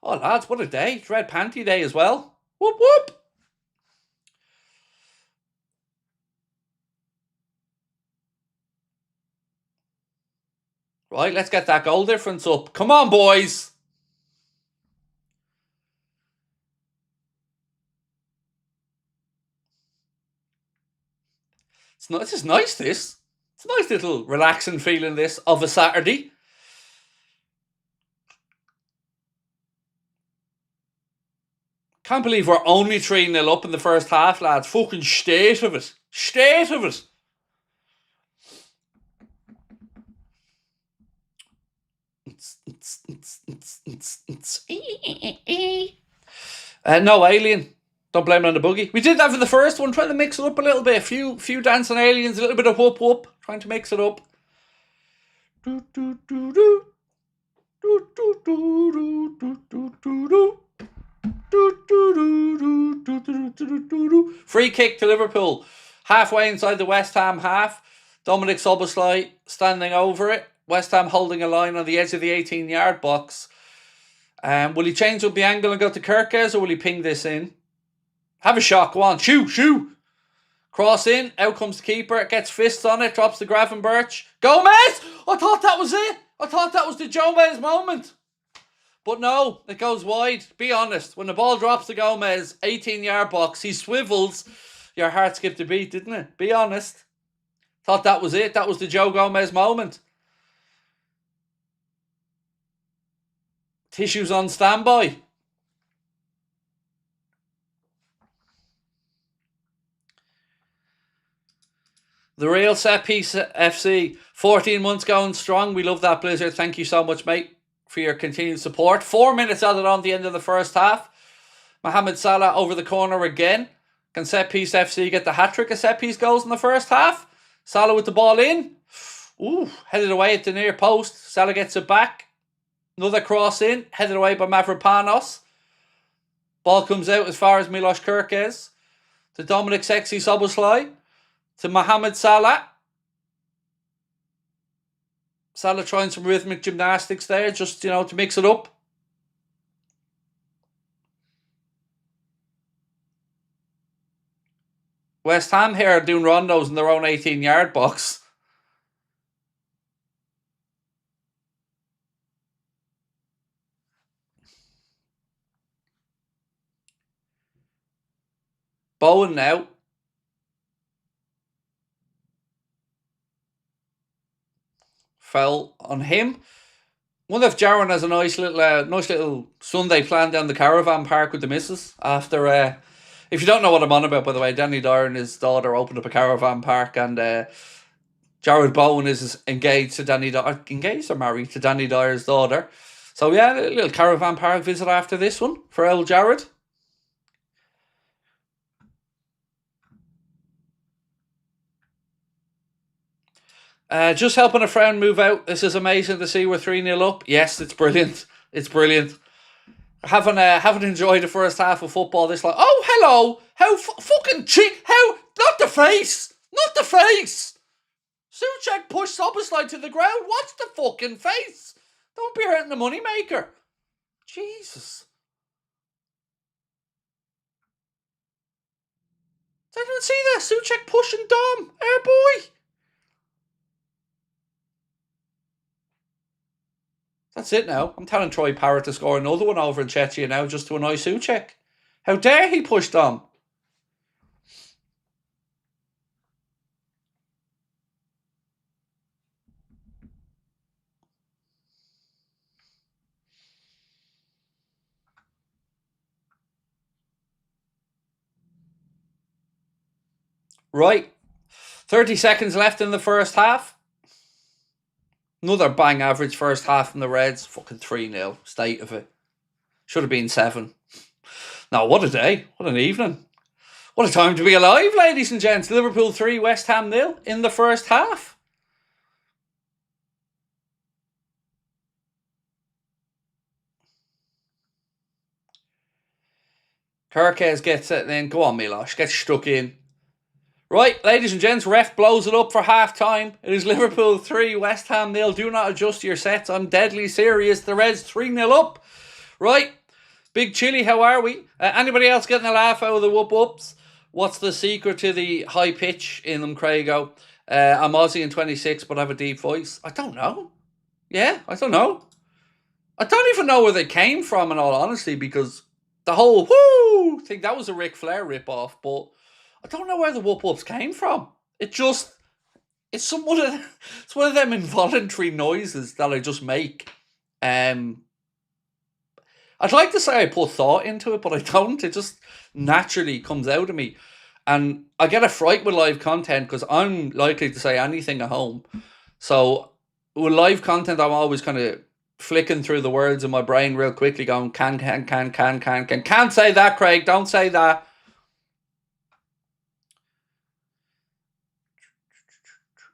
Oh, lads, what a day. It's Red Panty Day as well. Whoop, whoop. Right, let's get that goal difference up. Come on, boys. This is nice, this. It's a nice little relaxing feeling, this, of a Saturday. Can't believe we're only 3-0 up in the first half, lads. Fucking state of it. State of it. No alien. Don't blame it on the boogie. We did that for the first one, trying to mix it up a little bit. A few dancing aliens, a little bit of whoop whoop, trying to mix it up. Free kick to Liverpool. Halfway inside the West Ham half. Dominic Szoboszlai standing over it. West Ham holding a line on the edge of the 18-yard box. Will he change up the angle and go to Kirkes, or will he ping this in? Have a shot, go on. Shoo. Cross in, out comes the keeper, gets fists on it, drops the Gravenberch. Gomez! I thought that was it. I thought that was the Gomez moment. But no, it goes wide. Be honest, when the ball drops to Gomez, 18-yard box, he swivels. Your heart skipped a beat, didn't it? Be honest. Thought that was it. That was the Joe Gomez moment. Tissues on standby. The real set piece FC. 14 months going strong. We love that, Blizzard. Thank you so much, mate, for your continued support. 4 minutes added on the end of the first half. Mohamed Salah over the corner again. Can set piece FC get the hat-trick of set piece goals in the first half? Salah with the ball in. Ooh, headed away at the near post. Salah gets it back. Another cross in. Headed away by Mavropanos. Ball comes out as far as Milos Kirkes. To Dominic Sexy Szoboszlai. To Mohamed Salah. Salah trying some rhythmic gymnastics there, just, to mix it up. West Ham here are doing rondos in their own 18-yard box. Bowen now. foul on him. Wonder if Jaron has a nice little Sunday plan down the caravan park with the missus after. If you don't know what I'm on about, by the way, Danny Dyer and his daughter opened up a caravan park, and Jared Bowen is engaged to Danny Dyer, engaged or married to Danny Dyer's daughter. So yeah, a little caravan park visit after this one for old Jared. Just helping a friend move out. This is amazing to see. We're 3-0 up. Yes, it's brilliant. It's brilliant. Haven't enjoyed the first half of football this long. Oh, hello. How fucking cheek. How? Not the face. Not the face. Souček pushed Szoboszlai to the ground. What's the fucking face? Don't be hurting the moneymaker. Jesus. Did anyone see that? Souček pushing Dom. Oh boy. That's it now. I'm telling Troy Parrott to score another one over in Czechia now just to annoy Souček. How dare he push Dom? Right. 30 seconds left in the first half. Another bang average first half from the Reds. Fucking 3-0. State of it. Should have been 7. Now, what a day. What an evening. What a time to be alive, ladies and gents. Liverpool 3, West Ham 0 in the first half. Kirkes gets it then. Go on, Miloš. Get stuck in. Right, ladies and gents, ref blows it up for half-time. It is Liverpool 3, West Ham 0. Do not adjust your sets. I'm deadly serious. The Reds 3-0 up. Right, Big Chili, how are we? Anybody else getting a laugh out of the whoop-whoops? What's the secret to the high pitch in them, Craigo? I'm Aussie and 26, but I have a deep voice. I don't know. Yeah, I don't know. I don't even know where they came from, in all honesty, because the whole whoo thing, that was a Ric Flair rip-off, but I don't know where the whoop-whoops came from. It's one of them involuntary noises that I just make. I'd like to say I put thought into it, but I don't. It just naturally comes out of me. And I get a fright with live content because I'm likely to say anything at home. So with live content, I'm always kind of flicking through the words in my brain real quickly going, can't say that, Craig, don't say that.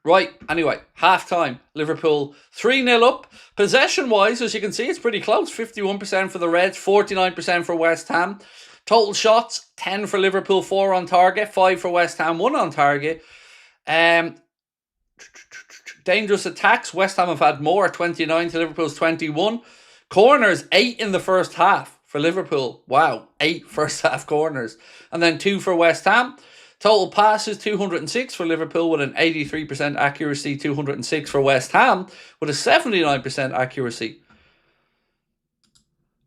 Right, anyway, half-time. Liverpool 3-0 up. Possession-wise, as you can see, it's pretty close. 51% for the Reds, 49% for West Ham. Total shots, 10 for Liverpool, 4 on target, 5 for West Ham, 1 on target. Dangerous attacks, West Ham have had more, 29 to Liverpool's 21. Corners, 8 in the first half for Liverpool. Wow, 8 first half corners. And then 2 for West Ham. Total passes, 206 for Liverpool with an 83% accuracy, 206 for West Ham with a 79% accuracy.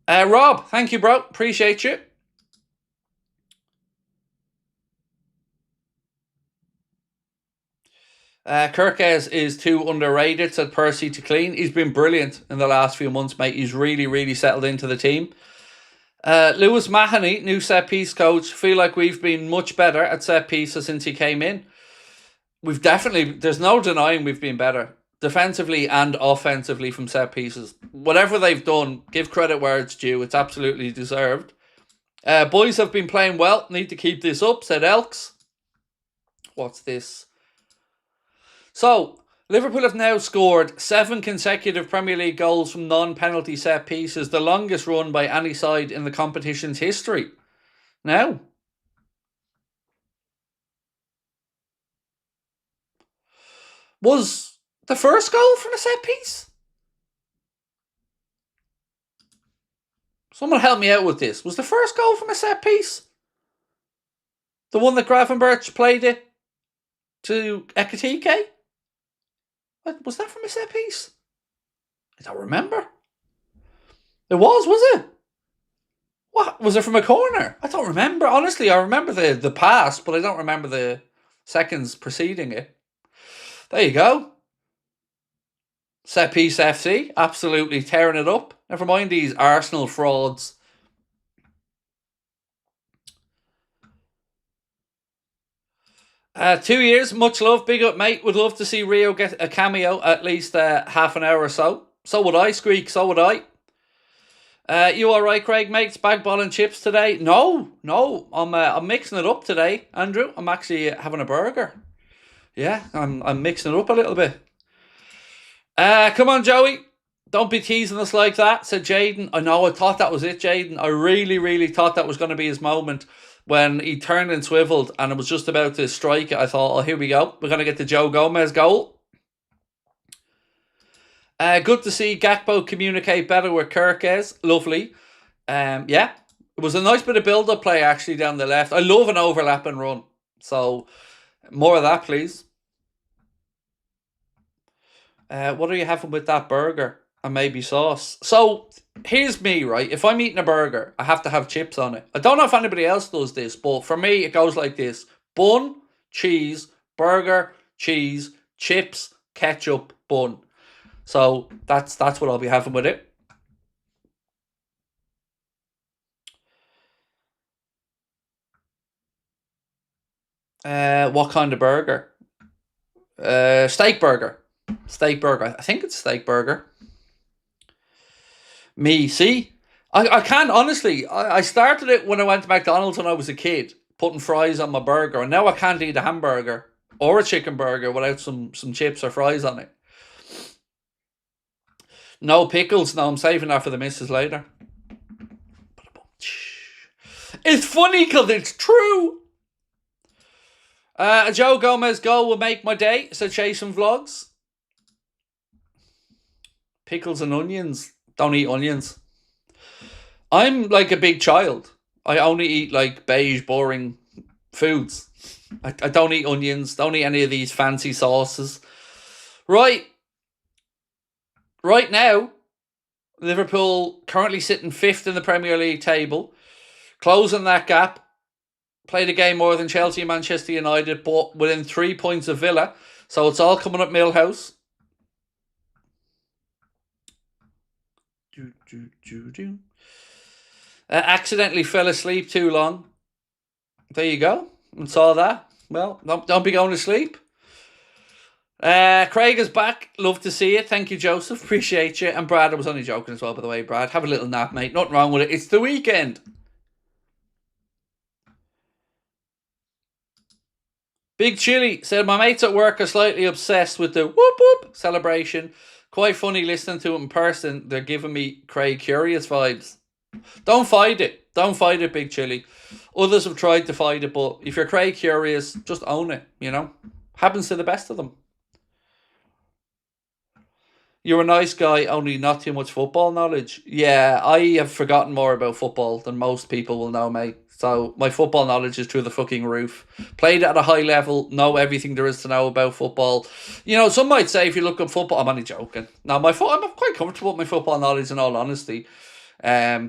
Rob, thank you, bro. Appreciate you. Kirkes is too underrated, said Percy to Clean. He's been brilliant in the last few months, mate. He's really settled into the team. Lewis Mahoney, new set-piece coach. Feel like we've been much better at set-pieces since he came in. We've definitely, there's no denying we've been better. Defensively and offensively from set-pieces. Whatever they've done, give credit where it's due. It's absolutely deserved. Boys have been playing well. Need to keep this up, said Elks. What's this? So, Liverpool have now scored 7 consecutive Premier League goals from non-penalty set pieces, the longest run by any side in the competition's history. Now, was the first goal from a set piece? Someone help me out with this. Was the first goal from a set piece? The one that Gravenberch played it to Ekitike? Was that from a set piece? I don't remember. It was it? What? Was it from a corner? I don't remember. Honestly, I remember the pass, but I don't remember the seconds preceding it. There you go. Set piece FC, absolutely tearing it up. Never mind these Arsenal frauds. Two years, much love, big up, mate. Would love to see Rio get a cameo, at least half an hour or so. So would I, Squeak. So would I. You all right, Craig? Mates, bag ball and chips today? No. I'm mixing it up today, Andrew. I'm actually having a burger. Yeah, I'm mixing it up a little bit. Come on, Joey. Don't be teasing us like that, said Jaden. I know, I thought that was it, Jaden. I really thought that was going to be his moment when he turned and swiveled and it was just about to strike it. I thought, oh, here we go. We're going to get the Joe Gomez goal. Good to see Gakpo communicate better with Kirkes. Lovely. Yeah, it was a nice bit of build-up play actually down the left. I love an overlap and run. So, more of that, please. What are you having with that burger? And maybe sauce. So, here's me, right? If I'm eating a burger, I have to have chips on it. I don't know if anybody else does this, but for me, it goes like this. Bun, cheese, burger, cheese, chips, ketchup, bun. So, that's what I'll be having with it. What kind of burger? Steak burger. Steak burger. I think it's steak burger. Me, see? I can't, honestly. I started it when I went to McDonald's when I was a kid, putting fries on my burger, and now I can't eat a hamburger or a chicken burger without some chips or fries on it. No pickles. No, I'm saving that for the missus later. It's funny because it's true. A Joe Gomez goal will make my day, said Chasing Vlogs. Pickles and onions. Don't eat onions. I'm like a big child. I only eat like beige, boring foods. I don't eat onions. Don't eat any of these fancy sauces. Right now, Liverpool currently sitting 5th in the Premier League table. Closing that gap. Played a game more than Chelsea and Manchester United, but within 3 points of Villa. So it's all coming up Millhouse. Accidentally fell asleep too long. There you go. And saw that. Well, don't be going to sleep. Craig is back. Love to see it. Thank you, Joseph. Appreciate you. And Brad, I was only joking as well, by the way, Brad. Have a little nap, mate. Nothing wrong with it. It's the weekend. Big Chili said, my mates at work are slightly obsessed with the whoop whoop celebration. Quite funny listening to it in person. They're giving me Craig Curious vibes. Don't fight it. Don't fight it, Big Chili. Others have tried to fight it, but if you're Craig Curious, just own it, you know. Happens to the best of them. You're a nice guy, only not too much football knowledge. Yeah, I have forgotten more about football than most people will know, mate. So my football knowledge is through the fucking roof. Played at a high level, know everything there is to know about football. You know, some might say if you look at football, I'm only joking. No, I'm quite comfortable with my football knowledge in all honesty. Yeah,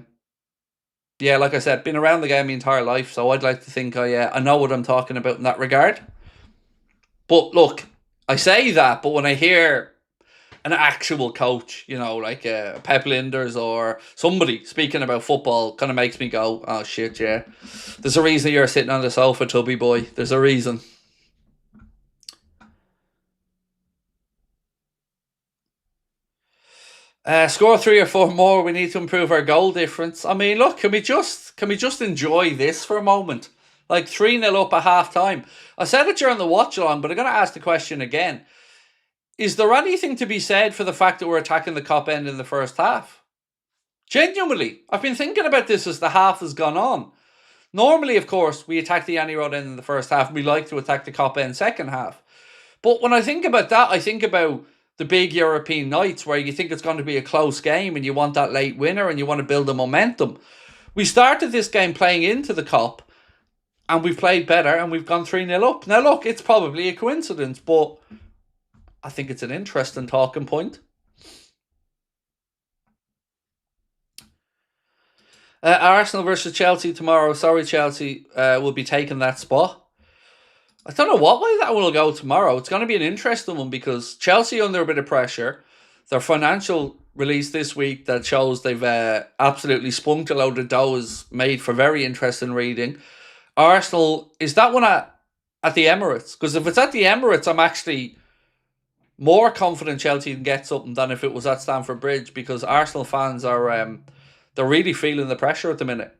like I said, been around the game my entire life, so I'd like to think I know what I'm talking about in that regard. But look, I say that, but when I hear an actual coach, you know, like Pep Linders or somebody speaking about football, kind of makes me go, oh shit, yeah. There's a reason you're sitting on the sofa, Tubby boy. There's a reason. Score 3 or 4 more. We need to improve our goal difference. I mean, look, can we just enjoy this for a moment? Like 3-0 up at half time. I said it during the watch along, but I'm going to ask the question again. Is there anything to be said for the fact that we're attacking the cop end in the first half? Genuinely, I've been thinking about this as the half has gone on. Normally, of course, we attack the Annie Road end in the first half. And we like to attack the cop end second half. But when I think about that, I think about the big European nights where you think it's going to be a close game and you want that late winner and you want to build a momentum. We started this game playing into the cop and we've played better and we've gone 3-0 up. Now, look, it's probably a coincidence, but I think it's an interesting talking point. Arsenal versus Chelsea tomorrow. Sorry, Chelsea will be taking that spot. I don't know what way that will go tomorrow. It's going to be an interesting one because Chelsea under a bit of pressure. their financial release this week that shows they've absolutely spunked a load of dough is made for very interesting reading. Arsenal, is that one at the Emirates? Because if it's at the Emirates, I'm actually more confident Chelsea can get something than if it was at Stamford Bridge, because Arsenal fans are they're really feeling the pressure at the minute.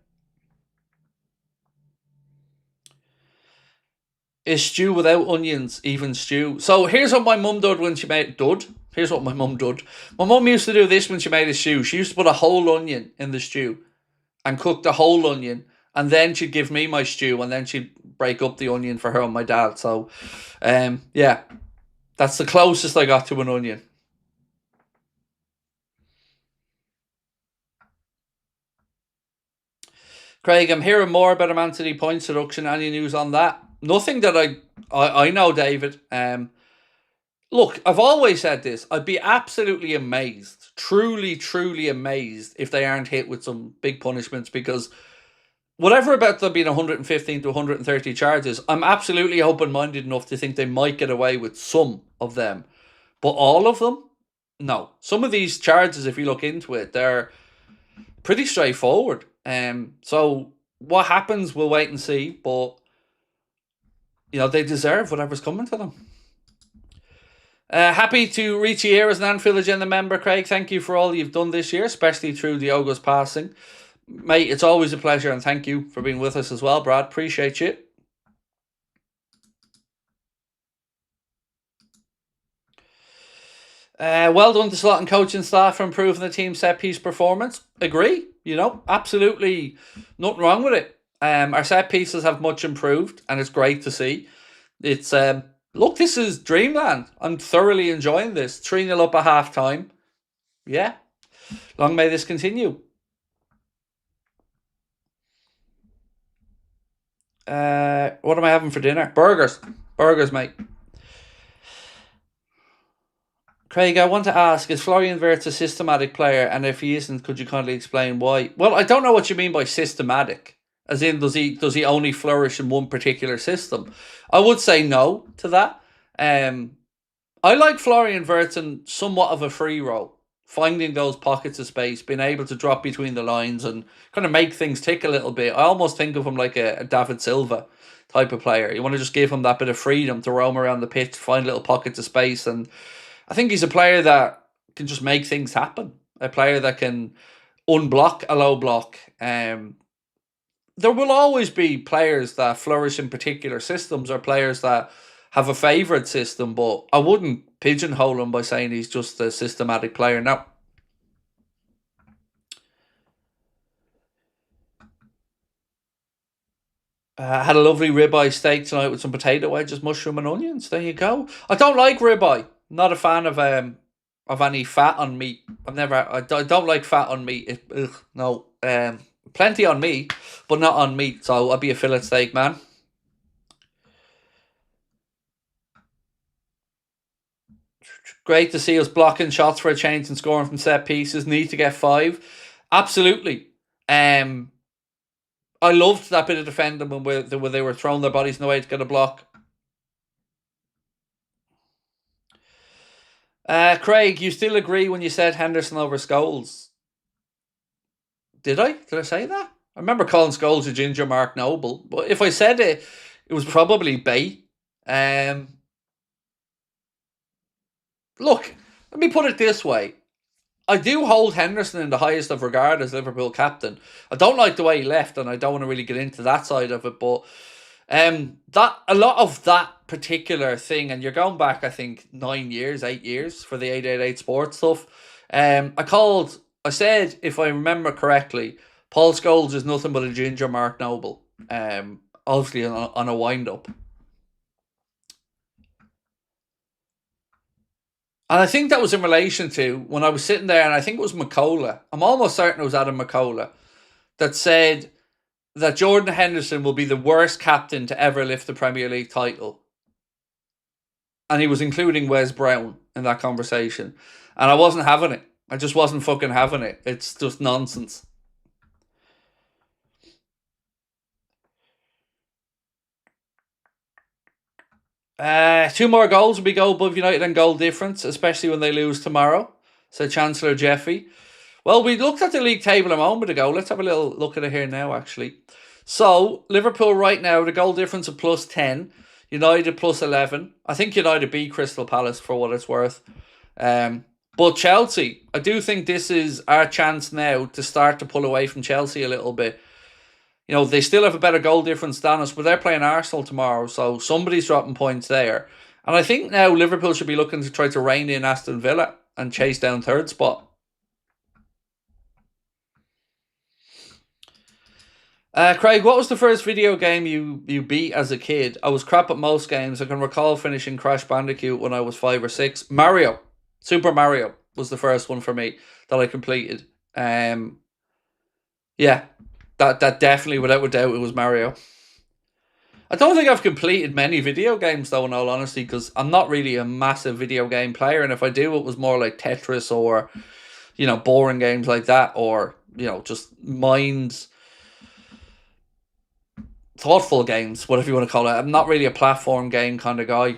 Is stew without onions even stew? So here's what my mum did when she made Here's what my mum did. My mum used to do this when she made a stew. She used to put a whole onion in the stew and cook the whole onion, and then she'd give me my stew, and then she'd break up the onion for her and my dad. So, yeah, that's the closest I got to an onion. Craig, I'm hearing more about a Man City point seduction. Any news on that? Nothing that I know, David. Look, I've always said this. I'd be absolutely amazed, truly amazed, if they aren't hit with some big punishments, because whatever about there being 115 to 130 charges, I'm absolutely open-minded enough to think they might get away with some of them. But all of them? No. Some of these charges, if you look into it, they're pretty straightforward. So what happens, we'll wait and see. But, they deserve whatever's coming to them. Happy to reach you here as an Anfield Agenda member, Craig. Thank you for all you've done this year, especially through Diogo's passing. Mate, it's always a pleasure, and thank you for being with us as well, Brad. Appreciate you. Well done to Slot and coaching staff for improving the team's set-piece performance. Agree, absolutely nothing wrong with it. Our set pieces have much improved, and it's great to see. It's look, this is dreamland. I'm thoroughly enjoying this. 3-0 up at half-time. Yeah. Long may this continue. What am I having for dinner? Burgers. Burgers, mate. Craig, I want to ask, is Florian Wirtz a systematic player? And if he isn't, could you kindly explain why? Well, I don't know what you mean by systematic. As in, does he only flourish in one particular system? I would say no to that. I like Florian Wirtz in somewhat of a free role, finding those pockets of space, being able to drop between the lines and kind of make things tick a little bit. I almost think of him like a David Silva type of player. You want to just give him that bit of freedom to roam around the pitch, find little pockets of space, and I think he's a player that can just make things happen. A player that can unblock a low block. There will always be players that flourish in particular systems, or players that have a favourite system, but I wouldn't pigeonhole him by saying he's just a systematic player. No. Had a lovely ribeye steak tonight with some potato wedges, mushroom and onions. There you go. I don't like ribeye. Not a fan of any fat on meat. I don't like fat on meat. No. Plenty on meat, but not on meat. So I'll be a fillet steak man. Great to see us blocking shots for a change and scoring from set pieces. Need to get 5. Absolutely. I loved that bit of defending when they were throwing their bodies in the way to get a block. Craig, you still agree when you said Henderson over Scholes? Did I? Did I say that? I remember calling Scholes a ginger Mark Noble, but if I said it, it was probably bait. Look, let me put it this way. I do hold Henderson in the highest of regard as Liverpool captain. I don't like the way he left, and I don't want to really get into that side of it, but that a lot of that particular thing, and you're going back, I think, 8 years for the 888 Sports stuff. I said, if I remember correctly, Paul Scholes is nothing but a ginger Mark Noble. Obviously on a wind-up. And I think that was in relation to when I was sitting there, and I think it was McCullough. I'm almost certain it was Adam McCullough that said that Jordan Henderson will be the worst captain to ever lift the Premier League title. And he was including Wes Brown in that conversation. And I wasn't having it. I just wasn't fucking having it. It's just nonsense. Two more goals will be goal above United and goal difference, especially when they lose tomorrow. said Chancellor Jeffy. Well, we looked at the league table a moment ago. Let's have a little look at it here now, actually. So, Liverpool right now, the goal difference of plus 10. United plus 11. I think United beat Crystal Palace for what it's worth. But Chelsea, I do think this is our chance now to start to pull away from Chelsea a little bit. They still have a better goal difference than us, but they're playing Arsenal tomorrow, so somebody's dropping points there. And I think now Liverpool should be looking to try to rein in Aston Villa and chase down third spot. Craig, what was the first video game you beat as a kid? I was crap at most games. I can recall finishing Crash Bandicoot when I was 5 or 6. Mario. Super Mario was the first one for me that I completed. Yeah, that definitely, without a doubt, it was Mario. I don't think I've completed many video games, though, in all honesty, because I'm not really a massive video game player, and if I do, it was more like Tetris or, boring games like that, or, just thoughtful games, whatever you want to call it. I'm not really a platform game kind of guy.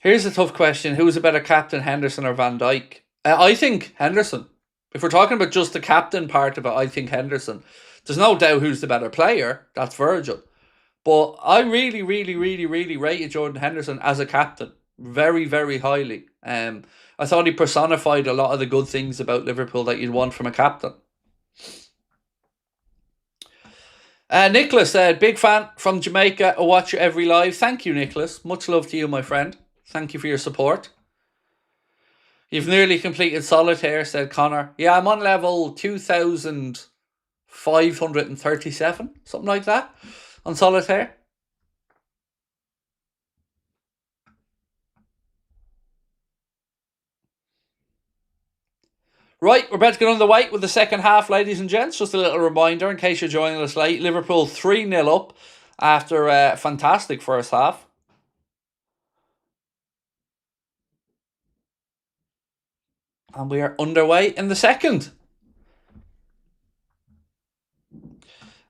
Here's a tough question. Who's a better captain, Henderson or Van Dijk? I think Henderson. If we're talking about just the captain part of it, I think Henderson. There's no doubt who's the better player. That's Virgil. But I really, really, really, really rated Jordan Henderson as a captain. Very, very highly. I thought he personified a lot of the good things about Liverpool that you'd want from a captain. Nicholas said, big fan from Jamaica. I watch you every live. Thank you, Nicholas. Much love to you, my friend. Thank you for your support. You've nearly completed Solitaire, said Connor. Yeah, I'm on level 2,537, something like that, on Solitaire. Right, we're about to get on the way with the second half, ladies and gents. Just a little reminder, in case you're joining us late, Liverpool 3-0 up after a fantastic first half. And we are underway in the second.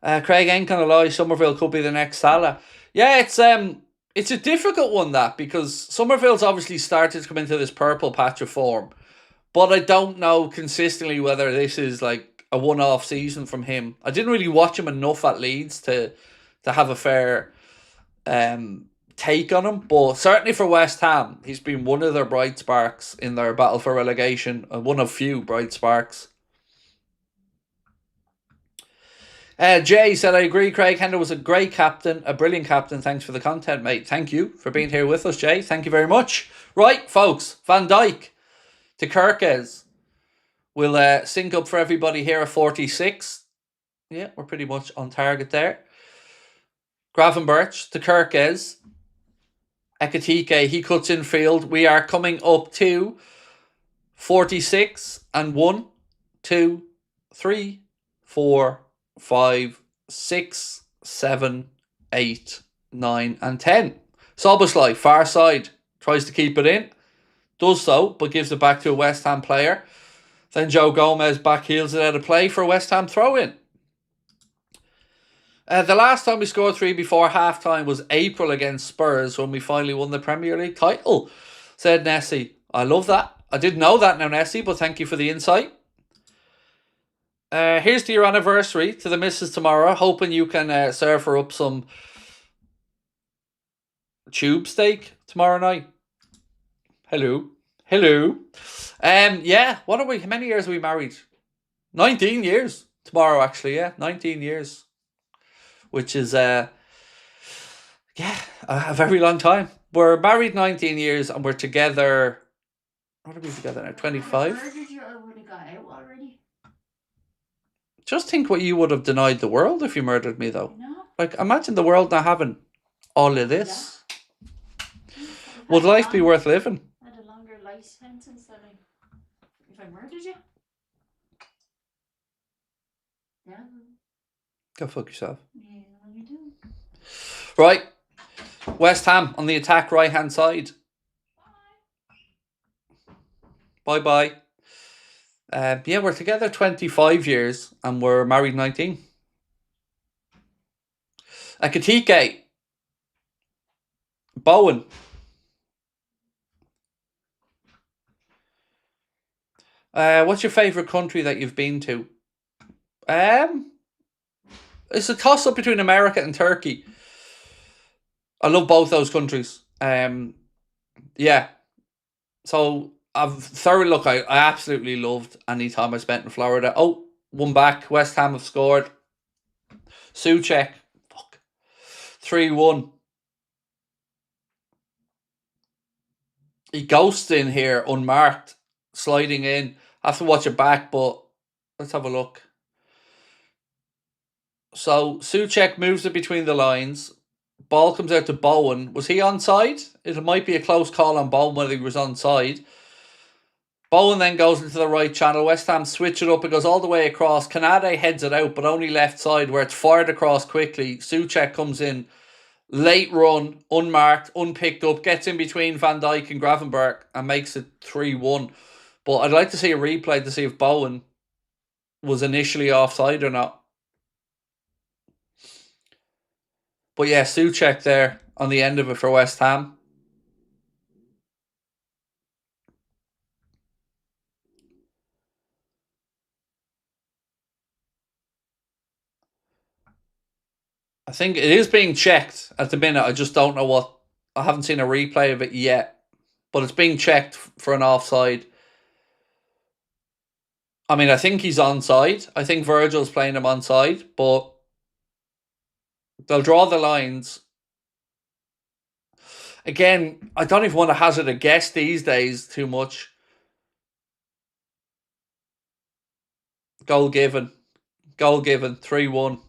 Craig ain't gonna lie, Somerville could be the next Salah. Yeah, it's a difficult one, that, because Somerville's obviously started to come into this purple patch of form. But I don't know consistently whether this is like a one-off season from him. I didn't really watch him enough at Leeds to have a fair take on him. But certainly for West Ham, he's been one of their bright sparks in their battle for relegation. One of few bright sparks. Jay said, I agree, Craig Hender was a great captain, a brilliant captain. Thanks for the content, mate. Thank you for being here with us, Jay. Thank you very much. Right, folks, Van Dijk to Kirkes. We'll sync up for everybody here at 46. Yeah, we're pretty much on target there. Gravenberch to Kirkes. Ekatike, he cuts in field. We are coming up to 46 and 1, 2, 3, 4, 5, 6, 7, 8, 9, and 10. Soboslai, far side, tries to keep it in. Does so, but gives it back to a West Ham player. Then Joe Gomez backheels it out of play for a West Ham throw-in. The last time we scored 3 before half-time was April against Spurs when we finally won the Premier League title, said Nessie. I love that. I didn't know that now, Nessie, but thank you for the insight. Here's to your anniversary, to the missus tomorrow. Hoping you can serve her up some tube steak tomorrow night. Hello. Yeah, what are we? How many years are we married? 19 years. Tomorrow, actually, yeah. 19 years. Which is, a very long time. We're married 19 years and we're together, what are we together now, 25? I murdered you, I would have got out already. Just think what you would have denied the world if you murdered me, though. No. Like, imagine the world not having all of this. Yeah. Would life be worth living? I had a longer life sentence than if I murdered you. Yeah. Go fuck yourself. Yeah, well, you do. Right. West Ham on the attack right-hand side. Bye-bye. Yeah, we're together 25 years and we're married 19. Ekatike. Bowen. What's your favourite country that you've been to? It's a toss-up between America and Turkey. I love both those countries. Yeah. So I've thoroughly look. I absolutely loved any time I spent in Florida. Oh, one back. West Ham have scored. Souček. Fuck. 3-1. He ghosts in here unmarked, sliding in. I have to watch it back, but let's have a look. So Souček moves it between the lines. Ball comes out to Bowen. Was he onside? It might be a close call on Bowen whether he was onside. Bowen then goes into the right channel. West Ham switch it up. It goes all the way across. Canade heads it out, but only left side where it's fired across quickly. Souček comes in. Late run, unmarked, unpicked up, gets in between Van Dijk and Gravenberch and makes it 3-1. But I'd like to see a replay to see if Bowen was initially offside or not. But yeah, Souček there on the end of it for West Ham. I think it is being checked at the minute. I just don't know what. I haven't seen a replay of it yet. But it's being checked for an offside. I mean, I think he's onside. I think Virgil's playing him onside. But they'll draw the lines. Again, I don't even want to hazard a guess these days too much. Goal given. 3-1.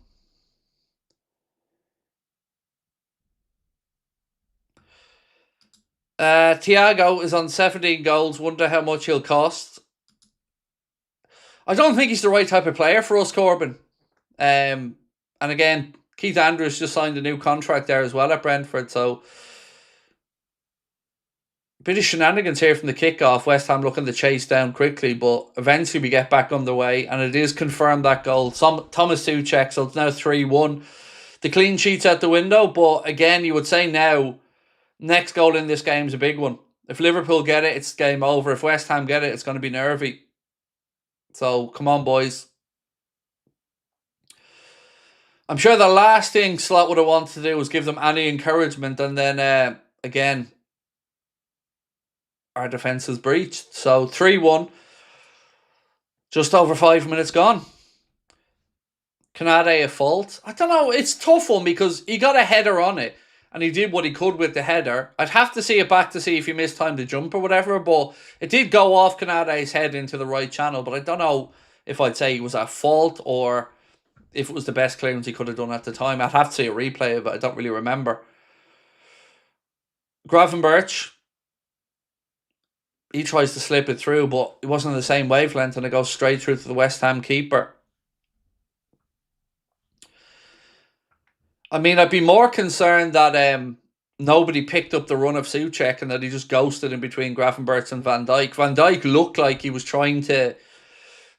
Thiago is on 17 goals. Wonder how much he'll cost. I don't think he's the right type of player for us, Corbin. And again, Keith Andrews just signed a new contract there as well at Brentford. So, a bit of shenanigans here from the kickoff. West Ham looking to chase down quickly, but eventually we get back underway. And it is confirmed that goal. Thomas Souček, so it's now 3-1. The clean sheet's out the window, but again, you would say now, next goal in this game is a big one. If Liverpool get it, it's game over. If West Ham get it, it's going to be nervy. So, come on, boys. I'm sure the last thing Slot would have wanted to do was give them any encouragement. And then, again, our defence is breached. So, 3-1. Just over 5 minutes gone. Canade a fault? I don't know. It's a tough one because he got a header on it. And he did what he could with the header. I'd have to see it back to see if he missed time to jump or whatever. But it did go off Canade's head into the right channel. But I don't know if I'd say he was at fault or if it was the best clearance he could have done at the time. I'd have to see a replay of it. I don't really remember. Gravenberch. He tries to slip it through, but it wasn't on the same wavelength. And it goes straight through to the West Ham keeper. I mean, I'd be more concerned that nobody picked up the run of Souček and that he just ghosted in between Gravenberch and Van Dijk. Van Dijk looked like he was trying to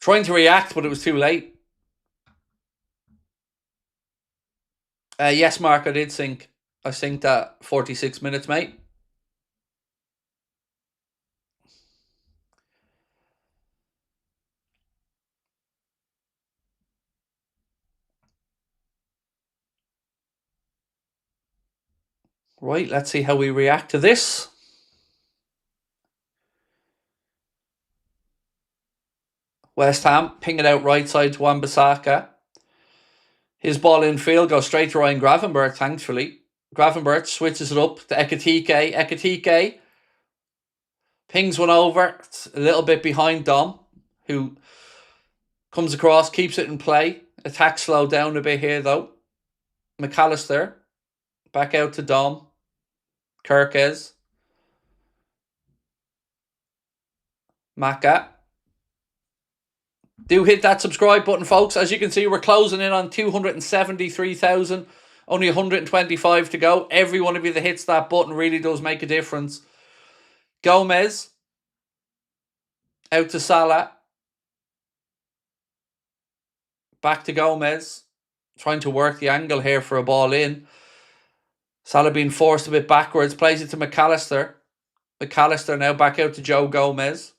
react, but it was too late. Yes, Mark, I did sync. I synced that 46 minutes, mate. Right, let's see how we react to this. West Ham, ping it out right side to Wan-Bissaka. His ball in field goes straight to Ryan Gravenberch, thankfully. Gravenberch switches it up to Ekitike. Ekitike pings one over. It's a little bit behind Dom, who comes across, keeps it in play. Attack slowed down a bit here, though. McAllister. Back out to Dom. Kirkes. Maka. Do hit that subscribe button, folks. As you can see, we're closing in on 273,000. Only 125 to go. Every one of you that hits that button really does make a difference. Gomez. Out to Salah. Back to Gomez. Trying to work the angle here for a ball in. Salah being forced a bit backwards. Plays it to McAllister. McAllister now back out to Joe Gomez.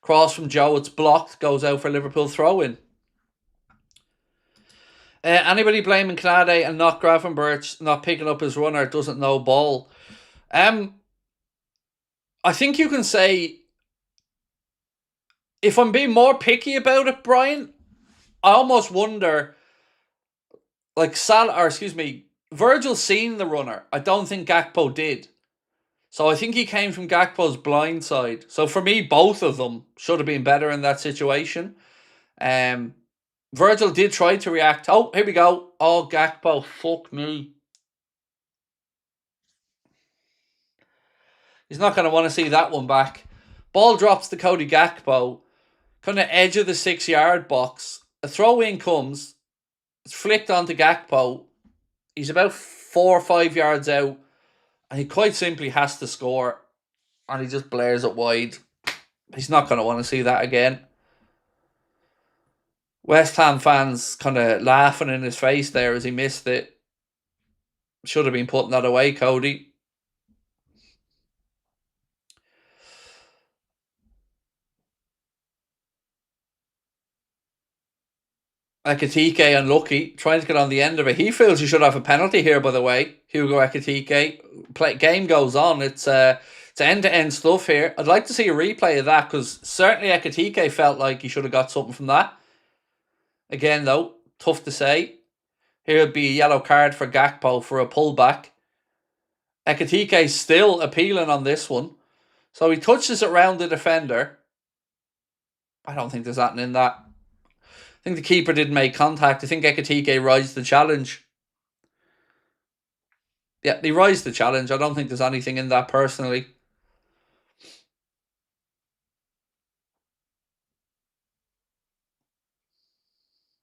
Cross from Joe. It's blocked. Goes out for Liverpool throw-in. Anybody blaming Canade and not Gravenberch not picking up his runner doesn't know ball. I think you can say, if I'm being more picky about it, Brian, I almost wonder, like Virgil seen the runner. I don't think Gakpo did. So I think he came from Gakpo's blind side. So for me, both of them should have been better in that situation. Virgil did try to react. Oh, here we go. Oh, Gakpo, fuck me. He's not going to want to see that one back. Ball drops to Cody Gakpo. Kind of edge of the 6-yard box. A throw-in comes. It's flicked onto Gakpo. He's about 4 or 5 yards out. And he quite simply has to score. And he just blares it wide. He's not going to want to see that again. West Ham fans kind of laughing in his face there as he missed it. Should have been putting that away, Cody. Ekitike unlucky, trying to get on the end of it. He feels he should have a penalty here, by the way. Hugo Ekitike. Game goes on. It's end-to-end stuff here. I'd like to see a replay of that, because certainly Ekitike felt like he should have got something from that. Again, though, tough to say. Here would be a yellow card for Gakpo for a pullback. Ekitike still appealing on this one. So he touches it round the defender. I don't think there's nothing in that. I think the keeper didn't make contact. I think Ekitike rides the challenge. Yeah, he rides the challenge. I don't think there's anything in that personally.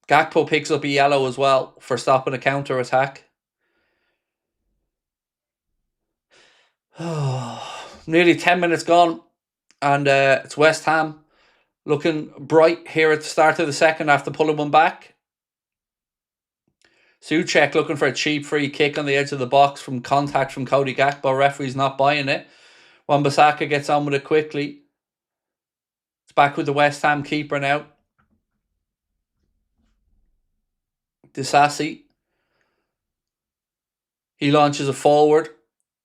Gakpo picks up a yellow as well for stopping a counter-attack. Nearly 10 minutes gone. And it's West Ham looking bright here at the start of the second after pulling one back. Souček looking for a cheap free kick on the edge of the box from contact from Cody Gakpo. Referee's not buying it. Wan-Bissaka gets on with it quickly. It's back with the West Ham keeper now. Disasi. He launches it forward.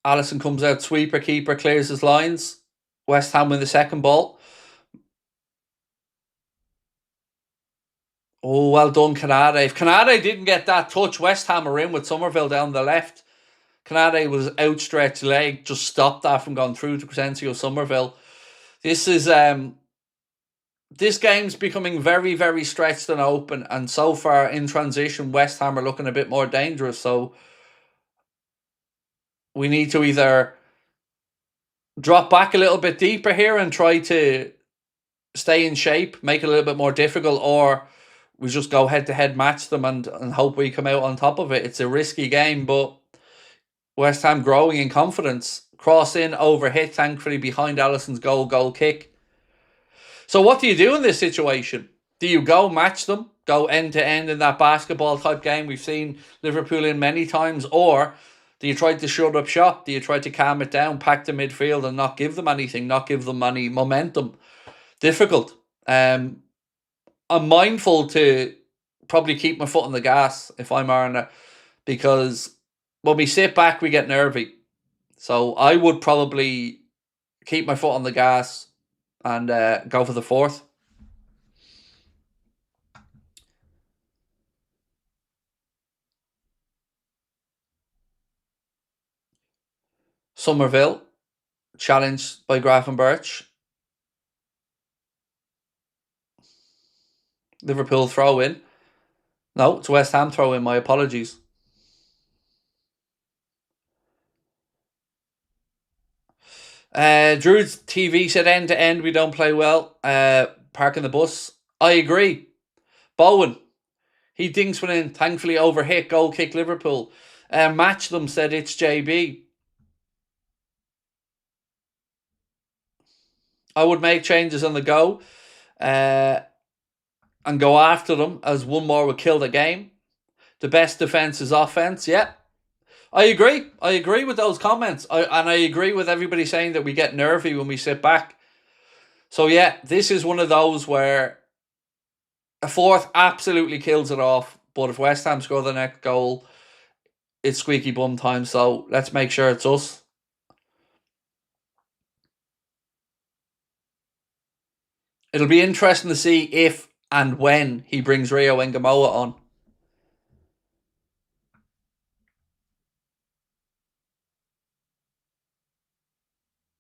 Allison comes out, sweeper, keeper, clears his lines. West Ham win the second ball. Oh, well done, Canade. If Canade didn't get that touch, West Ham are in with Somerville down the left. Canade was outstretched leg, just stopped that from going through to Crescencio Somerville. This game's becoming very, very stretched and open, and so far in transition, West Ham are looking a bit more dangerous. So we need to either drop back a little bit deeper here and try to stay in shape, make it a little bit more difficult, or we just go head-to-head match them and hope we come out on top of it. It's a risky game, but West Ham growing in confidence. Cross in, over hit, thankfully behind Allison's goal kick. So what do you do in this situation? Do you go match them, go end-to-end in that basketball type game we've seen Liverpool in many times, or do you try to shut up shop? Do you try to calm it down, pack the midfield and not give them anything, not give them any momentum? Difficult. I'm mindful to probably keep my foot on the gas if I'm Arna, because when we sit back, we get nervy. So I would probably keep my foot on the gas and go for the fourth. Somerville, challenged by Gravenberch. Liverpool throw in. No, it's West Ham throw in. My apologies. Drew's TV said end to end we don't play well. Parking the bus. I agree. Bowen. He dinks one in. Thankfully overhit. Goal kick Liverpool. Match them said it's JB. I would make changes on the go. And go after them, as one more would kill the game. The best defence is offence, yeah. I agree. I agree with those comments. And I agree with everybody saying that we get nervy when we sit back. So yeah, this is one of those where a fourth absolutely kills it off. But if West Ham score the next goal, it's squeaky bum time. So let's make sure it's us. It'll be interesting to see if and when he brings Rio Engamoa on.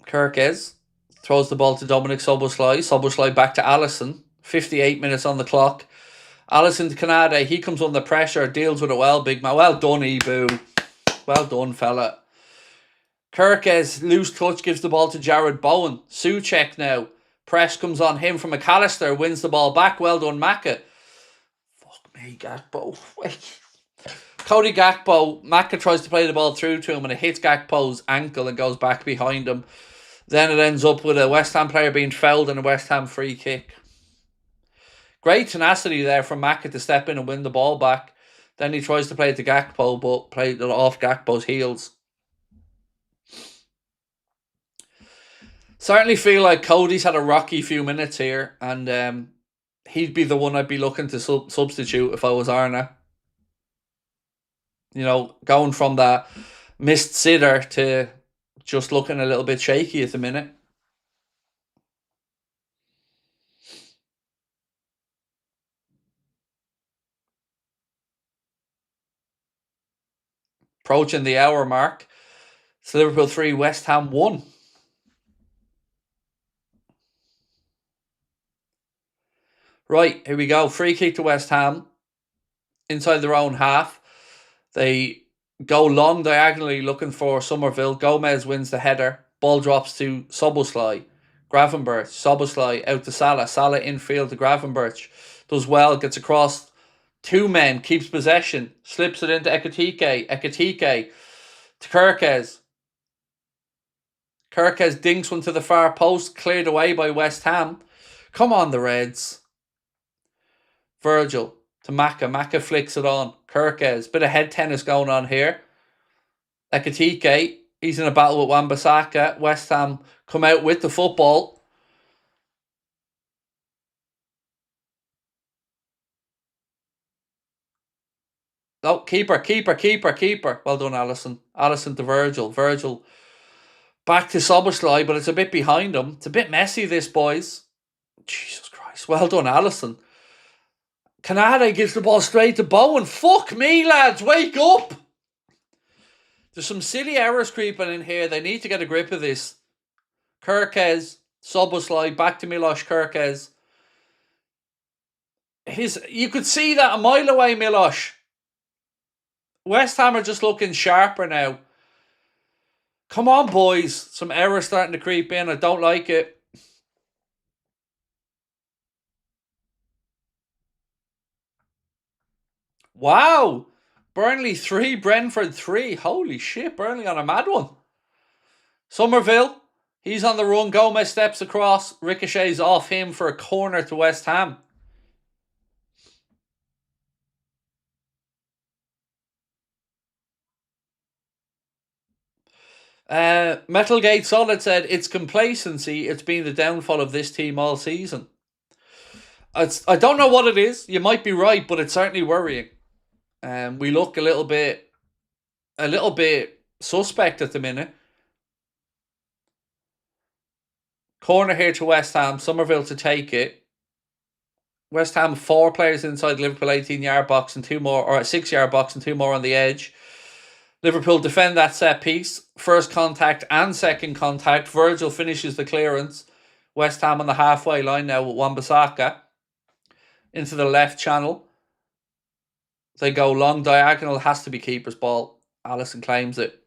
Kirkes throws the ball to Dominic Szoboszlai. Szoboszlai back to Alisson. 58 minutes on the clock. Alisson to Canade. He comes under pressure. Deals with it well, big man. Well done, Ibu. Well done, fella. Kirkes, loose touch, gives the ball to Jared Bowen. Souček now. Press comes on him from McAllister. Wins the ball back. Well done, Maka. Fuck me, Gakpo. Cody Gakpo. Maka tries to play the ball through to him and it hits Gakpo's ankle and goes back behind him. Then it ends up with a West Ham player being fouled and a West Ham free kick. Great tenacity there from Maka to step in and win the ball back. Then he tries to play it to Gakpo, but played it off Gakpo's heels. Certainly feel like Cody's had a rocky few minutes here, and he'd be the one I'd be looking to substitute if I was Arna. You know, going from that missed sitter to just looking a little bit shaky at the minute. Approaching the hour mark. It's Liverpool 3, West Ham 1. Right, here we go. Free kick to West Ham. Inside their own half. They go long diagonally looking for Somerville. Gomez wins the header. Ball drops to Szoboszlai. Gravenberch. Szoboszlai out to Salah. Salah infield to Gravenberch. Does well. Gets across. Two men. Keeps possession. Slips it into Ekitike. Ekitike to Kirkes. Kirkes dinks one to the far post. Cleared away by West Ham. Come on, the Reds. Virgil to Maka. Maka flicks it on. Kirkes. Bit of head tennis going on here. Ekitike. He's in a battle with Wan-Bissaka. West Ham come out with the football. Oh, keeper. Well done, Alisson. Alisson to Virgil. Virgil back to Szoboszlai, but it's a bit behind him. It's a bit messy, this, boys. Jesus Christ. Well done, Alisson. Canade gives the ball straight to Bowen. Fuck me, lads. Wake up. There's some silly errors creeping in here. They need to get a grip of this. Kirkes. Szoboszlai. Back to Milos Kirkes. You could see that a mile away, Milos. West Ham are just looking sharper now. Come on, boys. Some errors starting to creep in. I don't like it. Wow. Burnley 3, Brentford 3. Holy shit, Burnley on a mad one. Somerville, he's on the run. Gomez steps across. Ricochets off him for a corner to West Ham. Metalgate Solid said, it's complacency. It's been the downfall of this team all season. I don't know what it is. You might be right, but it's certainly worrying. We look a little bit suspect at the minute. Corner here to West Ham. Somerville to take it. West Ham 4 players inside Liverpool 18-yard box and 2 more, or 6-yard box and 2 more on the edge. Liverpool defend that set piece. First contact and second contact. Virgil finishes the clearance. West Ham on the halfway line now with Wan-Bissaka. Into the left channel. They go long diagonal. Has to be keeper's ball. Alisson claims it.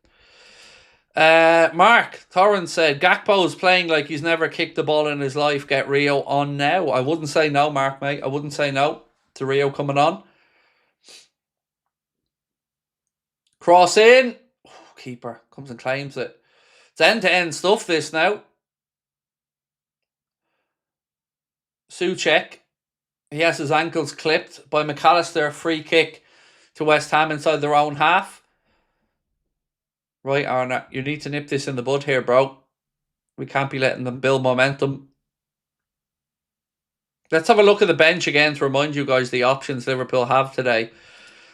Mark Torrance said, Gakpo's playing like he's never kicked the ball in his life. Get Rio on now. I wouldn't say no, Mark, mate. I wouldn't say no to Rio coming on. Cross in. Oh, keeper comes and claims it. It's end-to-end stuff, this now. Souček. He has his ankles clipped by McAllister. Free kick to West Ham inside their own half. Right, Arna, you need to nip this in the bud here, bro. We can't be letting them build momentum. Let's have a look at the bench again to remind you guys the options Liverpool have today.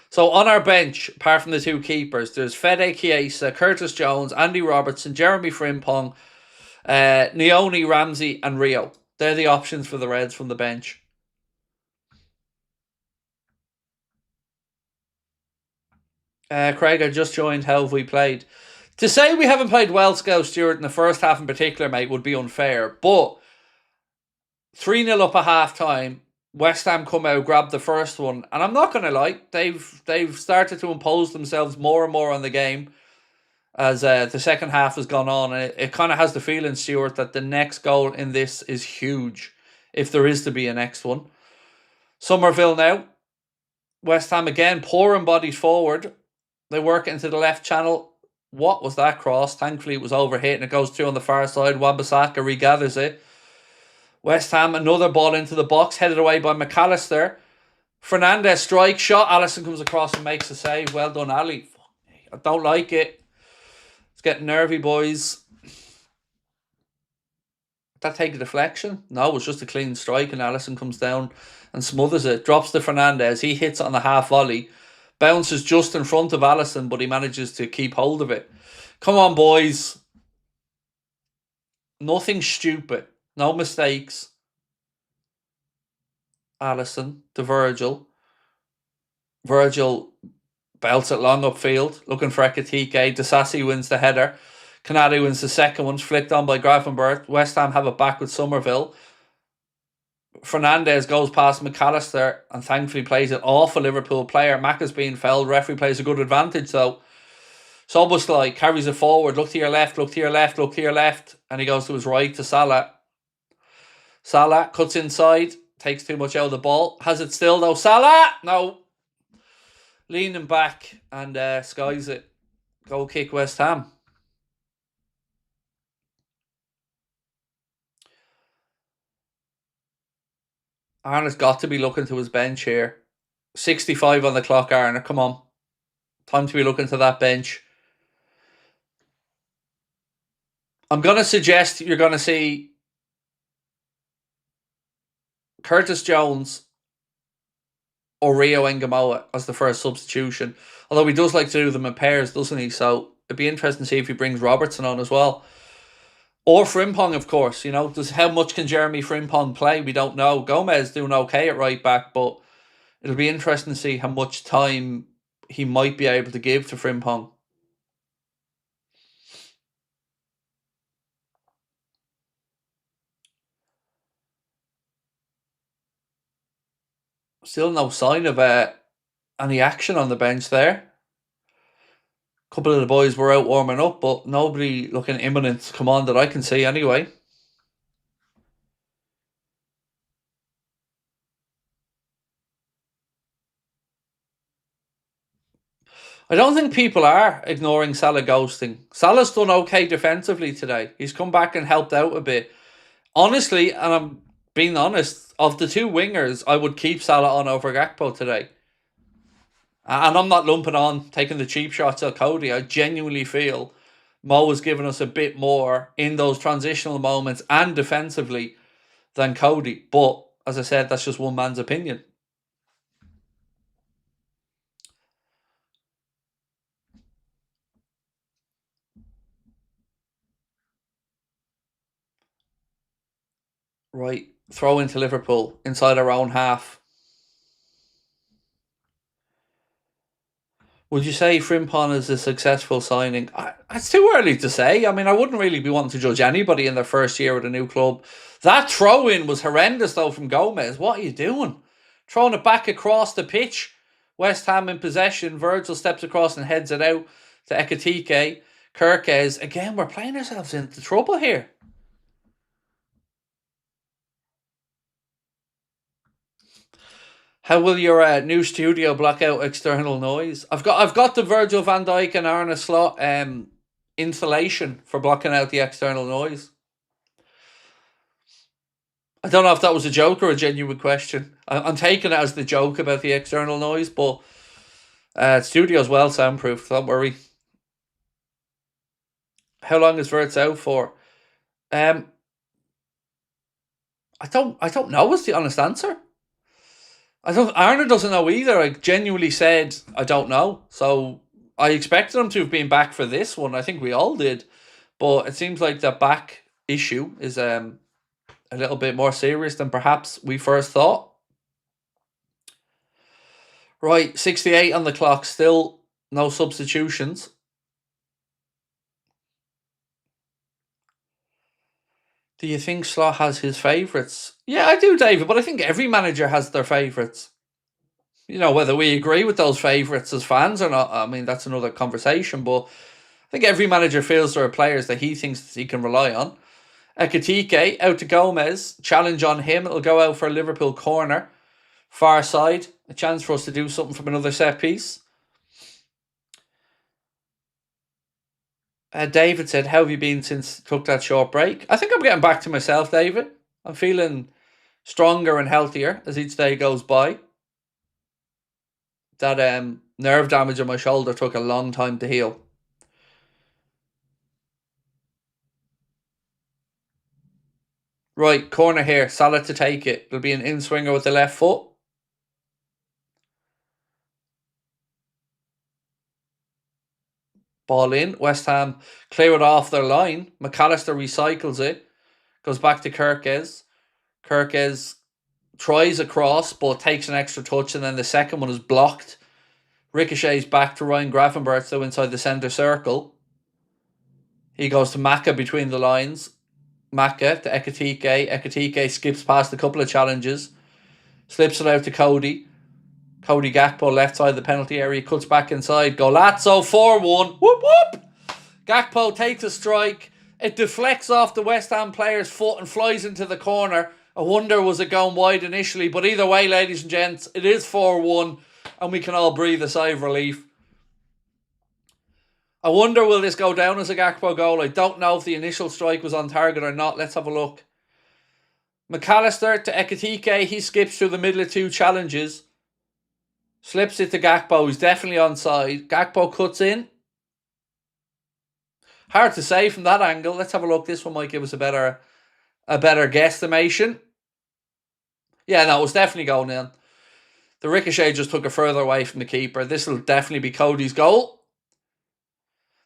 So on our bench, apart from the two keepers, there's Fede Chiesa, Curtis Jones, Andy Robertson, Jeremy Frimpong, Neone, Ramsey and Rio. They're the options for the Reds from the bench. Craig, I just joined. How have we played? To say we haven't played well, Scout Stewart, in the first half in particular, mate, would be unfair. But 3-0 up at half time. West Ham come out, grab the first one, and I'm not going to lie, they've started to impose themselves more and more on the game as the second half has gone on. And it kind of has the feeling, Stuart, that the next goal in this is huge, if there is to be a next one. Somerville now. West Ham again, pouring bodies forward. They work it into the left channel. What was that cross? Thankfully, it was overhit and it goes through on the far side. Wan-Bissaka regathers it. West Ham, another ball into the box, headed away by McAllister. Fernandez strike shot. Alisson comes across and makes a save. Well done, Ali. I don't like it. It's getting nervy, boys. Did that take a deflection? No, it was just a clean strike, and Alisson comes down and smothers it. Drops to Fernandez. He hits it on the half volley. Bounces just in front of Alisson, but he manages to keep hold of it. Come on, boys. Nothing stupid. No mistakes. Alisson to Virgil. Virgil belts it long upfield, looking for Ekitike. Disasi wins the header. Canadi wins the second one, flicked on by Gravenberch. West Ham have it back with Somerville. Fernandez goes past McAllister and thankfully plays it off a Liverpool player. Mack is being fouled. Referee plays a good advantage though. Soboslai carries it forward. Look to your left, look to your left, look to your left. And he goes to his right to Salah. Salah cuts inside. Takes too much out of the ball. Has it still though. Salah! No. Leaning back and skies it. Goal kick West Ham. Arna's got to be looking to his bench here. 65 on the clock, Arna. Come on. Time to be looking to that bench. I'm going to suggest you're going to see Curtis Jones or Rio Ngamoa as the first substitution. Although he does like to do them in pairs, doesn't he? So it'd be interesting to see if he brings Robertson on as well. Or Frimpong, of course. You know, how much can Jeremy Frimpong play? We don't know. Gomez doing okay at right back, but it'll be interesting to see how much time he might be able to give to Frimpong. Still no sign of any action on the bench there. A couple of the boys were out warming up, but nobody looking imminent to come on that I can see anyway. I don't think people are ignoring Salah ghosting. Salah's done okay defensively today. He's come back and helped out a bit. Honestly, and I'm being honest, of the two wingers, I would keep Salah on over Gakpo today. And I'm not lumping on taking the cheap shots at Cody. I genuinely feel Mo has given us a bit more in those transitional moments and defensively than Cody. But, as I said, that's just one man's opinion. Right, throw into Liverpool inside our own half. Would you say Frimpong is a successful signing? It's too early to say. I mean, I wouldn't really be wanting to judge anybody in their first year at a new club. That throw-in was horrendous, though, from Gomez. What are you doing? Throwing it back across the pitch. West Ham in possession. Virgil steps across and heads it out to Ekitike. Kirkes. Again, we're playing ourselves into trouble here. How will your new studio block out external noise? I've got the Virgil van Dijk and Arne Slot insulation for blocking out the external noise. I don't know if that was a joke or a genuine question. I'm taking it as the joke about the external noise, but studio's well soundproof. Don't worry. How long is Wirtz out for? I don't know is the honest answer. Arnold doesn't know either. I genuinely said I don't know. So I expected him to have been back for this one. I think we all did. But it seems like the back issue is a little bit more serious than perhaps we first thought. Right, 68 on the clock, still no substitutions. Do you think Slot has his favourites? Yeah, I do, David, but I think every manager has their favourites. You know, whether we agree with those favourites as fans or not, I mean, that's another conversation, but I think every manager feels there are players that he thinks he can rely on. Ekitike out to Gomez, challenge on him, it'll go out for a Liverpool corner. Far side, a chance for us to do something from another set piece. David said, how have you been since took that short break? I think I'm getting back to myself, David. I'm feeling stronger and healthier as each day goes by. That nerve damage on my shoulder took a long time to heal. Right, corner here. Salah to take it. It'll be an in-swinger with the left foot. Ball in. West Ham clear it off their line. McAllister recycles it. Goes back to Kirkes. Kirkes tries a cross, but takes an extra touch, and then the second one is blocked. Ricochets back to Ryan Gravenberch, though, inside the centre circle. He goes to Maka between the lines. Maka to Ekitike. Ekitike skips past a couple of challenges. Slips it out to Cody. Cody Gakpo left side of the penalty area. Cuts back inside. Golazzo 4-1. Whoop whoop. Gakpo takes a strike. It deflects off the West Ham player's foot and flies into the corner. I wonder was it going wide initially. But either way, ladies and gents, it is 4-1. And we can all breathe a sigh of relief. I wonder will this go down as a Gakpo goal. I don't know if the initial strike was on target or not. Let's have a look. McAllister to Ekitike. He skips through the middle of two challenges. Slips it to Gakpo. He's definitely onside. Gakpo cuts in. Hard to say from that angle. Let's have a look. This one might give us a better guesstimation. Yeah, no, it was definitely going in. The ricochet just took it further away from the keeper. This will definitely be Cody's goal.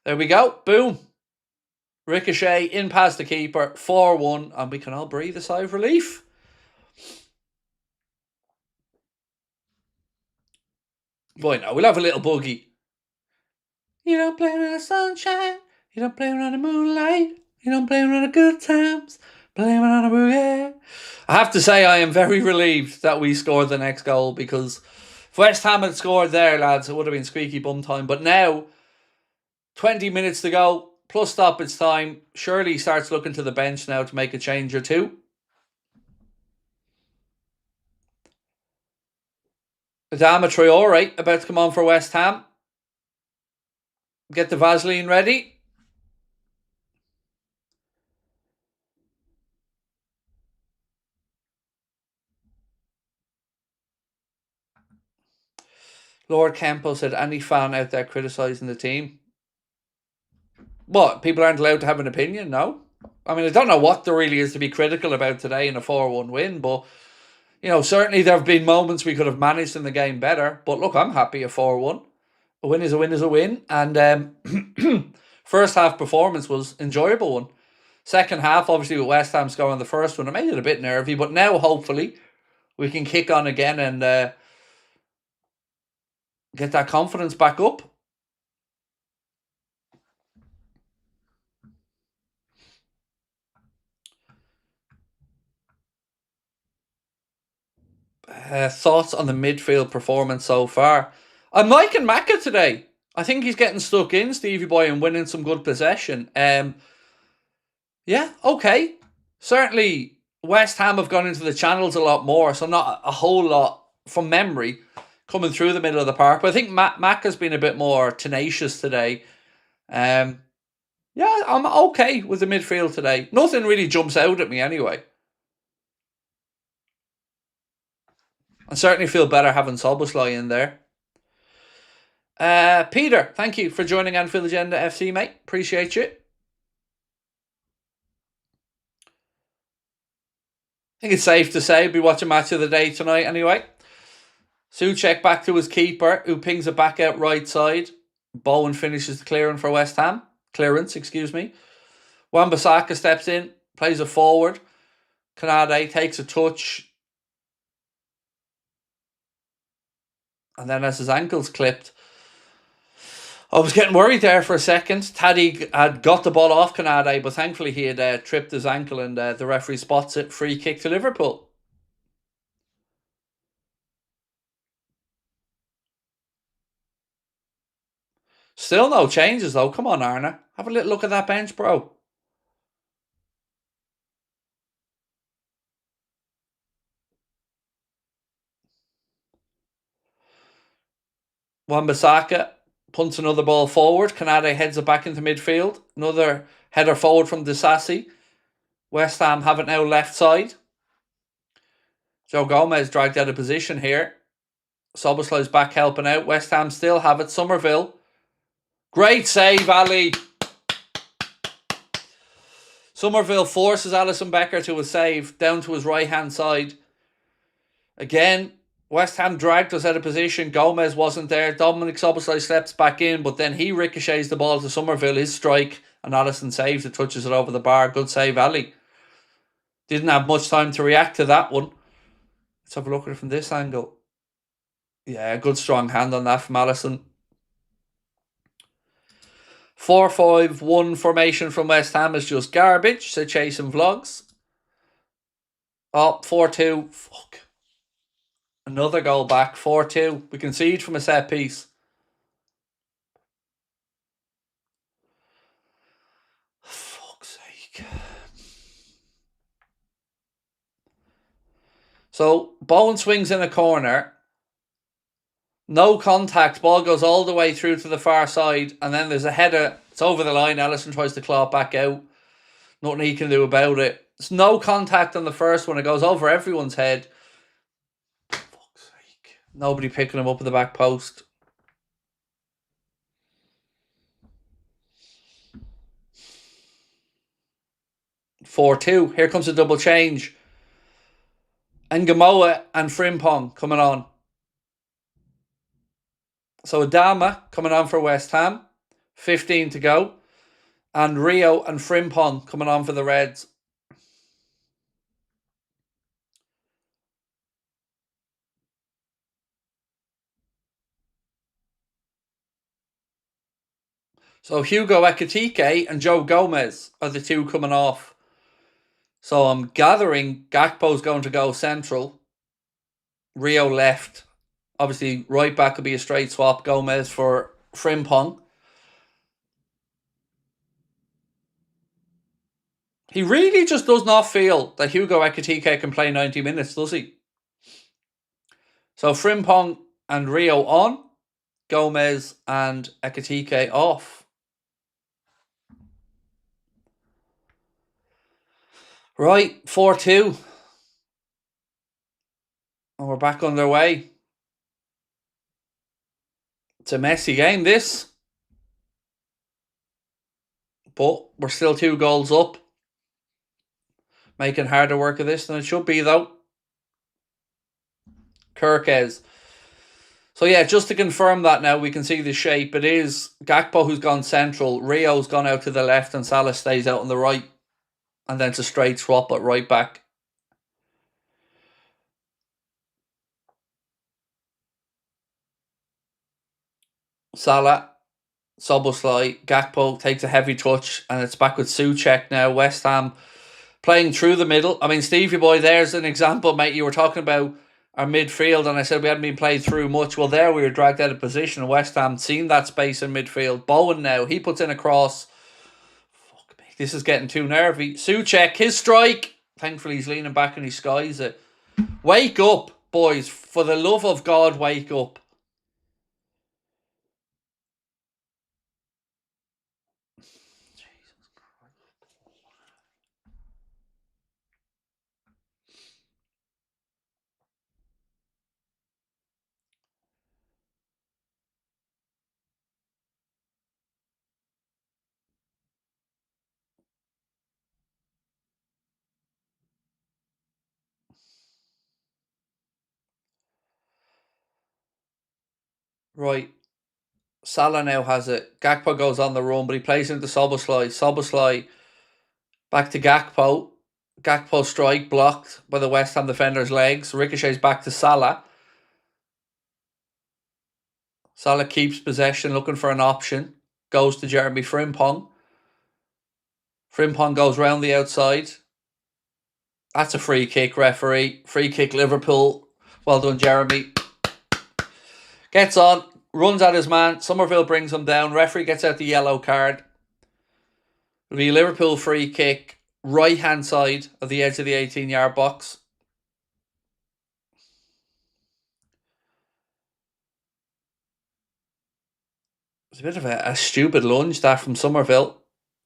There we go. Boom. Ricochet in past the keeper. 4-1. And we can all breathe a sigh of relief. Boy, no, we'll have a little boogie. You don't play around the sunshine. You don't play around the moonlight. You don't play around the good times. Play around the boogie. I have to say I am very relieved that we scored the next goal, because if West Ham had scored there, lads, it would have been squeaky bum time. But now, 20 minutes to go, plus stoppage time. Surely he starts looking to the bench now to make a change or two. Adama Traore about to come on for West Ham. Get the Vaseline ready. Lord Kempo said, any fan out there criticising the team? What? People aren't allowed to have an opinion? No? I mean, I don't know what there really is to be critical about today in a 4-1 win, but, you know, certainly there have been moments we could have managed in the game better. But look, I'm happy a 4-1. A win is a win is a win. And first half performance was enjoyable one. Second half, obviously, with West Ham scoring the first one, it made it a bit nervy. But now, hopefully, we can kick on again and get that confidence back up. Thoughts on the midfield performance so far? I'm liking Maka today. I think he's getting stuck in, Stevie boy, and winning some good possession. Yeah, okay. Certainly, West Ham have gone into the channels a lot more, so not a whole lot from memory coming through the middle of the park. But I think Mac has been a bit more tenacious today. Yeah, I'm okay with the midfield today. Nothing really jumps out at me anyway. I certainly feel better having Szoboszlai in there. Peter, thank you for joining Anfield Agenda FC, mate. Appreciate you. think it's safe to say we watch a match of the day tonight anyway. Souček back to his keeper, who pings it back out right side. Bowen finishes the clearance for West Ham. Wan-Bissaka steps in, plays it forward. Kanade takes a touch, and then has his ankles clipped. I was getting worried there for a second. Taddy had got the ball off Kanade, but thankfully he had tripped his ankle, and the referee spots it. Free kick to Liverpool. Still no changes though. Come on, Arna. Have a little look at that bench, bro. Wan-Bissaka punts another ball forward. Kanade heads it back into midfield. Another header forward from Disasi. West Ham have it now left side. Joe Gomez dragged out of position here. Soboslai's back helping out. West Ham still have it. Somerville. Great save, Ali. Somerville forces Alisson Becker to a save down to his right-hand side. Again, West Ham dragged us out of position. Gomez wasn't there. Dominic Soboslai steps back in, but then he ricochets the ball to Somerville, his strike, and Alisson saves it, touches it over the bar. Good save, Ali. Didn't have much time to react to that one. Let's have a look at it from this angle. Yeah, good strong hand on that from Alisson. 4-5-1 formation from West Ham is just garbage, said Chasing Vlogs. Oh, 4-2. Fuck. Another goal back, 4-2. We concede from a set piece. Fuck's sake. So, Bowen swings in a corner. No contact. Ball goes all the way through to the far side. And then there's a header. It's over the line. Alisson tries to claw it back out. Nothing he can do about it. There's no contact on the first one. It goes over everyone's head. Fuck's sake. Nobody picking him up at the back post. "4-2. Here comes a double change. Ngamoa and Frimpong coming on. So Adama coming on for West Ham. 15 to go. And Rio and Frimpong coming on for the Reds. So Hugo Ekitike and Joe Gomez are the two coming off. So I'm gathering Gakpo's going to go central. Rio left. Obviously, right back could be a straight swap. Gomez for Frimpong. He really just does not feel that Hugo Ekitike can play 90 minutes, does he? So Frimpong and Rio on. Gomez and Ekitike off. Right, 4-2. And we're back underway. It's a messy game, this. But we're still 2 goals up. Making harder work of this than it should be, though. Kirkes. So yeah, just to confirm that now, we can see the shape. It is Gakpo who's gone central. Rio's gone out to the left and Salah stays out on the right. And then it's a straight swap at right back. Salah, Soboslai, Gakpo takes a heavy touch and it's back with Souček now. West Ham playing through the middle. I mean, Stevie boy, there's an example, mate. You were talking about our midfield and I said we hadn't been played through much. Well, there we were dragged out of position. West Ham seen that space in midfield. Bowen now, he puts in a cross. Fuck me, this is getting too nervy. Souček, his strike. Thankfully, he's leaning back and he skies it. Wake up, boys. For the love of God, wake up. Right. Salah now has it. Gakpo goes on the run, but he plays into Szoboszlai. Szoboszlai back to Gakpo. Gakpo strike blocked by the West Ham defender's legs. Ricochets back to Salah. Salah keeps possession, looking for an option. Goes to Jeremy Frimpong. Frimpong goes round the outside. That's a free kick, referee. Free kick, Liverpool. Well done, Jeremy. Gets on, runs at his man. Somerville brings him down. Referee gets out the yellow card. It'll be a Liverpool free kick, right-hand side of the edge of the 18-yard box. It's a bit of a stupid lunge, that, from Somerville.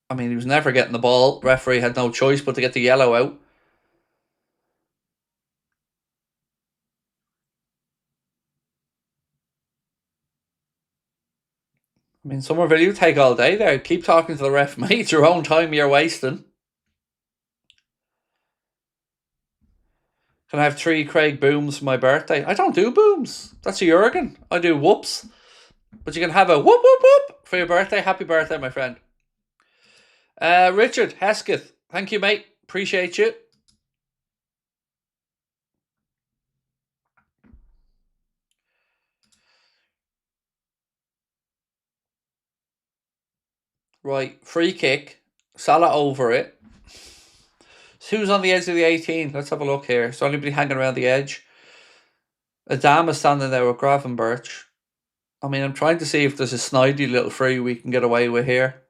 I mean, he was never getting the ball. Referee had no choice but to get the yellow out. I mean, Somerville, you take all day there. Keep talking to the ref, mate. It's your own time you're wasting. Can I have 3 Craig booms for my birthday? I don't do booms. That's a Jurgen. I do whoops. But you can have a whoop, whoop, whoop for your birthday. Happy birthday, my friend. Richard Hesketh. Thank you, mate. Appreciate you. Right, free kick. Salah over it. Who's on the edge of the 18? Let's have a look here. Is anybody hanging around the edge? Adama standing there with Gravenberch. I mean, I'm trying to see if there's a snidey little free we can get away with here.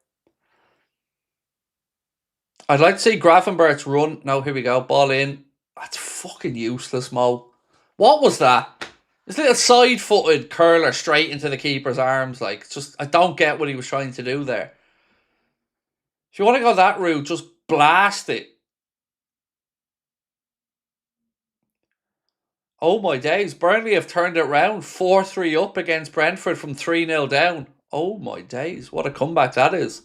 I'd like to see Gravenberch run. No, here we go. Ball in. That's fucking useless, Mo. What was that? This little side-footed curler straight into the keeper's arms. Like, just, I don't get what he was trying to do there. If you want to go that route, just blast it. Oh my days. Burnley have turned it round. 4-3 up against Brentford from 3-0 down. Oh my days. What a comeback that is.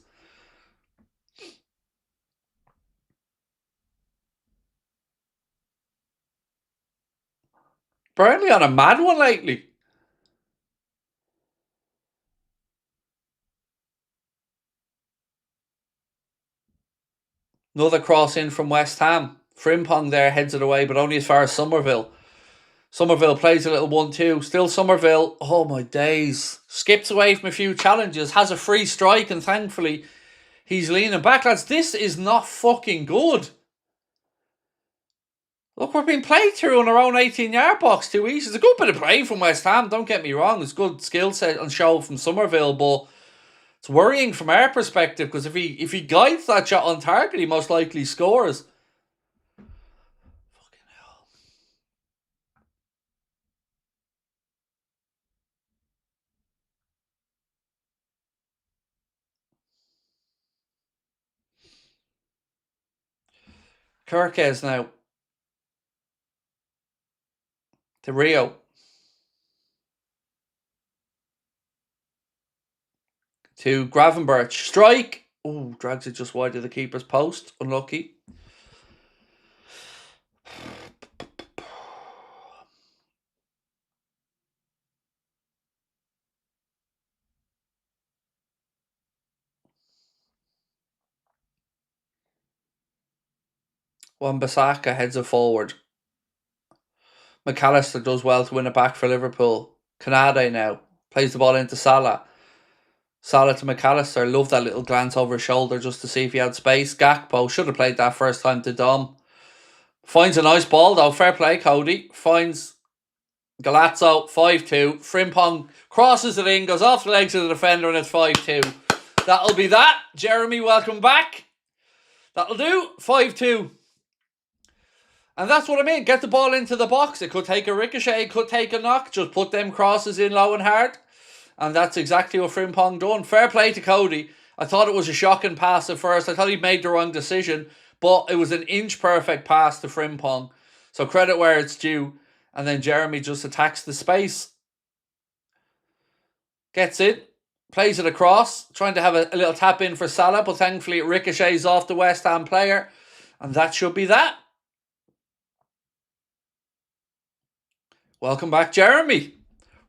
Burnley on a mad one lately. Another cross in from West Ham. Frimpong there heads it away, but only as far as Somerville. Somerville plays a little 1-2. Still Somerville. Oh my days. Skips away from a few challenges. Has a free strike, and thankfully he's leaning back. Lads, this is not fucking good. Look, we're being played through on our own 18-yard box too easy. It's a good bit of play from West Ham, don't get me wrong. It's good skill set on show from Somerville, but it's worrying from our perspective, because if he guides that shot on target, he most likely scores. Fucking hell. Kirkes now. To Rio. To Gravenberch. Strike. Oh, drags it just wide of the keeper's post. Unlucky. Wan-Bissaka heads it forward. McAllister does well to win it back for Liverpool. Kanade now. Plays the ball into Salah. Salah to McAllister. Love that little glance over his shoulder just to see if he had space. Gakpo should have played that first time to Dom. Finds a nice ball though. Fair play, Cody. Finds Galazzo. 5-2. Frimpong crosses it in. Goes off the legs of the defender, and it's 5-2. That'll be that. Jeremy, welcome back. That'll do. 5-2. And that's what I mean. Get the ball into the box. It could take a ricochet. It could take a knock. Just put them crosses in low and hard. And that's exactly what Frimpong done. Fair play to Cody. I thought it was a shocking pass at first. I thought he made the wrong decision. But it was an inch perfect pass to Frimpong. So credit where it's due. And then Jeremy just attacks the space. Gets it. Plays it across. Trying to have a little tap in for Salah. But thankfully it ricochets off the West Ham player. And that should be that. Welcome back, Jeremy.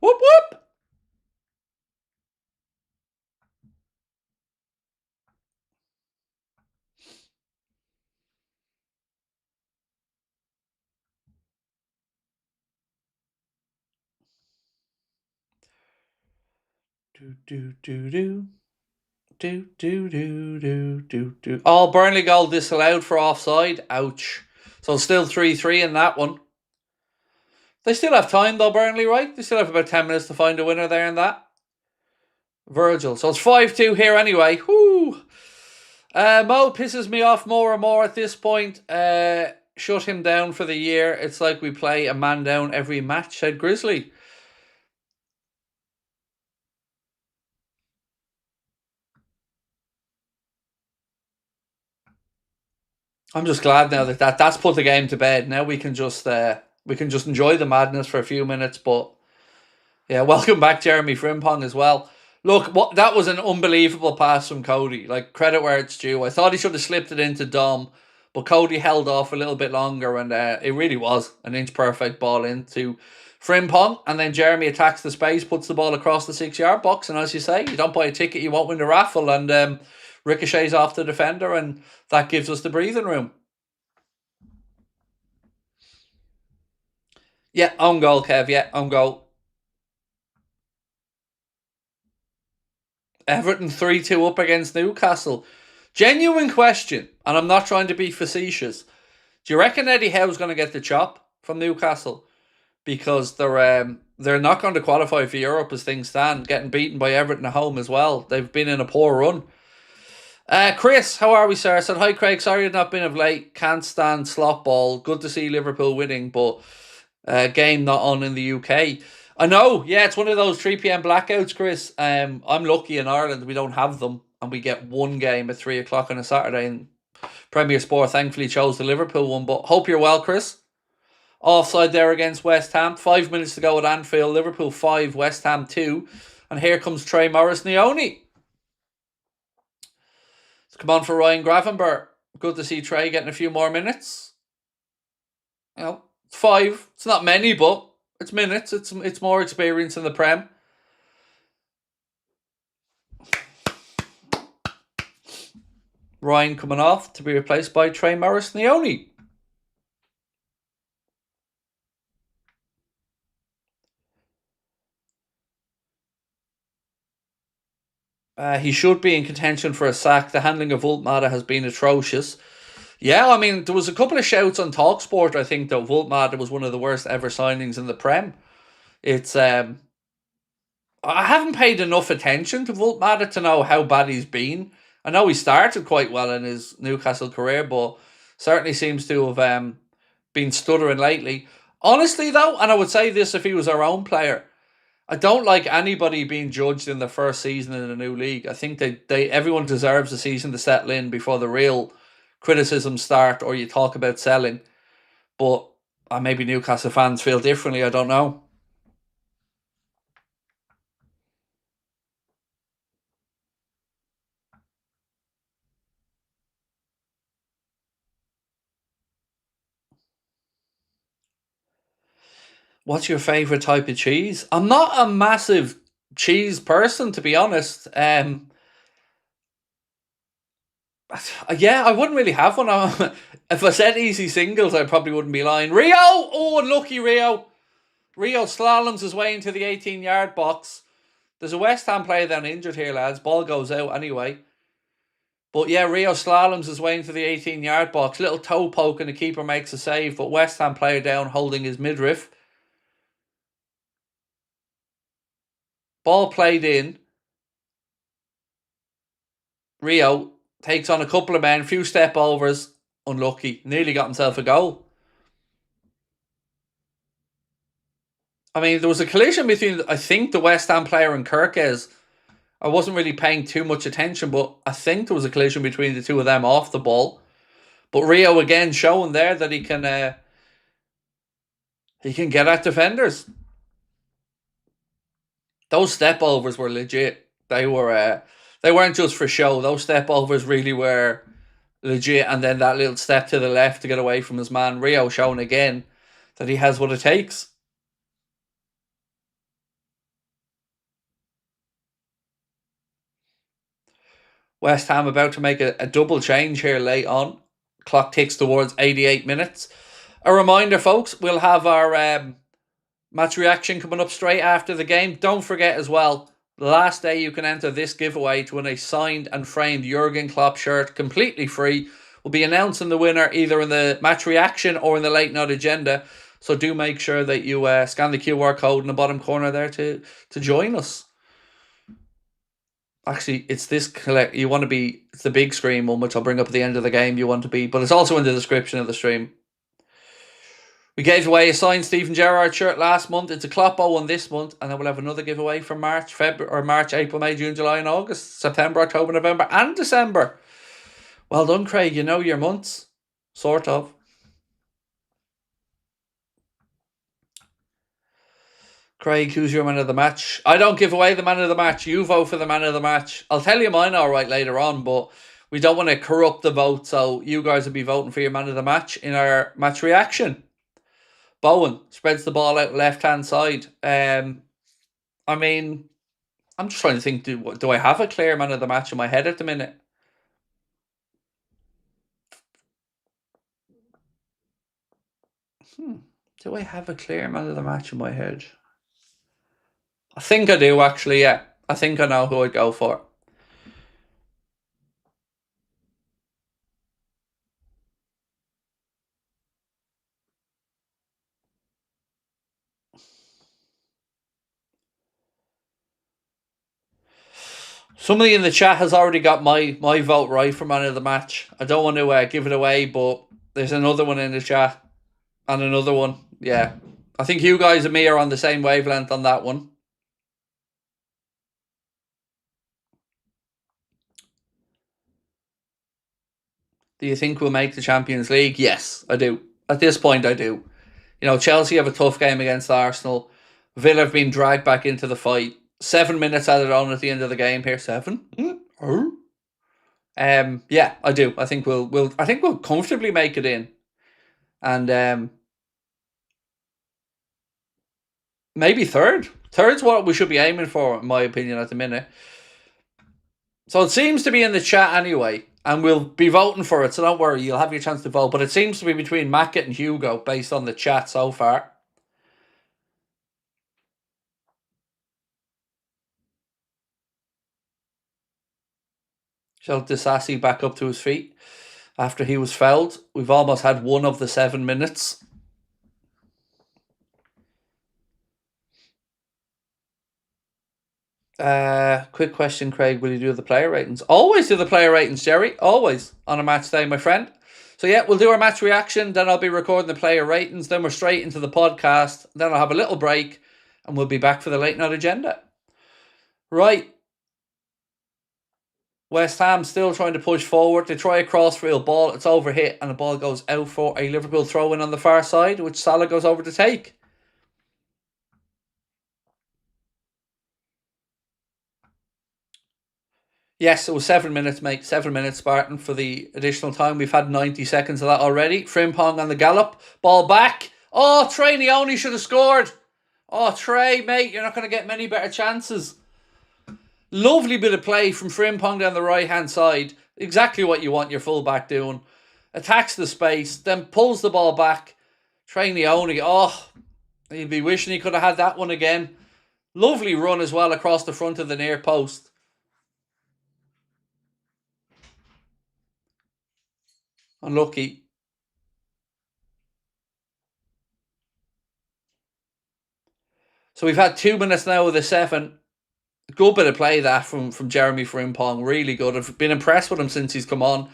Whoop, whoop. Oh, Burnley goal disallowed for offside. Ouch. So still 3-3 in that one. They still have time though, Burnley, right? They still have about 10 minutes to find a winner there in that. Virgil. So it's 5-2 here anyway. Whoo! Mo pisses me off more and more at this point. Shut him down for the year. It's like we play a man down every match, said Grizzly. I'm just glad now that's put the game to bed. Now we can just enjoy the madness for a few minutes. But yeah, welcome back, Jeremy Frimpong, as well. Look, that was an unbelievable pass from Cody. Like, credit where it's due. I thought he should have slipped it into Dom, but Cody held off a little bit longer, and it really was an inch perfect ball into Frimpong. And then Jeremy attacks the space, puts the ball across the 6-yard box, and as you say, you don't buy a ticket, you won't win the raffle, and ricochets off the defender, and that gives us the breathing room. Yeah, own goal, Kev. Yeah, own goal. Everton 3-2 up against Newcastle. Genuine question, and I'm not trying to be facetious. Do you reckon Eddie Howe's going to get the chop from Newcastle? Because they're not going to qualify for Europe as things stand, getting beaten by Everton at home as well. They've been in a poor run. Chris, how are we, sir? Said, hi, Craig. Sorry I've not been of late. Can't stand slot ball. Good to see Liverpool winning, but game not on in the UK. I know, yeah, it's one of those 3 p.m. blackouts, Chris. I'm lucky in Ireland we don't have them, and we get one game at 3 o'clock on a Saturday, and Premier Sport thankfully chose the Liverpool one, but hope you're well, Chris. Offside there against West Ham. 5 minutes to go at Anfield. Liverpool 5, West Ham 2. And here comes Trey Morris-Nioni. It's come on for Ryan Gravenberch. Good to see Trey getting a few more minutes. You know, 5. It's not many, but it's minutes. It's more experience in the Prem. Ryan coming off to be replaced by Trey Morris-Nioni. He should be in contention for a sack. The handling of Wolfmatter has been atrocious. Yeah, I mean, there was a couple of shouts on TalkSport, I think, that Wolfmatter was one of the worst ever signings in the Prem. It's, I haven't paid enough attention to Wolfmatter to know how bad he's been. I know he started quite well in his Newcastle career, but certainly seems to have been stuttering lately. Honestly, though, and I would say this if he was our own player, I don't like anybody being judged in the first season in a new league. I think everyone deserves a season to settle in before the real criticisms start or you talk about selling. But maybe Newcastle fans feel differently, I don't know. What's your favourite type of cheese? I'm not a massive cheese person, to be honest. Yeah, I wouldn't really have one. If I said easy singles, I probably wouldn't be lying. Rio! Oh, unlucky Rio. Rio slaloms his way into the 18-yard box. There's a West Ham player down injured here, lads. Ball goes out anyway. But yeah, Rio slaloms his way into the 18-yard box. Little toe poke and the keeper makes a save, but West Ham player down holding his midriff. Ball played in. Rio takes on a couple of men, few step overs. Unlucky. Nearly got himself a goal. I mean, there was a collision between, I think, the West Ham player and Kirkes. I wasn't really paying too much attention, but I think there was a collision between the two of them off the ball. But Rio again showing there that he can get at defenders. Those step overs were legit. They weren't just for show. Those step overs really were legit. And then that little step to the left to get away from his man. Rio showing again that he has what it takes. West Ham about to make a double change here late on. Clock ticks towards 88 minutes. A reminder, folks, we'll have our match reaction coming up straight after the game. Don't forget as well, The last day you can enter this giveaway to win a signed and framed Jurgen Klopp shirt completely free. We'll be announcing the winner either in the match reaction or in the late night agenda. So do make sure that you scan the QR code in the bottom corner there to join us. Actually, it's this you want to be. It's the big screen one, which I'll bring up at the end of the game. You want to be, but it's also in the description of the stream. We gave away a signed Steven Gerrard shirt last month. It's a Kloppo one this month, and then we'll have another giveaway for March, April, May, June, July, and August, September, October, November, and December. Well done, Craig. You know your months, sort of. Craig, who's your man of the match? I don't give away the man of the match. You vote for the man of the match. I'll tell you mine all right later on, but we don't want to corrupt the vote, so you guys will be voting for your man of the match in our match reaction. Bowen spreads the ball out left-hand side. I mean, I'm just trying to think, do I have a clear man of the match in my head at the minute? Do I have a clear man of the match in my head? I think I do, actually, yeah. I think I know who I'd go for. Somebody in the chat has already got my vote right for man of the match. I don't want to give it away, but there's another one in the chat. And another one. Yeah. I think you guys and me are on the same wavelength on that one. Do you think we'll make the Champions League? Yes, I do. At this point, I do. You know, Chelsea have a tough game against Arsenal. Villa have been dragged back into the fight. 7 minutes added on at the end of the game here. 7? Yeah, I do. I think we'll comfortably make it in. And maybe third. Third's what we should be aiming for, in my opinion, at the minute. So it seems to be in the chat anyway, and we'll be voting for it, so don't worry, you'll have your chance to vote. But it seems to be between Mackett and Hugo based on the chat so far. So Disasi back up to his feet after he was fouled. We've almost had one of the 7 minutes. Quick question, Craig. Will you do the player ratings? Always do the player ratings, Jerry. Always on a match day, my friend. So yeah, we'll do our match reaction. Then I'll be recording the player ratings. Then we're straight into the podcast. Then I'll have a little break. And we'll be back for the late night agenda. Right. West Ham still trying to push forward. They try a crossfield ball. It's overhit. And the ball goes out for a Liverpool throw-in on the far side, which Salah goes over to take. Yes, it was 7 minutes, mate. 7 minutes, Spartan, for the additional time. We've had 90 seconds of that already. Frimpong on the gallop. Ball back. Oh, Trey Leone should have scored. Oh, Trey, mate, you're not going to get many better chances. Lovely bit of play from Frimpong down the right-hand side. Exactly what you want your fullback doing. Attacks the space, then pulls the ball back. Trey Leone, oh, he'd be wishing he could have had that one again. Lovely run as well across the front of the near post. Unlucky. So we've had 2 minutes now with a 7. Good bit of play that from Jeremy Frimpong. Really good. I've been impressed with him since he's come on.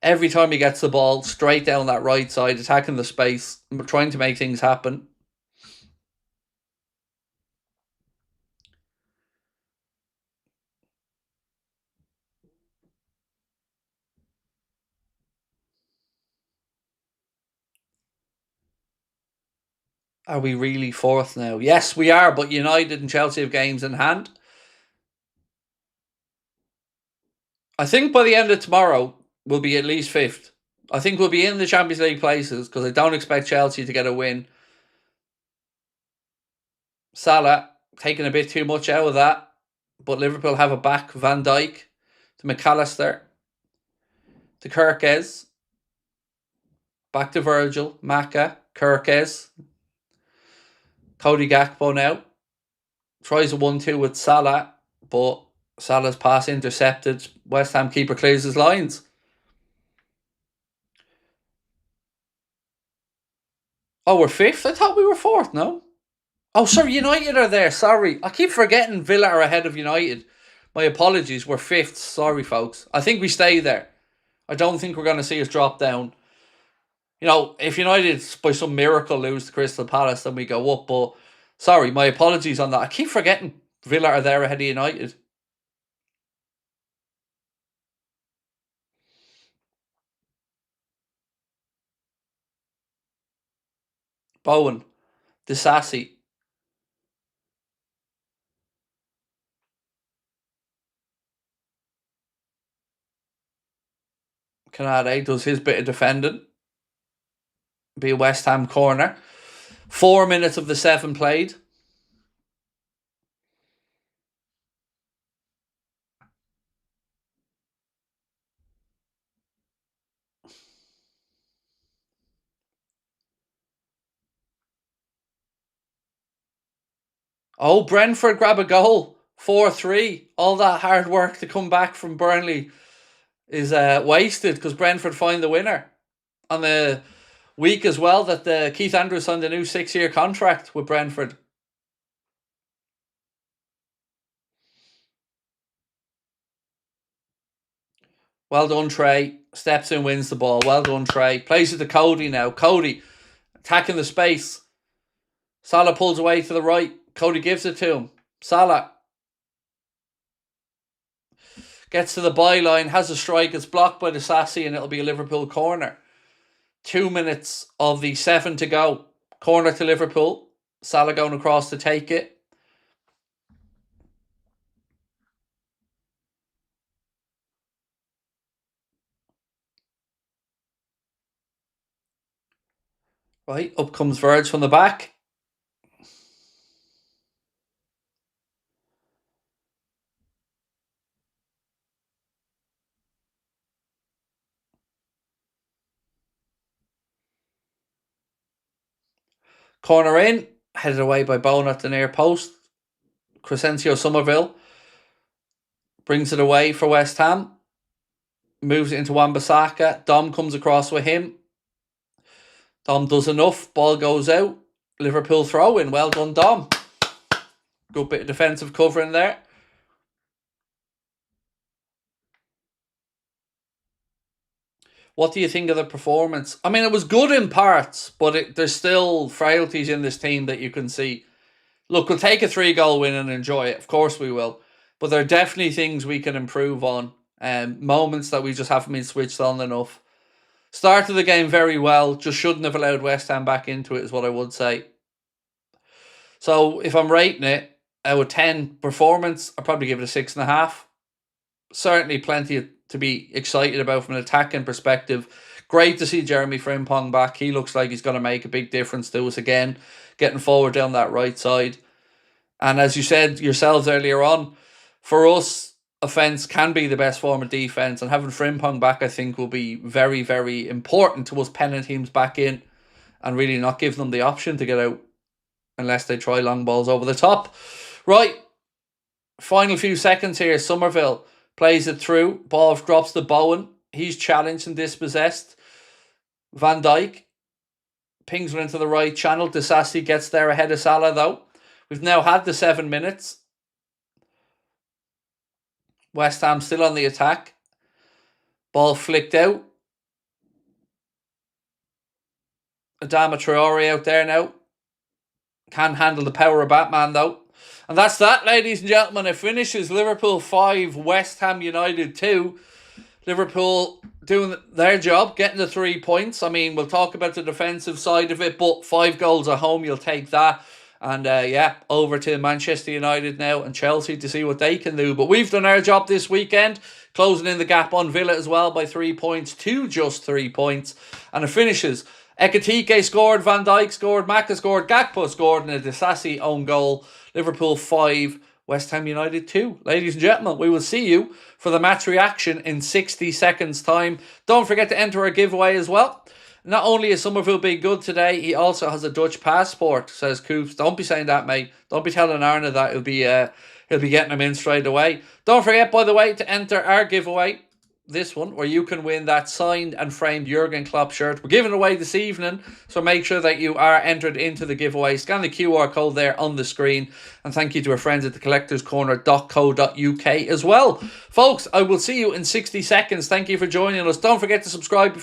Every time he gets the ball, straight down that right side, attacking the space, trying to make things happen. Are we really fourth now? Yes, we are, but United and Chelsea have games in hand. I think by the end of tomorrow, we'll be at least 5th. I think we'll be in the Champions League places because I don't expect Chelsea to get a win. Salah taking a bit too much out of that, but Liverpool have it back. Van Dijk to McAllister to Kirkes. Back to Virgil, Maka, Kirkes. Cody Gakpo now. Tries a 1-2 with Salah. but Salah's pass intercepted. West Ham keeper clears his lines. Oh, we're 5th? I thought we were 4th, no? Oh, sorry, United are there. Sorry. I keep forgetting Villa are ahead of United. My apologies. We're 5th. Sorry, folks. I think we stay there. I don't think we're going to see us drop down. You know, if United, by some miracle, lose to Crystal Palace, then we go up. But, sorry, my apologies on that. I keep forgetting Villa are there ahead of United. Bowen. Disassi. Canade does his bit of defending. Be a West Ham corner. 4 minutes of the 7 played. Oh, Brentford grab a goal. 4-3. All that hard work to come back from Burnley is wasted because Brentford find the winner. On the week as well that Keith Andrews signed a new 6-year contract with Brentford. Well done, Trey. Steps in, wins the ball. Well done, Trey. Plays it to Cody now. Cody attacking the space. Salah pulls away to the right. Cody gives it to him. Salah gets to the byline, has a strike. It's blocked by the Sassy, and it'll be a Liverpool corner. 2 minutes of the 7 to go. Corner to Liverpool. Salah going across to take it. Right, up comes Verge from the back. Corner in, headed away by Bowen at the near post. Crescencio Somerville brings it away for West Ham. Moves it into Wan-Bissaka. Dom comes across with him. Dom does enough. Ball goes out. Liverpool throw in. Well done, Dom. Good bit of defensive cover in there. What do you think of the performance? I mean, it was good in parts, but there's still frailties in this team that you can see. Look, we'll take a 3-goal win and enjoy it. Of course we will. But there are definitely things we can improve on. Moments that we just haven't been switched on enough. Started the game very well. Just shouldn't have allowed West Ham back into it is what I would say. So if I'm rating it, out of 10 performance, I'd probably give it a 6.5. Certainly plenty to be excited about from an attacking perspective. Great to see Jeremy Frimpong back. He looks like he's going to make a big difference to us again, getting forward down that right side. And as you said yourselves earlier on, for us, offence can be the best form of defence, and having Frimpong back, I think, will be very, very important to us penning teams back in and really not give them the option to get out unless they try long balls over the top. Right, final few seconds here. Somerville plays it through. Ball drops to Bowen. He's challenged and dispossessed. Van Dijk pings one into the right channel. Disassi gets there ahead of Salah, though. We've now had the 7 minutes. West Ham still on the attack. Ball flicked out. Adama Traore out there now. Can't handle the power of Batman, though. And that's that, ladies and gentlemen. It finishes Liverpool 5, West Ham United 2. Liverpool doing their job, getting the 3 points. I mean, we'll talk about the defensive side of it, but 5 goals at home, you'll take that. And yeah, over to Manchester United now and Chelsea to see what they can do. But we've done our job this weekend, closing in the gap on Villa as well by 3 points to just 3 points. And it finishes. Ekitike scored, Van Dijk scored, Maka scored, Gakpo scored, and a Disassi own goal. Liverpool 5, West Ham United 2. Ladies and gentlemen, we will see you for the match reaction in 60 seconds time. Don't forget to enter our giveaway as well. Not only is Somerville being good today, he also has a Dutch passport, says Coops. Don't be saying that, mate. Don't be telling Arna that. He'll he'll be getting them in straight away. Don't forget, by the way, to enter our giveaway, this one, where you can win that signed and framed Jurgen Klopp shirt. We're giving away this evening, so make sure that you are entered into the giveaway. Scan the QR code there on the screen, and thank you to our friends at thecollectorscorner.co.uk as well. Folks, I will see you in 60 seconds. Thank you for joining us. Don't forget to subscribe before